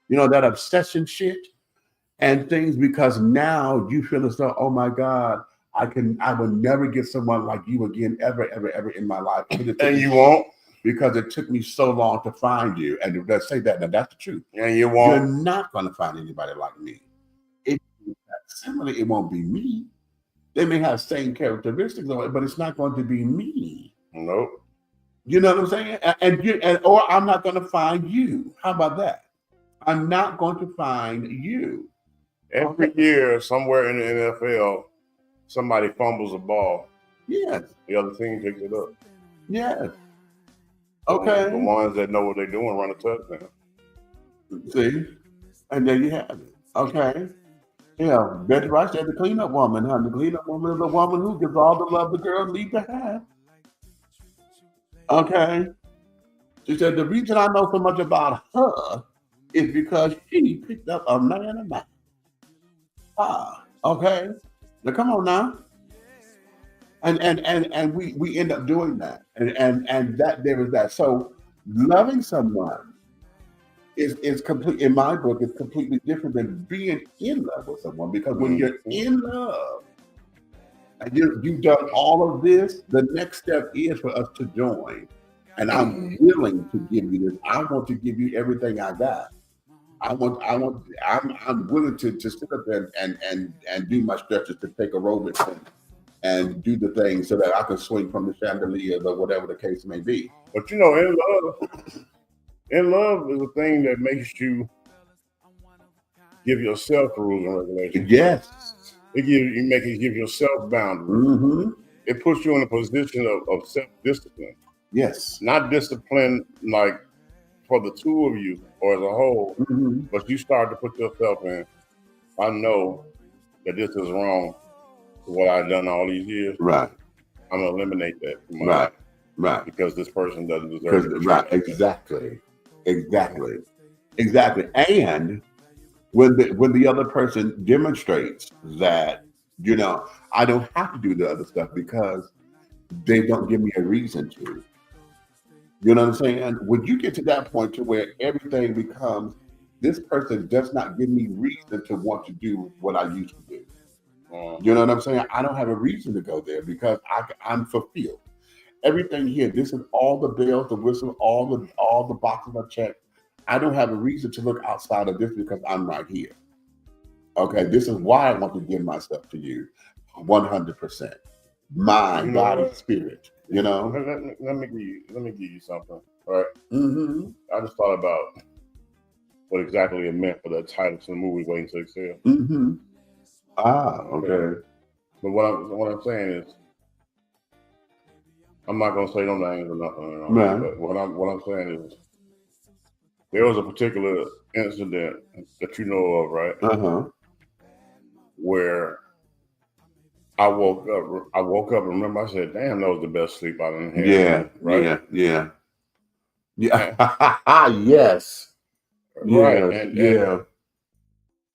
You know, that obsession shit and things, because now you feel as though, oh my God, I will never get someone like you again, ever in my life. And you won't. Because it took me so long to find you. And let's say that, now that's the truth. And you won't. You're not going to find anybody like me. Similarly, it won't be me. They may have same characteristics, but it's not going to be me. Nope. You know what I'm saying? Or I'm not going to find you. How about that? I'm not going to find you. Every year, somewhere in the NFL, somebody fumbles a ball. Yes. The other team picks it up. Yes. Okay. The ones that know what they're doing run a touchdown. See? And there you have it. Okay. Yeah, Betty Rice said the cleanup woman, huh? The cleanup woman is the woman who gives all the love the girls need to have. Okay. She said the reason I know so much about her is because she picked up a man of mine. Okay. Now come on now. And we end up doing that. And that there is that. So loving someone is complete, in my book, is completely different than being in love with someone. Because when you're in love and you've done all of this, the next step is for us to join. And I'm willing to give you this. I want to give you everything I got. I'm willing to sit up there and do my stretches, to take aerobics and do the things so that I can swing from the chandeliers or whatever the case may be. But you know, in love is a thing that makes you give yourself rules and regulations. Yes. It give yourself boundaries. Mm-hmm. It puts you in a position of self-discipline. Yes. Not discipline like for the two of you or as a whole, but you start to put yourself in, I know that this is wrong for what I've done all these years. Right. I'm gonna eliminate that from my life. Right. Because this person doesn't deserve it. Right. Exactly. And when the other person demonstrates that, you know, I don't have to do the other stuff because they don't give me a reason to. You know what I'm saying? When you get to that point to where everything becomes, this person does not give me reason to want to do what I used to do. You know what I'm saying? I don't have a reason to go there because I'm fulfilled. Everything here, this is all the bells, the whistles, all the boxes I checked. I don't have a reason to look outside of this because I'm right here. Okay, this is why I want to give myself to you. 100%. Mind, body, what? spirit. You know. Let me give you something. All right. Mm-hmm. I just thought about what exactly it meant for the title to the movie "Waiting to Exhale." Mm-hmm. Ah, okay. But what I'm saying is, I'm not gonna say no names or nothing. Right. But what I'm saying is, there was a particular incident that you know of, right? Uh-huh. Where I woke up and remember I said, "Damn, that was the best sleep I done had." Yeah. Right. Yeah. Yes. Right. Yeah. And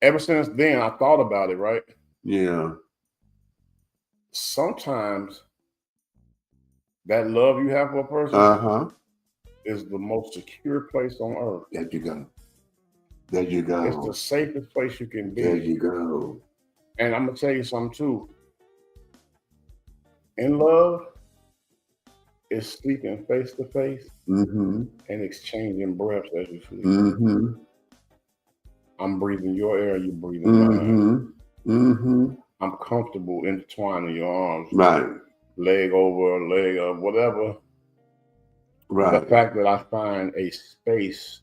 ever since then, I thought about it. Right. Yeah. Sometimes that love you have for a person Uh-huh. is the most secure place on earth. There you go. There you go. It's the safest place you can be. There you go. And I'm gonna tell you something too. In love, is sleeping face to face Mm-hmm. and exchanging breaths as you sleep. Mm-hmm. I'm breathing your air, you breathing mine. Mm-hmm. Mm-hmm. I'm comfortable intertwined in your arms. Right. Leg over, leg up, whatever. Right. The fact that I find a space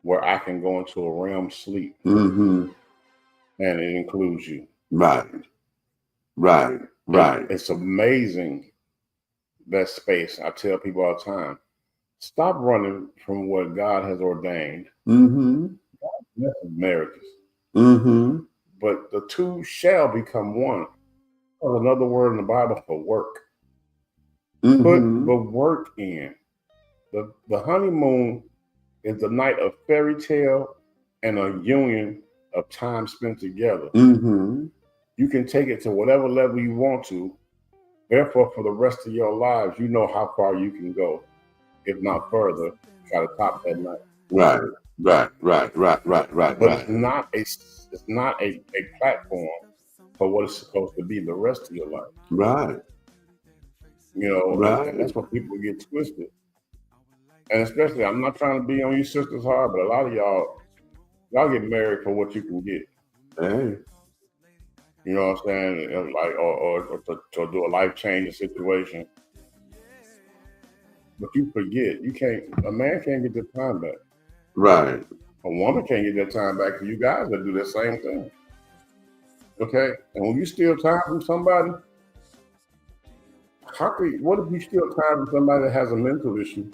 where I can go into a realm of sleep, Mm-hmm. and it includes you. Right. Right. Right. It's amazing, that space. I tell people all the time, stop running from what God has ordained. Mm-hmm. That's marriages. Mm-hmm. But the two shall become one. There's another word in the Bible for work. Mm-hmm. Put the work in. The honeymoon is the night of fairy tale and a union of time spent together. Mm-hmm. You can take it to whatever level you want to. Therefore, for the rest of your lives, you know how far you can go. If not further, try to top that night. Right. Right. But it's not a platform for what it's supposed to be the rest of your life. Right. You know, Right. and that's what people get twisted. And especially, I'm not trying to be on you sisters hard, but a lot of y'all get married for what you can get. Hey. You know what I'm saying? Like, or to do a life-changing situation. But you forget, a man can't get their time back. Right. A woman can't get their time back for you guys that do the same thing. Okay? And when you steal time from somebody, what if you steal time from somebody that has a mental issue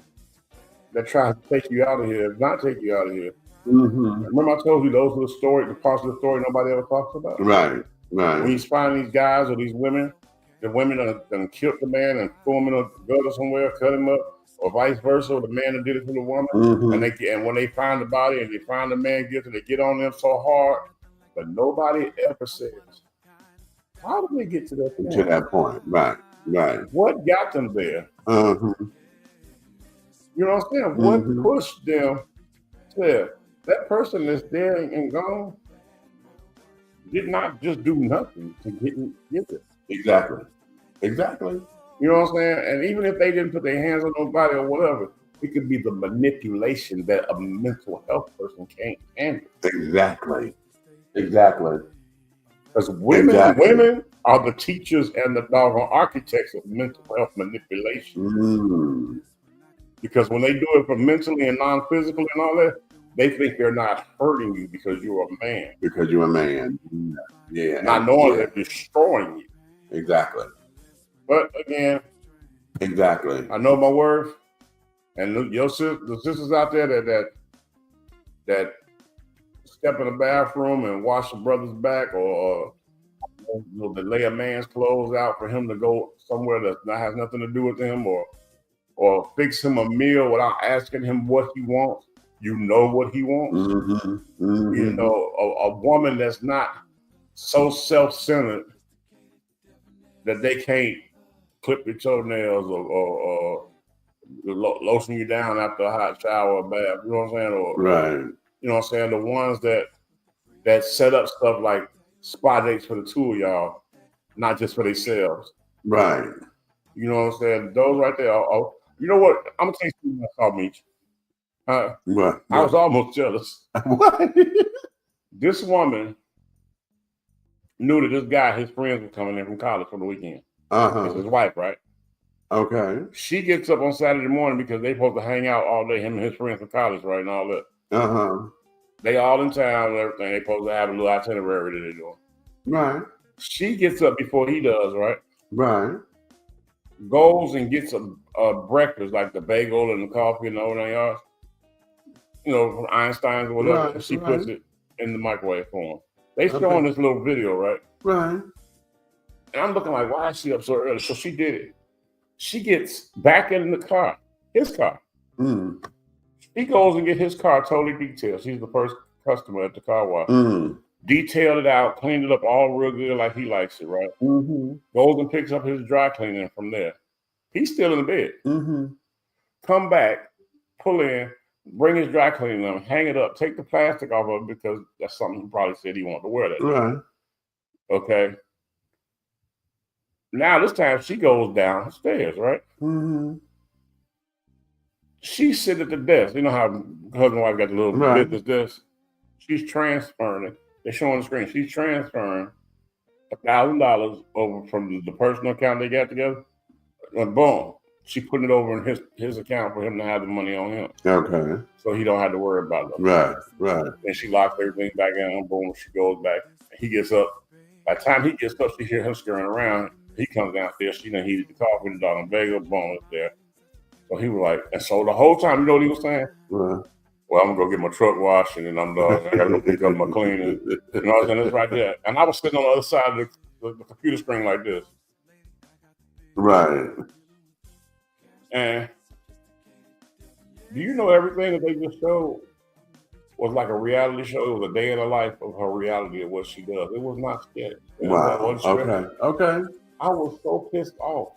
that tries to take you out of here, not take you out of here? Mm-hmm. Remember I told you those are the parts of the story nobody ever talks about? Right. When Right. you find these guys or these women, the women that killed the man and threw him in a gutter somewhere, cut him up, or vice versa, the man that did it to the woman. Mm-hmm. And when they find the body and they find the man guilty, they get on them so hard, but nobody ever says, how did they get to that point? To that point. Right. Right. What got them there? Mm-hmm. You know what I'm saying? Mm-hmm. What pushed them to that person that's dead and gone did not just do nothing to get there. Exactly. Exactly. You know what I'm saying? And even if they didn't put their hands on nobody or whatever, it could be the manipulation that a mental health person can't handle. Exactly. Exactly. Because women are the teachers and the doggone architects of mental health manipulation. Mm. Because when they do it for mentally and non-physically and all that, they think they're not hurting you because you're a man. Because you're a man. Yeah. Not knowing they're destroying you. Exactly. But again, exactly. I know my worth. And the sisters out there that step in the bathroom and wash a brother's back, or they lay a man's clothes out for him to go somewhere that has nothing to do with him, or fix him a meal without asking him what he wants. You know what he wants. Mm-hmm. Mm-hmm. You know, a woman that's not so self-centered that they can't clip your toenails or lotion you down after a hot shower or bath. You know what I'm saying? Or right. You know what I'm saying? The ones that set up stuff like spa dates for the two of y'all, not just for themselves. Right. You know what I'm saying? Those right there. You know what? I'm gonna tell you something I saw, Meech. What? I was almost jealous. What? This woman knew that this guy, his friends were coming in from college for the weekend. It's his wife, right? Okay. She gets up on Saturday morning because they supposed to hang out all day, him and his friends from college, right, and all that. They all in town and everything. They supposed to have a little itinerary that they're doing. Right. She gets up before he does, right? Right. Goes and gets a breakfast, like the bagel and the coffee and the whole nine yards. You know, from Einstein's or whatever. Right, She puts it in the microwave for him. They showing this little video, right? Right. And I'm looking like, why is she up so early? So she did it. She gets back in the car, his car. She goes and get his car totally detailed. She's the first customer at the car wash. Detailed it out, cleaned it up all real good like he likes it, right? Goes and picks up his dry cleaning from there. He's still in the bed. Come back, pull in, bring his dry cleaning on, hang it up, take the plastic off of it because that's something he probably said he wanted to wear that day. Right. Okay. Now this time she goes downstairs, right? She's sitting at the desk. You know how husband and wife got the little business desk? She's transferring it. They're showing the screen. She's transferring $1,000 over from the personal account they got together. And boom, she put it over in his account for him to have the money on him. Okay. So he don't have to worry about it. Right. Right. And she locks everything back in. And boom, she goes back. He gets up. By the time he gets up, she hears him scurrying around. He comes downstairs. She done heated the coffee, the dog and bagel, boom, it's there. So he was like, and so the whole time, you know what he was saying? Right. Well, I'm gonna go get my truck washed, and then I gotta go pick up my cleaning. You know what I'm saying? It's right there. And I was sitting on the other side of the computer screen like this. Right. And do you know everything that they just showed was like a reality show? It was a day in the life of her reality of what she does. It was not scary. Wow. Okay. Okay. I was so pissed off.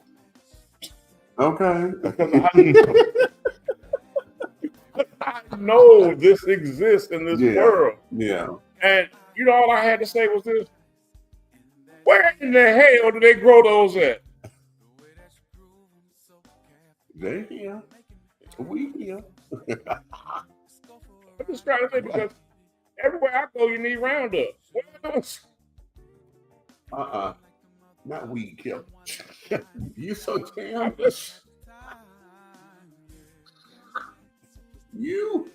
Okay. I know this exists in this world. Yeah. And you know, all I had to say was this: where in the hell do they grow those at? They here. We here. I'm just trying to say because everywhere I go, you need Roundup. What else? Not weed killer. You so damn. You.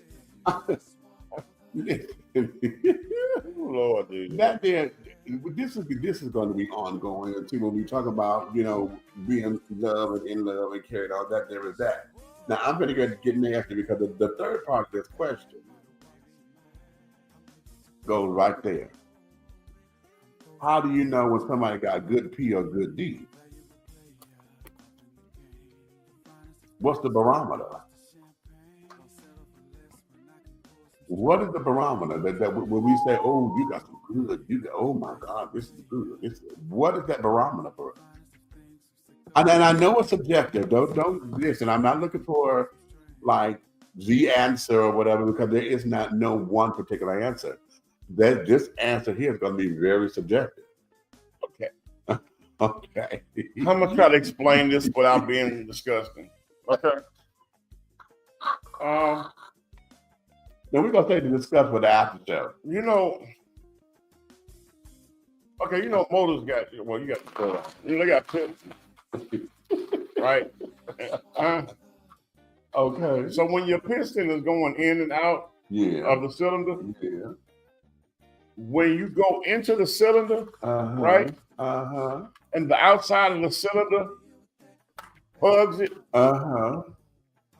Lord, dude. That there. This is going to be ongoing until when we talk about, you know, being love and in love and carried all that. There is that. Now I'm going to get nasty because the third part of this question goes right there. How do you know when somebody got good P or good D? What's the barometer? What is the barometer that when we say, oh, you got some good, oh my God, this is good. What is that barometer for? And I know it's subjective. Don't listen. I'm not looking for like the answer or whatever because there is not no one particular answer. That this answer here is going to be very subjective. Okay. Okay. I'm gonna try to explain this without being disgusting. Okay. Then we're gonna take the discuss with the after show. You know. Okay, you know motors got you got they got pistons, right? Okay. So when your piston is going in and out of the cylinder, when you go into the cylinder, right? And the outside of the cylinder hugs it, and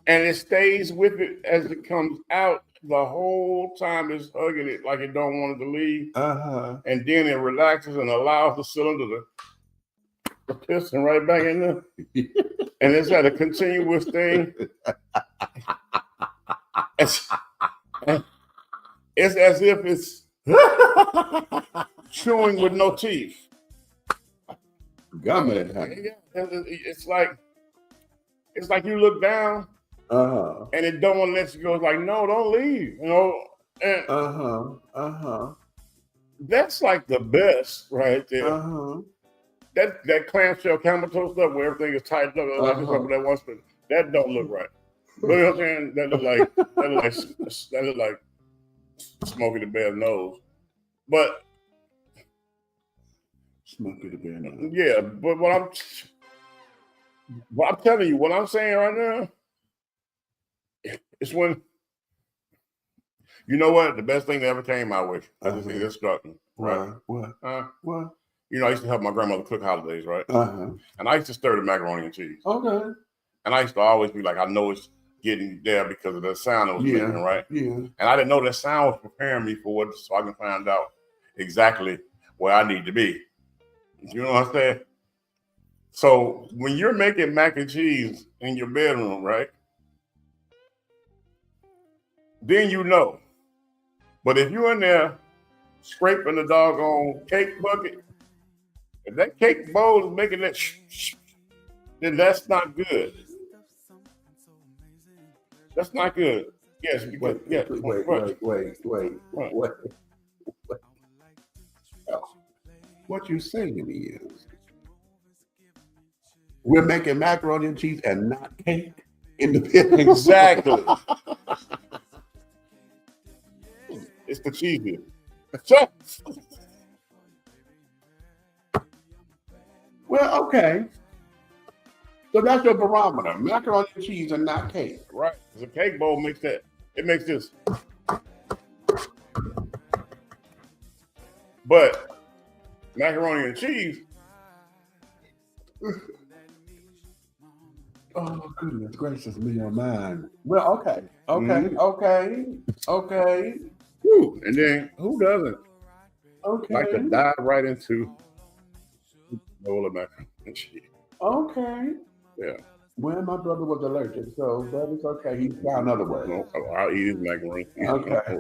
it stays with it as it comes out. The whole time it's hugging it like it don't want it to leave, and then it relaxes and allows the cylinder to piston right back in there, and it's at a continuous thing. It's as if it's chewing with no teeth. Gummit. It's like you look down. And it don't want to let you go. It's like, no, don't leave. You know. And that's like the best right there. That clamshell camel toe stuff where everything is tightened up like that one spin. That don't look right. You know what I'm saying? That look like Smokey the Bear's nose. But Smokey the Bear. Yeah, but what I'm telling you, what I'm saying right now, it's when, you know what, the best thing that ever came my way. I just think this struck me. Right? What? What? You know, I used to help my grandmother cook holidays, right? Uh-huh. And I used to stir the macaroni and cheese. Okay. And I used to always be like, I know it's getting there because of the sound it was making, right? Yeah. And I didn't know that sound was preparing me for what, so I can find out exactly where I need to be. You know what I'm saying? So when you're making mac and cheese in your bedroom, right? Then you know. But if you're in there scraping the doggone cake bucket, if that cake bowl is making that then that's not good. That's not good. Yes, because Wait. What you're saying is we're making macaroni and cheese and not cake in the pit. Exactly. It's the cheese. Well, okay. So that's your barometer. Macaroni and cheese and not cake. Right. The cake bowl makes that. It makes this. But macaroni and cheese. Oh, goodness gracious me on mine. Well, okay. Whew. And then who doesn't like to Okay. dive right into a bowl of macaroni and cheese? Okay. Yeah. Well, my brother was allergic, so that is okay. He found another way. No, I'll eat his macaroni. Okay.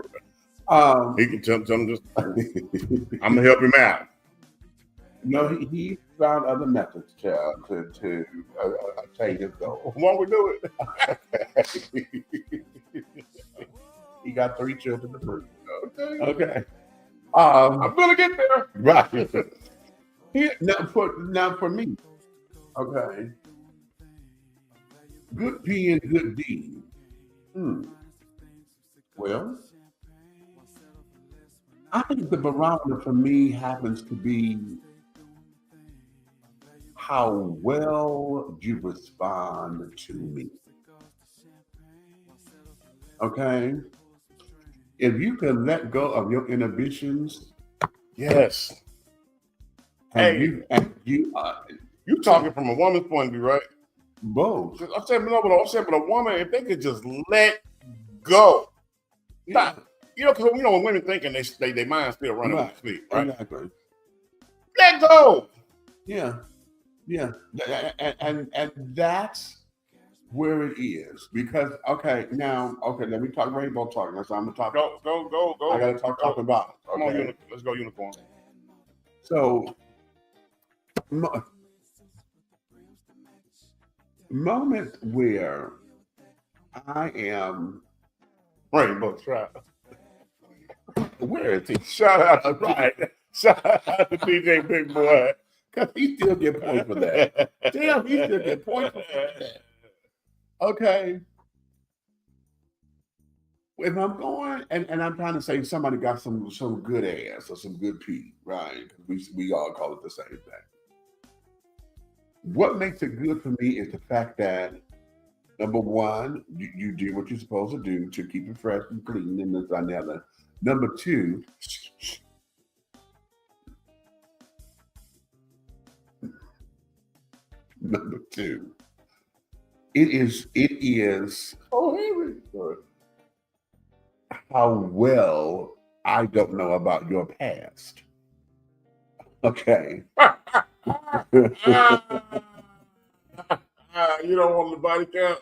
He can tell him just, I'm gonna help him out. No, he found other methods to attain his goal. Why don't we do it? He got 3 children to prove. Okay. Okay. I'm gonna get there. Right. Now for me, okay. Good P and good D. Well, I think the barometer for me happens to be how well you respond to me. Okay? If you can let go of your inhibitions, Yes. and Hey. you talking from a woman's point of view, right? both. I'm saying, but a woman, if they could just let go. Yeah. You know, because when women thinking they mind still running when they sleep, right? Exactly. Let go. Yeah. And that's where it is. Because let me talk rainbow talk. That's what I'm gonna talk. Go. I gotta talk about it. Come Okay? on, let's go unicorn. So moment where I am Rainbow trap. where is he? Shout out to DJ Big Boy. Because he still get points for that. Damn, he still get points for that. Okay. If I'm going and I'm trying to say somebody got some good ass or some good pee, right? We all call it the same thing. What makes it good for me is the fact that number one, you do what you're supposed to do to keep it fresh and clean and this and that. Number two, it is how well I don't know about your past. Okay. You don't want the body count?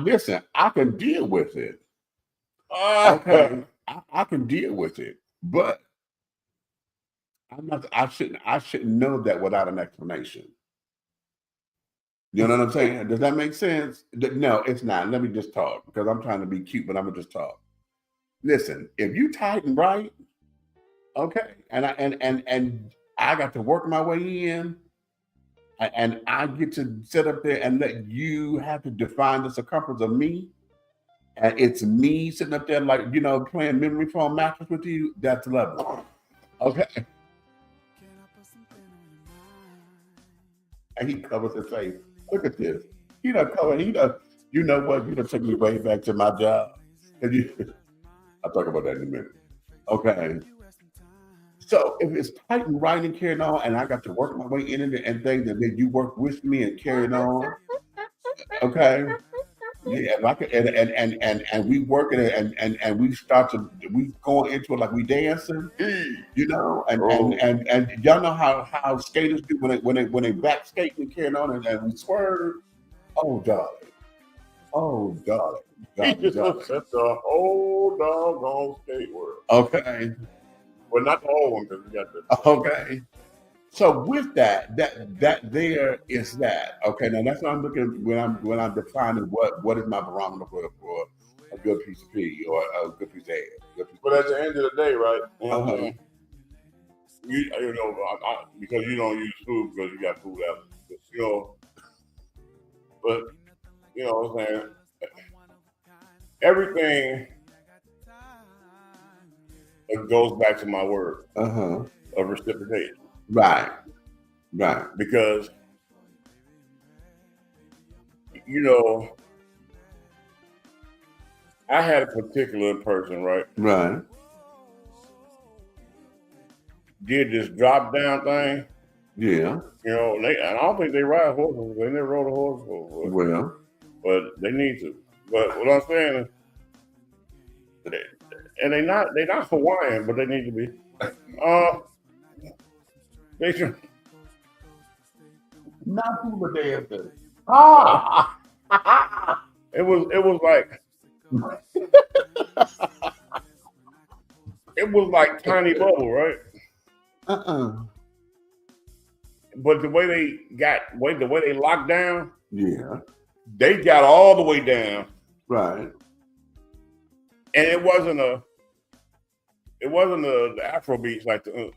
Listen, I can deal with it. Okay. I can deal with it, but I shouldn't know that without an explanation. You know what I'm saying? Does that make sense? No, it's not. Let me just talk because I'm trying to be cute, but I'm gonna just talk. Listen, if you tight and right, okay, and I got to work my way in, and I get to sit up there and let you have to define the circumference of me, and it's me sitting up there like playing memory foam mattress with you. That's lovely. Okay. and he covers his face. Look at this. He done covered. He done. You know what? You done take me way back to my job. And I'll talk about that in a minute. Okay. So if it's tight and right and carrying on, and I got to work my way in it and things, and then you work with me and carrying on. Okay. Yeah, like and we working it and we start to we going into it like we dancing, you know, and y'all know how skaters do when they back skating and carrying on and we swerve. Oh darling, He just upset the whole doggone skate world. Okay, Well, not the whole one because we got the. okay. So with that there is that. Okay, now that's what I'm looking when I'm defining what is my barometer for a good piece of pea or a good piece of egg. But at the end of the day, right? You know, Uh-huh. you know, because you don't use food because you got food allergies. You know, but you know what I'm saying? Everything goes back to my word of reciprocation. Right. Because, you know, I had a particular person, right? Right. Did this drop down thing. Yeah. You know, and I don't think they ride horses. They never rode a horse before. Well. But they need to. But what I'm saying is, they're not Hawaiian, but they need to be. They should. Not who the damn thing. It was like it was like Tiny Bubble, right? But the way they locked down, yeah, they got all the way down, right? And it wasn't the Afro beats like the.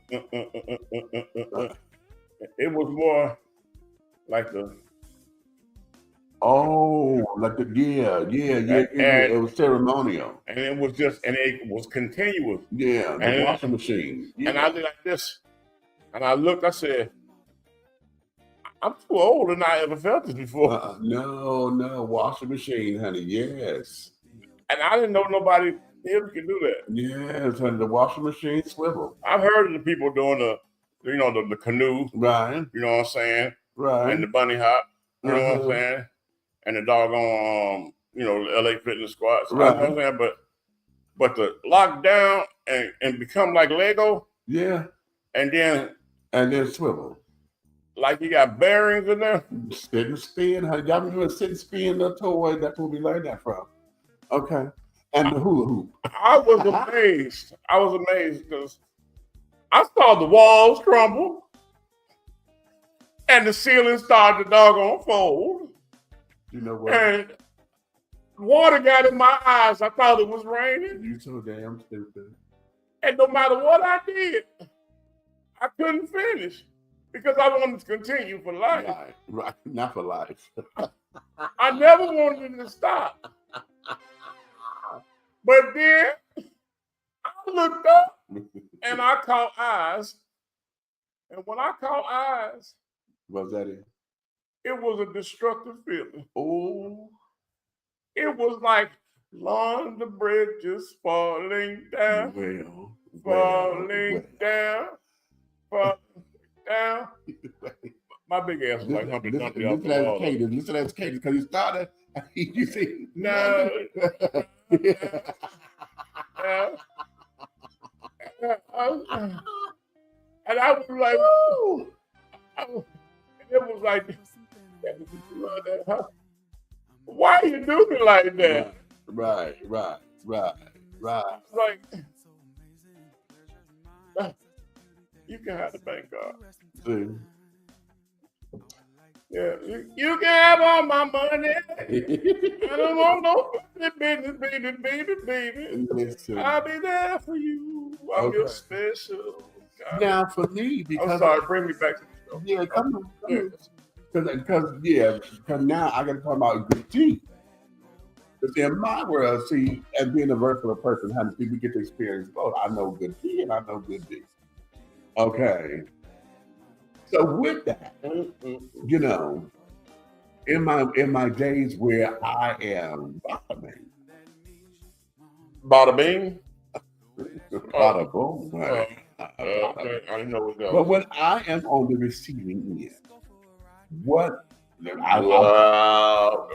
It was more like the. Oh, like the yeah. It was ceremonial, and it was continuous. Yeah, the washing machine. Yeah. And I did like this, and I looked. I said, "I'm too old, and I ever felt this before." No, washing machine, honey. Yes. And I didn't know nobody here could do that. Yes, honey, the washing machine swivel. I've heard of the people doing the canoe, right? You know what I'm saying, right? And the bunny hop, you know what I'm saying. And the doggone, LA Fitness squats. Right. You know what I'm saying? But the lock down and become like Lego. Yeah. And then swivel. Like you got bearings in there. Sit and spin. Y'all remember sit and spin the toy? That's where we learned that from. Okay. And the hula hoop. I was amazed. I was amazed because I saw the walls crumble and the ceiling started to doggone fold. You know what? And water got in my eyes. I thought it was raining. You so damn stupid. And no matter what I did, I couldn't finish because I wanted to continue for life. Right. Not for life. I never wanted it to stop. But then I looked up and I caught eyes. And when I caught eyes, what was that in? It was a destructive feeling. Oh. It was like London Bridge is falling down. Falling down. My big ass was like Humpty Dumpty off the wall. Listen to that cadence because you started. You see? No. And I was like, woo! It was like, why you do me like that? Right. Like, you can have the bank card. See? Yeah, you can have all my money. I don't want no business, baby. Listen. I'll be there for you. I'm your special guy. Now for me, because I'm sorry, bring me back to the show. Yeah, come on. Because now I got to talk about good tea. Because in my world, see, as being a versatile person, how do people get to experience both? I know good tea and I know good tea. Okay. So with that, you know, in my days where I am bottoming, Bada bing. bada boom, right? Okay, I didn't know what that But was. when I am on the receiving end, what Wow.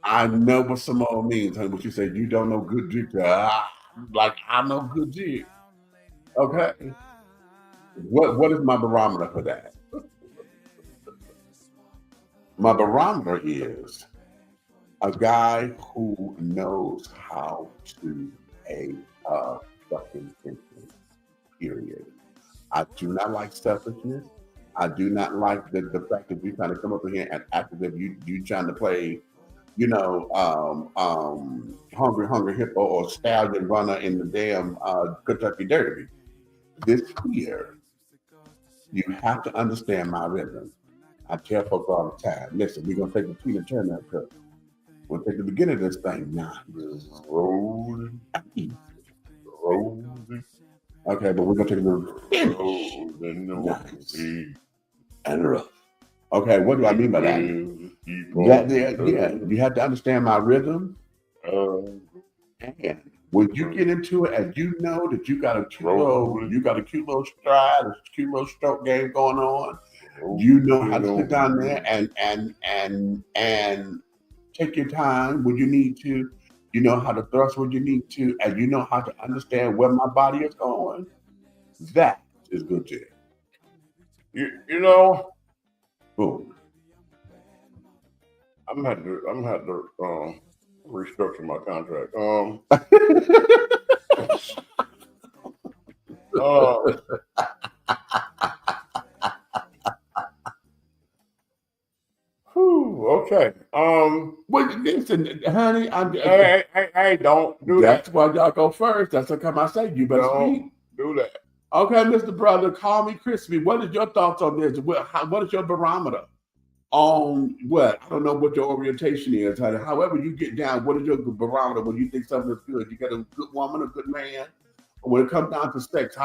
I know what Samoa means, honey. What you say, you don't know good dick. Like I know good dick. Okay. What is my barometer for that? My barometer is a guy who knows how to pay a fucking attention. Period. I do not like selfishness. I do not like the fact that you trying to come up here and act as if you trying to play, hungry hippo or stallion runner in the damn Kentucky Derby. This here, you have to understand my rhythm. I tell folks all the time, listen, we're gonna take the Tina Turner approach. We'll take the beginning of this thing now. Rolling, rolling, Okay, but we're gonna take the finish. rolling, Nice and rough. Okay, what do I mean by that? You have to understand my rhythm. And when you get into it, and you know that you got a cute little stride, a cute little stroke game going on, you know how to sit down there and take your time when you need to. You know how to thrust when you need to, and you know how to understand where my body is going. That is good shit. You know, Boom. I'm gonna have to restructure my contract. Okay. Well, listen, honey, Hey, don't do that's that. why y'all go first. That's what come I say. You better speak. Do that. Okay, Mr. Brother, call me crispy. What is your thoughts on this? What is your barometer on what? I don't know what your orientation is, honey. However you get down, what is your barometer when you think something is good? You get a good woman, a good man? When it comes down to sex,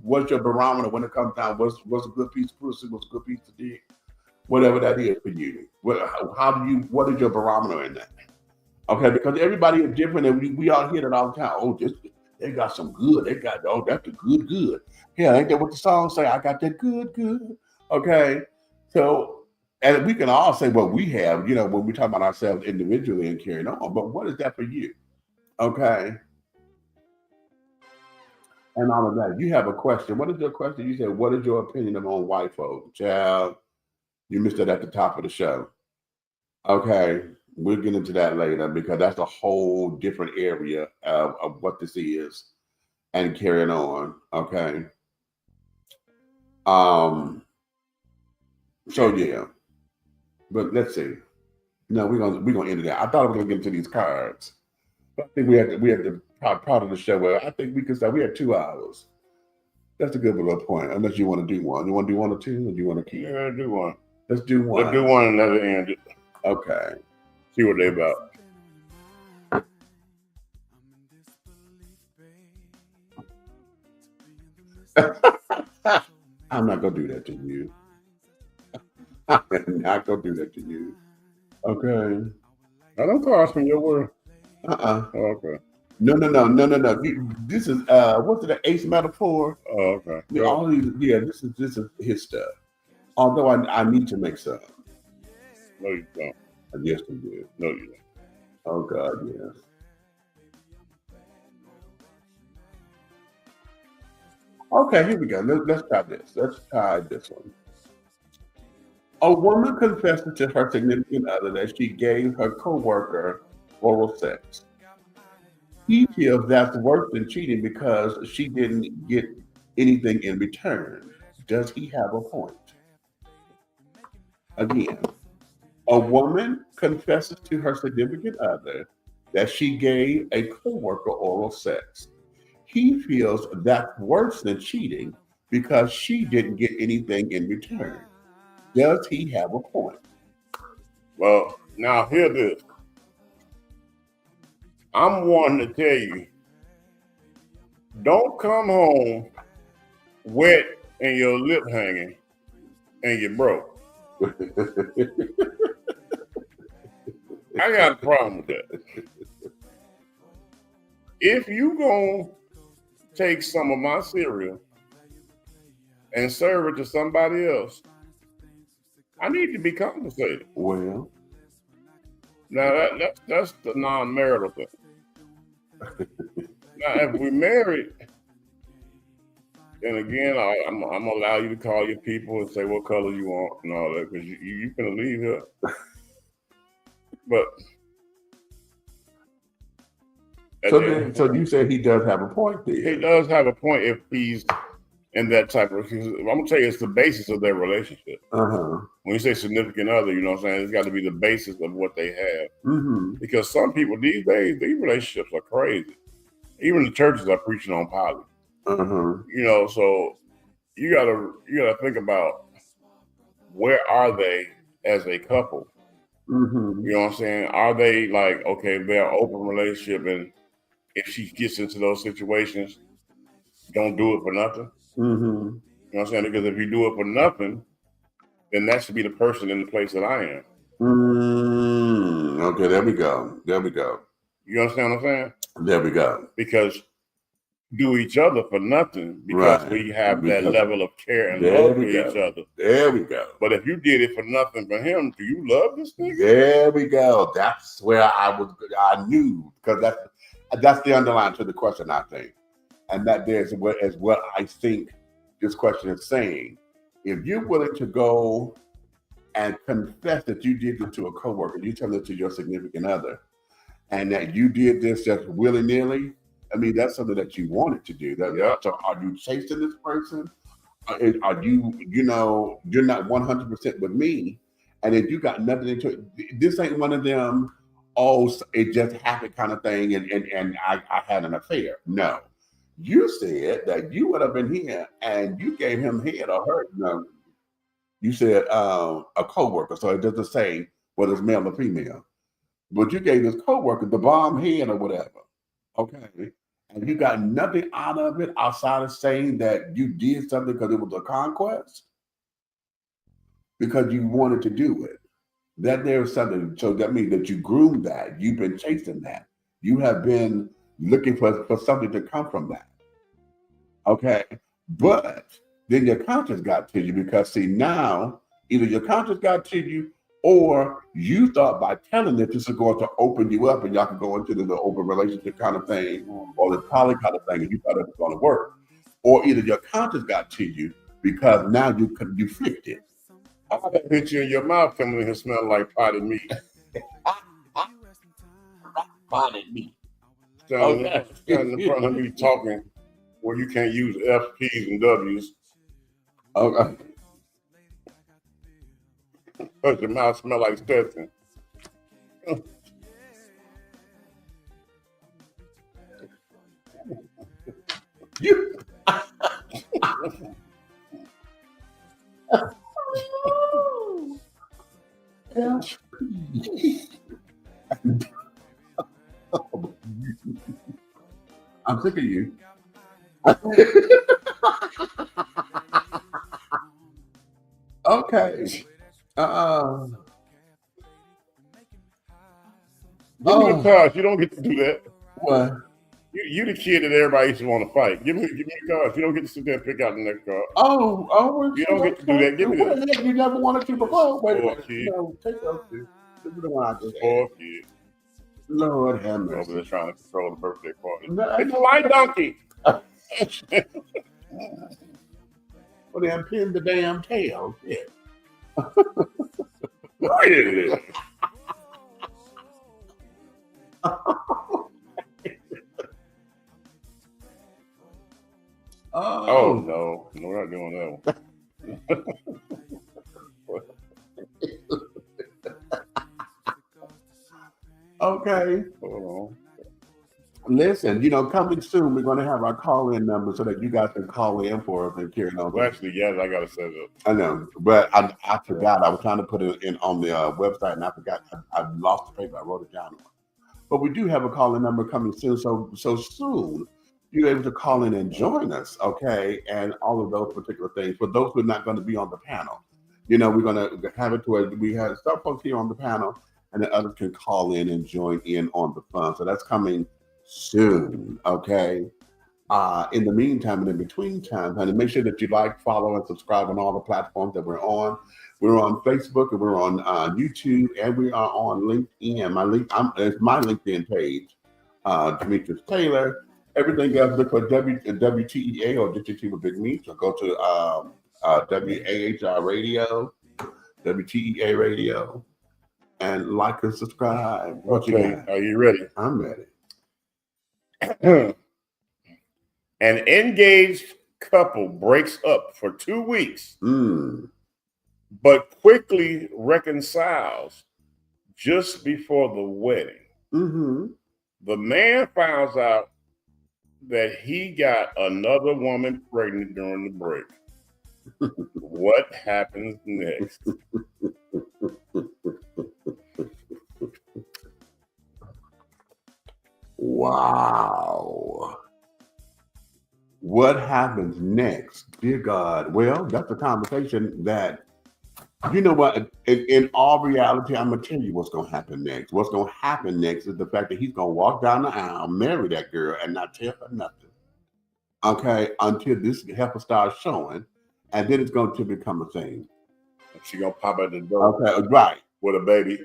what's your barometer when it comes down? What's a good piece of pussy? What's a good piece of dick? Whatever that is for you. What is your barometer in that? Okay, because everybody is different and we all hear that all the time. Oh, they got some good. That's the good. Yeah, ain't that what the song say? I got that good. Okay. So, and we can all say what we have, when we talk about ourselves individually and carrying on. But what is that for you? Okay. And all of that. You have a question. What is your question? You said, what is your opinion on white folk? Child, you missed it at the top of the show. Okay. We'll get into that later because that's a whole different area of what this is and carrying on. Okay. So yeah. But let's see. No, we're gonna end it there. I thought I was gonna get into these cards. But I think we had the part of the show where I think we could start. We had 2 hours. That's a good little point. Unless you want to do one. You want to do 1 or 2, or do you want to keep? Yeah, do one. Let's do 1. Let's do 1 and let it end it. Okay. See what they about. I'm not gonna do that to you. I'm not gonna do that to you. Okay. I don't cross from your word. Okay. No. This is what's it? An ace metaphor. Oh, okay. All these, this is his stuff. Although I need to make some. No, you don't. Yes, we do. No, you don't. Oh God, yes. Okay, here we go. Let's try this. Let's try this one. A woman confesses to her significant other that she gave her coworker oral sex. He feels that's worse than cheating because she didn't get anything in return. Does he have a point? Again, a woman confesses to her significant other that she gave a coworker oral sex. He feels that's worse than cheating because she didn't get anything in return. Does he have a point? Well, now hear this. I'm one to tell you, don't come home wet and your lip hanging and you're broke. I got a problem with that. If you gonna take some of my cereal and serve it to somebody else, I need to be compensated. Well, Now that's the non-marital thing. Now, if we married, then again, I'm gonna allow you to call your people and say what color you want and all that, because you can leave here. But so you said he does have a point there. he does have a point if he's in that type of. I'm gonna tell you, it's the basis of their relationship. Uh-huh. When you say significant other, you know what I'm saying? It's got to be the basis of what they have. Mm-hmm. Because some people these days, these relationships are crazy. Even the churches are preaching on poly. Uh-huh. You know, so you gotta think about where are they as a couple. Mm-hmm. You know what I'm saying? Are they like, okay, they're an open relationship, and if she gets into those situations, don't do it for nothing. Mm-hmm. You know what I'm saying? Because if you do it for nothing, then that should be the person in the place that I am. Okay, there we go. There we go. You understand what I'm saying? There we go. Because do each other for nothing because Right. we have Because that level of care and there love for we go. each other. There we go. But if you did it for nothing for him, do you love this nigga? There we go. That's where I knew, because that's the underline to the question, I think. And that there's what I think this question is saying. If you're willing to go and confess that you did this to a coworker, you tell it to your significant other, and that you did this just willy-nilly, I mean, that's something that you wanted to do. So are you chasing this person? Are you, you're not 100% with me, and if you got nothing into it, this ain't one of them, oh, it just happened kind of thing, and I had an affair. No. You said that you would have been here and you gave him head or her. No. You said a coworker, so it doesn't say whether it's male or female. But you gave this coworker the bomb head or whatever. Okay. And you got nothing out of it outside of saying that you did something because it was a conquest? Because you wanted to do it. That there's something, so that means that you groomed that. You've been chasing that. You have been looking for something to come from that. Okay. But then your conscience got to you, because see, now either your conscience got to you, or you thought by telling this is going to open you up and y'all could go into the open relationship kind of thing, or the poly kind of thing, and you thought it was going to work. Or either your conscience got to you because now you flipped it. How that hit you in your mouth coming in here smelling like potted meat? Potted meat. Standing in front of me talking where you can't use F's, P's, and W's. Okay. Because your mouth smell like Stetson. You. I'm sick of you. Okay. Give me the cards. You don't get to do that. What? You the kid that everybody used to want to fight. Give me the cards. You don't get to sit there and pick out the next card. Oh, you don't get to do that. Give me this. You never wanted to before. Wait a Poor minute. kid. No, take those two. This is the one I just Poor kid. Lord have Over mercy. there trying to control the birthday party. No, It's a light donkey. well, then pin the damn tail. Yeah. Really? Oh no, we're not doing that one. Okay. Hold on. Listen, coming soon, we're going to have our call-in number so that you guys can call in for us and carry on. Well, actually, yes, I gotta set it up. I know, but I forgot. I was trying to put it in on the website, and I forgot. I lost the paper. I wrote it down. But we do have a call-in number coming soon. So soon, you're able to call in and join us, okay? And all of those particular things. For those who are not going to be on the panel, You know, we're gonna have it to where we have some folks here on the panel, and the others can call in and join in on the fun. So that's coming soon. Okay. In the meantime and in between time, honey, make sure that you like, follow, and subscribe on all the platforms that we're on. We're on Facebook and we're on YouTube, and we are on LinkedIn. It's my LinkedIn page, Demetrius Taylor. Everything else, look for WTEA or Digital with Big Meats, or go to WAHR Radio, WTEA Radio, and like and subscribe. What you got? Are you ready? I'm ready. An engaged couple breaks up for 2 weeks, but quickly reconciles just before the wedding. The man finds out that he got another woman pregnant during the break. What happens next? Wow. What happens next? Dear God. Well, that's a conversation that, you know what, in all reality, I'm going to tell you what's going to happen next. What's going to happen next is the fact that he's going to walk down the aisle, marry that girl, and not tell her nothing. Okay, until this heifer starts showing, and then it's going to become a thing. She's going to pop at the door. Okay, right. With a baby.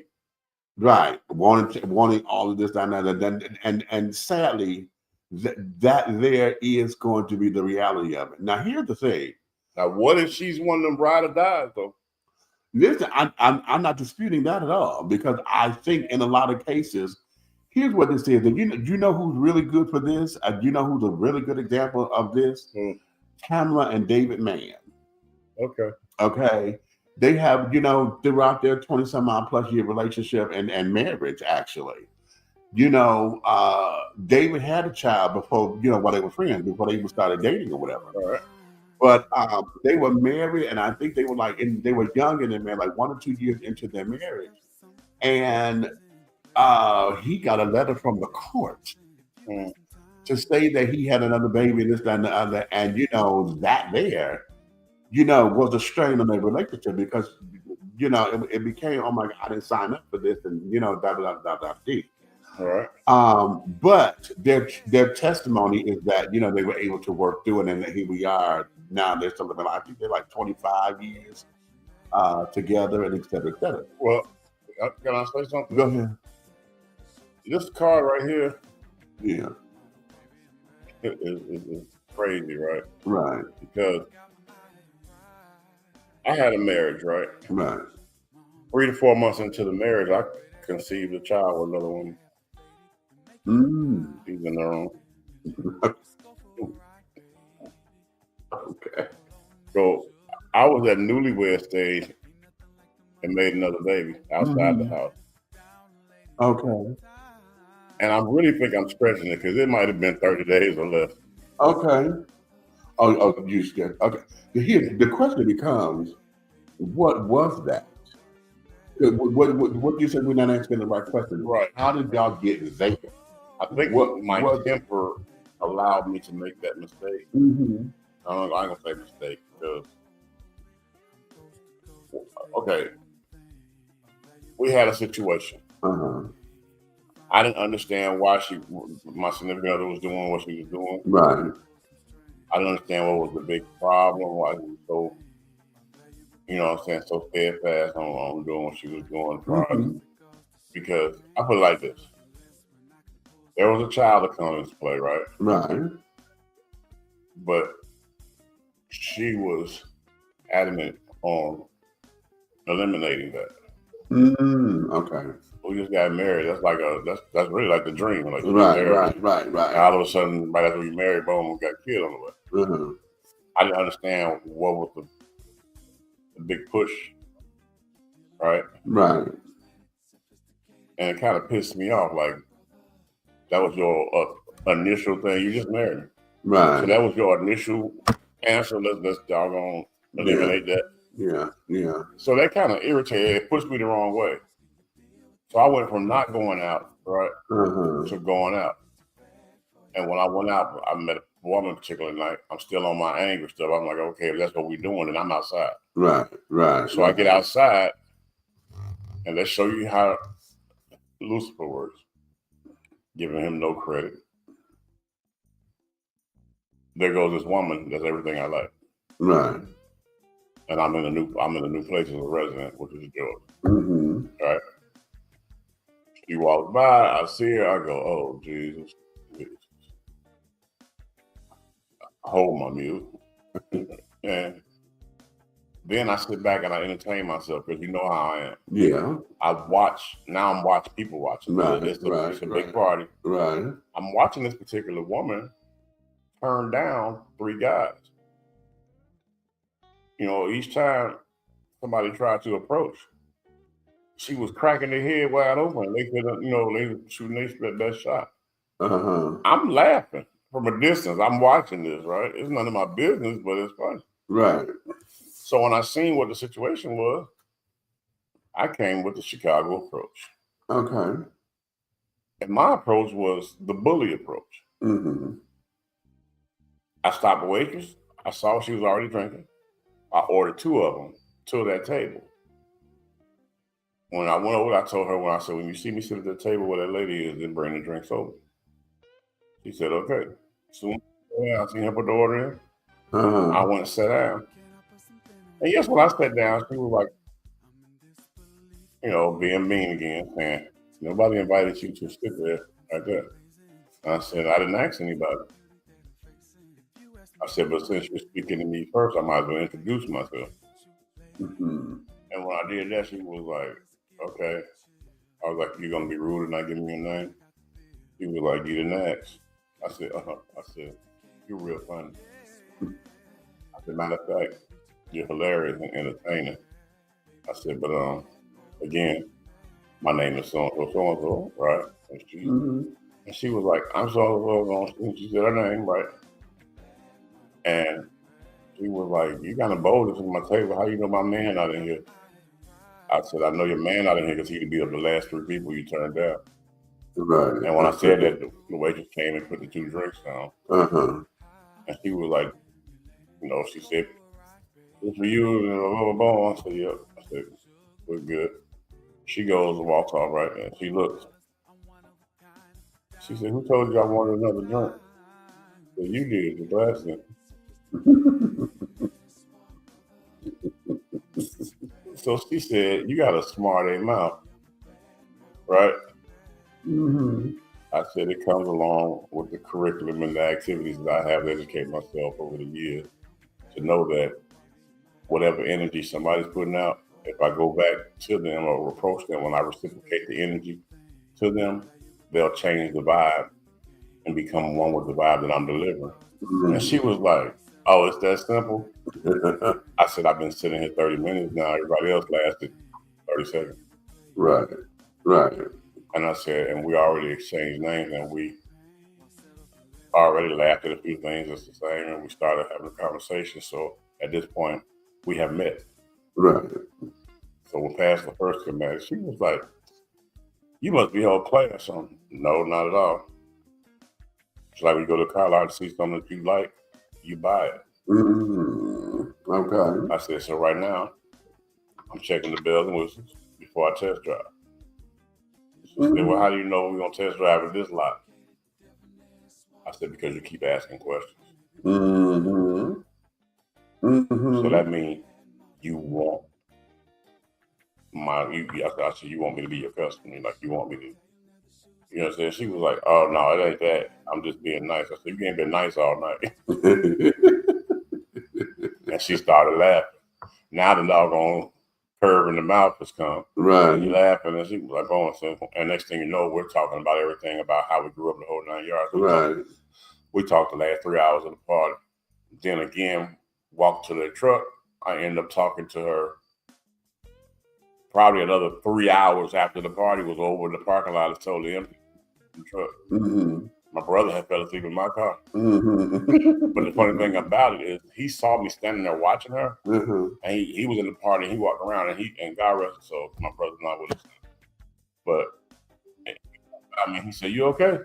Right. Wanting all of this, and sadly, that there is going to be the reality of it. Now, here's the thing. Now, what if she's one of them ride or dies, though? Listen, I'm not disputing that at all, because I think in a lot of cases, here's what this is. And you know who's really good for this? You know who's a really good example of this? Tamla and David Mann. Okay. They have, throughout their 20-some-odd plus year relationship and marriage, actually. David had a child before, while they were friends, before they even started dating or whatever. All right. But they were married, and I think they were they were young in their marriage, like 1 or 2 years into their marriage. And he got a letter from the court to say that he had another baby, this, that, and the other. And, that there, was a strain on their relationship, because, it became, oh my God, I didn't sign up for this, and, blah, blah, blah, blah, blah. All right. But their testimony is that, they were able to work through it, and here we are now. They're something like, I think they're like 25 years together, and et cetera, et cetera. Well, can I say something? Go ahead. This card right here, yeah, is crazy, right? Right. Because I had a marriage, right? Right. 3 to 4 months into the marriage, I conceived a child with another woman. She's in her own. Okay. So I was at newlywed stage and made another baby outside the house. Okay. And I really think I'm stretching it, because it might have been 30 days or less. Okay. Oh, you scared? Okay. Here, the question becomes, what was that? What you said, we're not asking the right question. Right. How did y'all get there? I think my temper allowed me to make that mistake. I ain't gonna say mistake, because okay, we had a situation. I didn't understand why my significant other was doing what she was doing. Right. I didn't understand what was the big problem, why she was so, so steadfast on doing what she was doing. Because I put it like this. There was a child that comes into play, right? Right. But she was adamant on eliminating that. Okay. We just got married. That's like that's really like the dream. Like Right. And all of a sudden, right after we married, boom, we got a kid on the way. I didn't understand what was the big push, right? Right. And it kind of pissed me off. Like, that was your initial thing. You just married me. Right. So that was your initial answer. Let's doggone eliminate that. Yeah. So that kind of irritated. It pushed me the wrong way. So I went from not going out, right, to going out. And when I went out, I met woman particular night, I'm still on my anger stuff. I'm like, okay, if that's what we're doing, and I'm outside. Right. So I get outside, and let's show you how Lucifer works. Giving him no credit. There goes this woman. That's everything I like. Right. And I'm in a new place as a resident, which is Georgia. Mm-hmm. Right. She walks by, I see her, I go, oh Jesus. Hold my mute. And then I sit back and I entertain myself because you know how I am. Yeah. I'm people watching. Right, It's a big party. Right. I'm watching this particular woman turn down 3 guys. You know, each time somebody tried to approach, she was cracking their head wide open. They could, they shooting their best shot. Uh-huh. I'm laughing from a distance. I'm watching this, right? It's none of my business, but it's funny. Right. So when I seen what the situation was, I came with the Chicago approach. Okay. And my approach was the bully approach. Mm-hmm. I stopped the waitress. I saw she was already drinking. I ordered 2 of them to that table. When I went over, I told her, I said, when you see me sit at the table where that lady is, then bring the drinks over. She said, okay. Soon I seen her put the order in. Uh-huh. I went and sat down. And yes, when I sat down, she was like, being mean again, saying, nobody invited you to sit there like that. And I said, I didn't ask anybody. I said, but since you're speaking to me first, I might as well introduce myself. Mm-hmm. And when I did that, she was like, okay. I was like, you're going to be rude and not give me your name? She was like, you didn't ask. I said, uh-huh. I said, you're real funny. I said, matter of fact, you're hilarious and entertaining. I said, but again, my name is so-and-so, right? And she was like, I'm so-and-so, and she said her name, right? And she was like, you kind of bold at my table. How you know my man not in here? I said, I know your man not in here because he'd be of the last 3 people you turned down. Right. And when I said that, the waitress came and put the 2 drinks down. Uh-huh. And she was like, she said, it's for you, and blah, blah, blah. I said, yep. I said, we're good. She goes and walks off, right? And she looks. She said, who told you I wanted another drink? I said, you did, the glass thing. So she said, you got a smart mouth, right? Mm-hmm. I said, it comes along with the curriculum and the activities that I have to educate myself over the years to know that whatever energy somebody's putting out, if I go back to them or approach them, when I reciprocate the energy to them, they'll change the vibe and become one with the vibe that I'm delivering. Mm-hmm. And she was like, oh, it's that simple? I said, I've been sitting here 30 minutes now. Everybody else lasted 30 seconds. Right, right. And I said, and we already exchanged names and we already laughed at a few things that's the same and we started having a conversation. So at this point, we have met. Right. So we're past the first command. She was like, you must be whole class. Something. No, not at all. It's like we go to car lot to see something that you like, you buy it. Mm-hmm. Okay. I said, so right now, I'm checking the bells and whistles before I test drive. She said, well, how do you know we're going to test drive at this lot? I said, because you keep asking questions. Mm-hmm. Mm-hmm. So that means you want I said, you want me to be your customer. Like, you want me to, you know what I'm saying? She was like, oh, no, it ain't that. I'm just being nice. I said, you ain't been nice all night. And she started laughing. Now the doggone curve in the mouth has come. Right. And you laughing, and she was like, oh, simple. And next thing you know, we're talking about everything about how we grew up in the whole 9 yards. Right. We talked the last 3 hours of the party. Then again, walked to the truck. I ended up talking to her probably another 3 hours after the party was over. The parking lot is totally empty. The truck. Mm-hmm. My brother had fell asleep in my car. Mm-hmm. But the funny thing about it is he saw me standing there watching her. Mm-hmm. And he was in the party. He walked around and God rest his soul. My brother's not with us. But I mean, he said, you okay?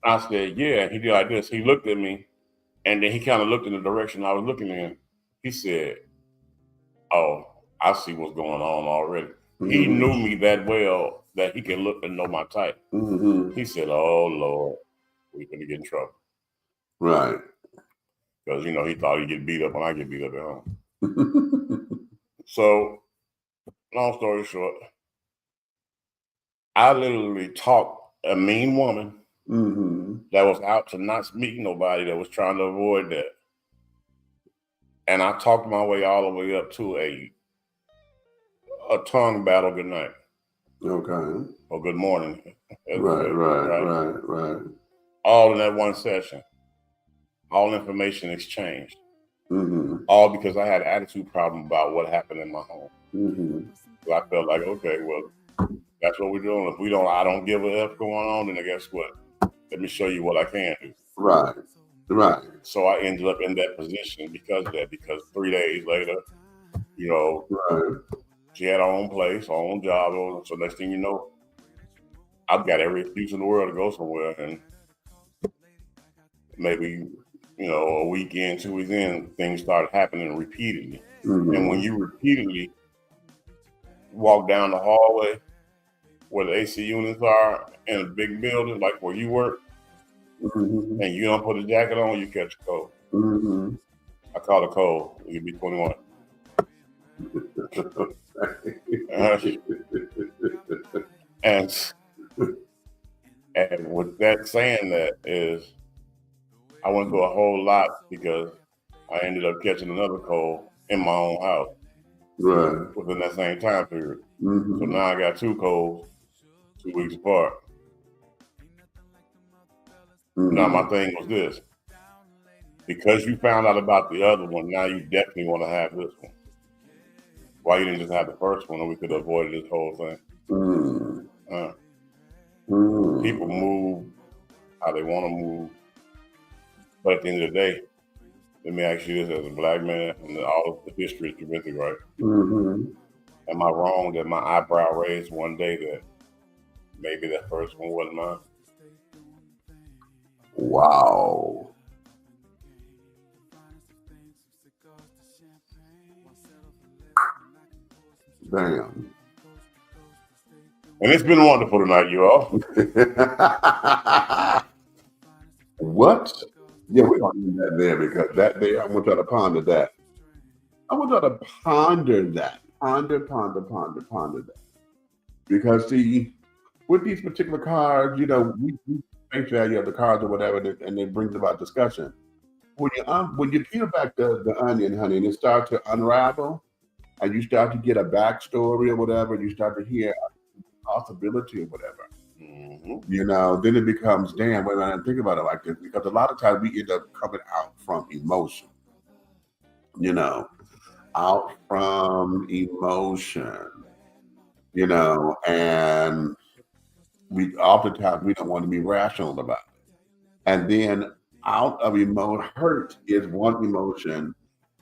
I said, yeah. He did like this. He looked at me And then he kind of looked in the direction I was looking in. He said, "Oh, I see what's going on already." He knew me that well that he can look and know my type. He said, "Oh Lord, we're gonna get in trouble." Right. Because he thought he'd get beat up when I get beat up at home. So, long story short, I literally talked a mean woman that was out to not meet nobody, that was trying to avoid that. And I talked my way all the way up to a tongue battle good night. Okay. Or good morning. Right. All in that one session. All information exchanged. All because I had an attitude problem about what happened in my home. So I felt like, okay, well, that's what we're doing. If I don't give a F going on, then guess what? Let me show you what I can do. Right. So I ended up in that position because of that. Because 3 days later, she had her own place, her own job. So next thing you know, I've got every excuse in the world to go somewhere. And maybe, a weekend, 2 weeks in, things started happening repeatedly. And when you repeatedly walk down the hallway where the AC units are in a big building, like where you work, and you don't put a jacket on, you catch a cold. I call it cold. You be 21. And with that saying, that is, I went through a whole lot because I ended up catching another cold in my own house within that same time period. So now I got 2 colds 2 weeks apart. Now my thing was this: because you found out about the other one, now you definitely want to have this one. Why you didn't just have the first one, and we could have avoided this whole thing? People move how they want to move, but at the end of the day, let me ask you this: as a black man, and all of the history that you've been through, right? Am I wrong that my eyebrow raised one day that maybe that first one wasn't mine? Wow. Damn. And it's been wonderful tonight, you all. What? Yeah, we're going to do that there, because that day I want y'all to ponder that. I want y'all to ponder that. Ponder that. Because see, with these particular cards, we face value of the cards or whatever, and it brings about discussion. When you peel back the onion, honey, and it starts to unravel, and you start to get a backstory or whatever, and you start to hear a possibility or whatever, then it becomes, damn, wait a minute, I didn't think about it like this. Because a lot of times we end up coming out from emotion, out from emotion, and we oftentimes we don't want to be rational about it. And then out of emotion, hurt is one emotion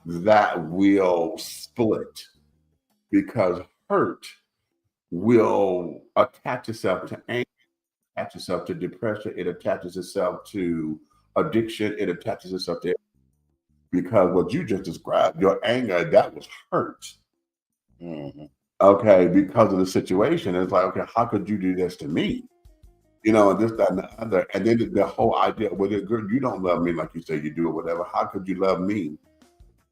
that will split, because hurt will attach itself to anger, attach itself to depression, it attaches itself to addiction, it attaches itself to, because what you just described, your anger, that was hurt. Okay, because of the situation. It's like, okay, how could you do this to me? And this, that, and the other. And then the whole idea, well, girl, you don't love me like you say you do or whatever. How could you love me,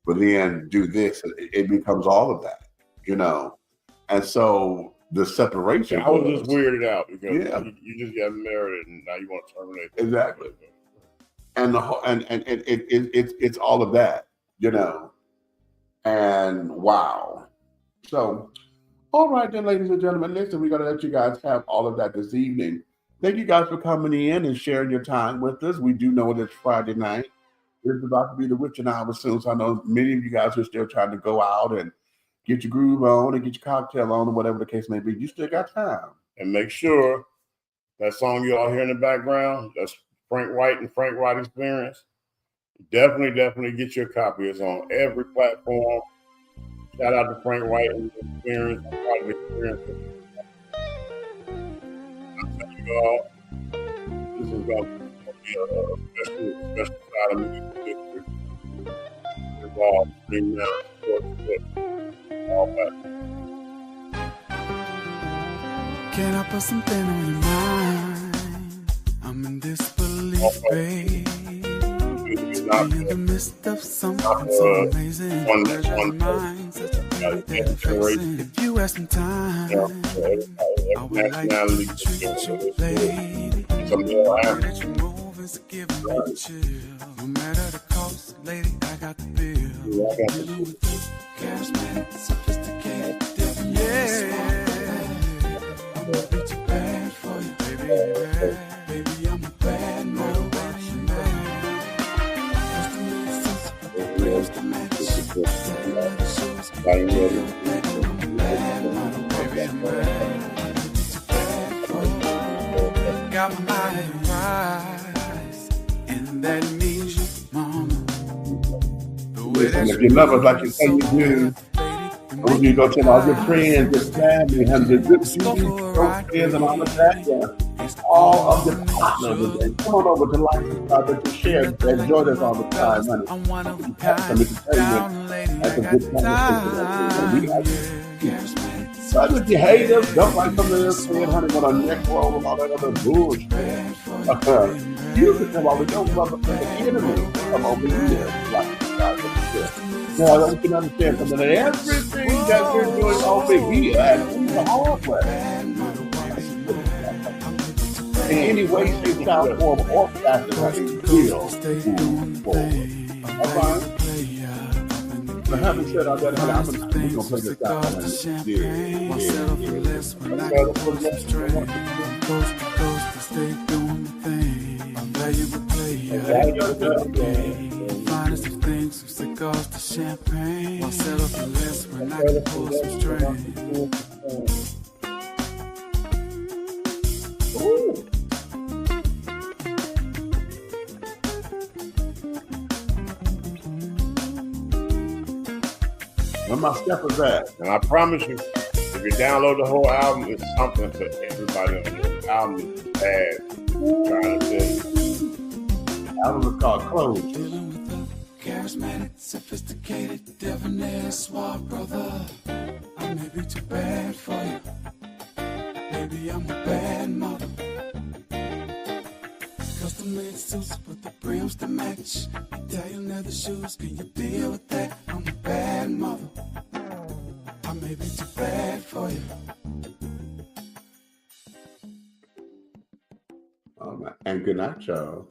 but then do this? It becomes all of that, And so the separation. I was just weirded out because you just got married and now you want to terminate. Exactly. And the whole and it's all of that, And wow. So, all right then, ladies and gentlemen, listen, we're gonna let you guys have all of that this evening. Thank you guys for coming in and sharing your time with us. We do know it's Friday night. It's about to be the witching hour soon, so I know many of you guys are still trying to go out and get your groove on and get your cocktail on or whatever the case may be. You still got time. And make sure that song you all hear in the background, that's Frank White and Frank White Experience. Definitely get your copy. It's on every platform. Shout out to Frank White and Experience. I'm part of the Experience. I'm telling you all, this is going to be be a special side of me involved. All that. Can I put something on your mind? I'm in disbelief, babe. In the midst of something so amazing. Pleasure mine, such a beauty that you're facing. If you have some time, I would like to treat you, lady. The way that you move is giving me the chill. No matter the cost, lady, I got the bill. Dealing with the charismatic, sophisticated, different, I'm gonna be too bad for you, baby. Baby, I'm a bad mother, baby, man. Just to make sense of the ribs to match. Tell you how the shoes can be, baby, I'm a bad mother, baby, man. Got my eye on the prize, and that means you, mama. The way that If you love us like you say you do, I want you to go tell all your friends, your family, and your good people, your friends, and all of that. All of your partners, and come on over to Lifestyle that you share and enjoy this all the time, honey. I'm one of a kind, down lady, I got time. So if you hate us, don't like some of this saying, honey, with a neck roll and all that other bullshit. You can come over, don't motherfucking enemy. Come over here. Now, I want you to understand something. That everything that we're doing over here has the hard way. In any way, shape, sound, form, or fashion, that is real. All right? But having said all that, we're going to play this out. Finest of things, from cigars to champagne. I'll set up a list when I can pull some strings. Where my steppers at? And I promise you, if you download the whole album, it's something to everybody on the album is bad. Trying to tell you. The album is called Close. Dealing with a charismatic, sophisticated, debonair, suave brother. I may be too bad for you. Maybe I'm a bad mother. Custom made suits with the brims to match. Italian leather shoes, can you deal with that? I'm a bad mother. I may be too bad for you. All right. And good night, y'all.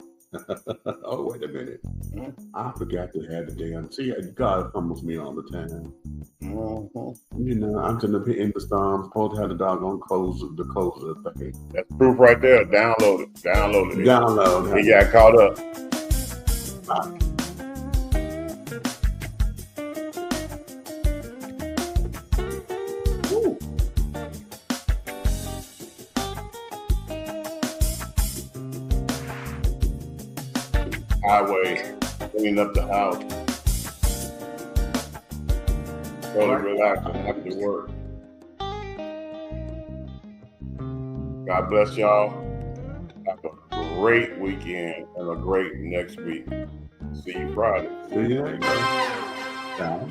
Oh, wait a minute. I forgot to have the damn. See, God humbles me all the time. You know, I'm going to be in the storm, supposed to have the doggone clothes of the thing. That's proof right there. Download it. Download it. Download. He got caught up. Highway, cleaning up the house. Totally relaxing, happy to work. God bless y'all. Have a great weekend and a great next week. See you Friday. See you later. Down.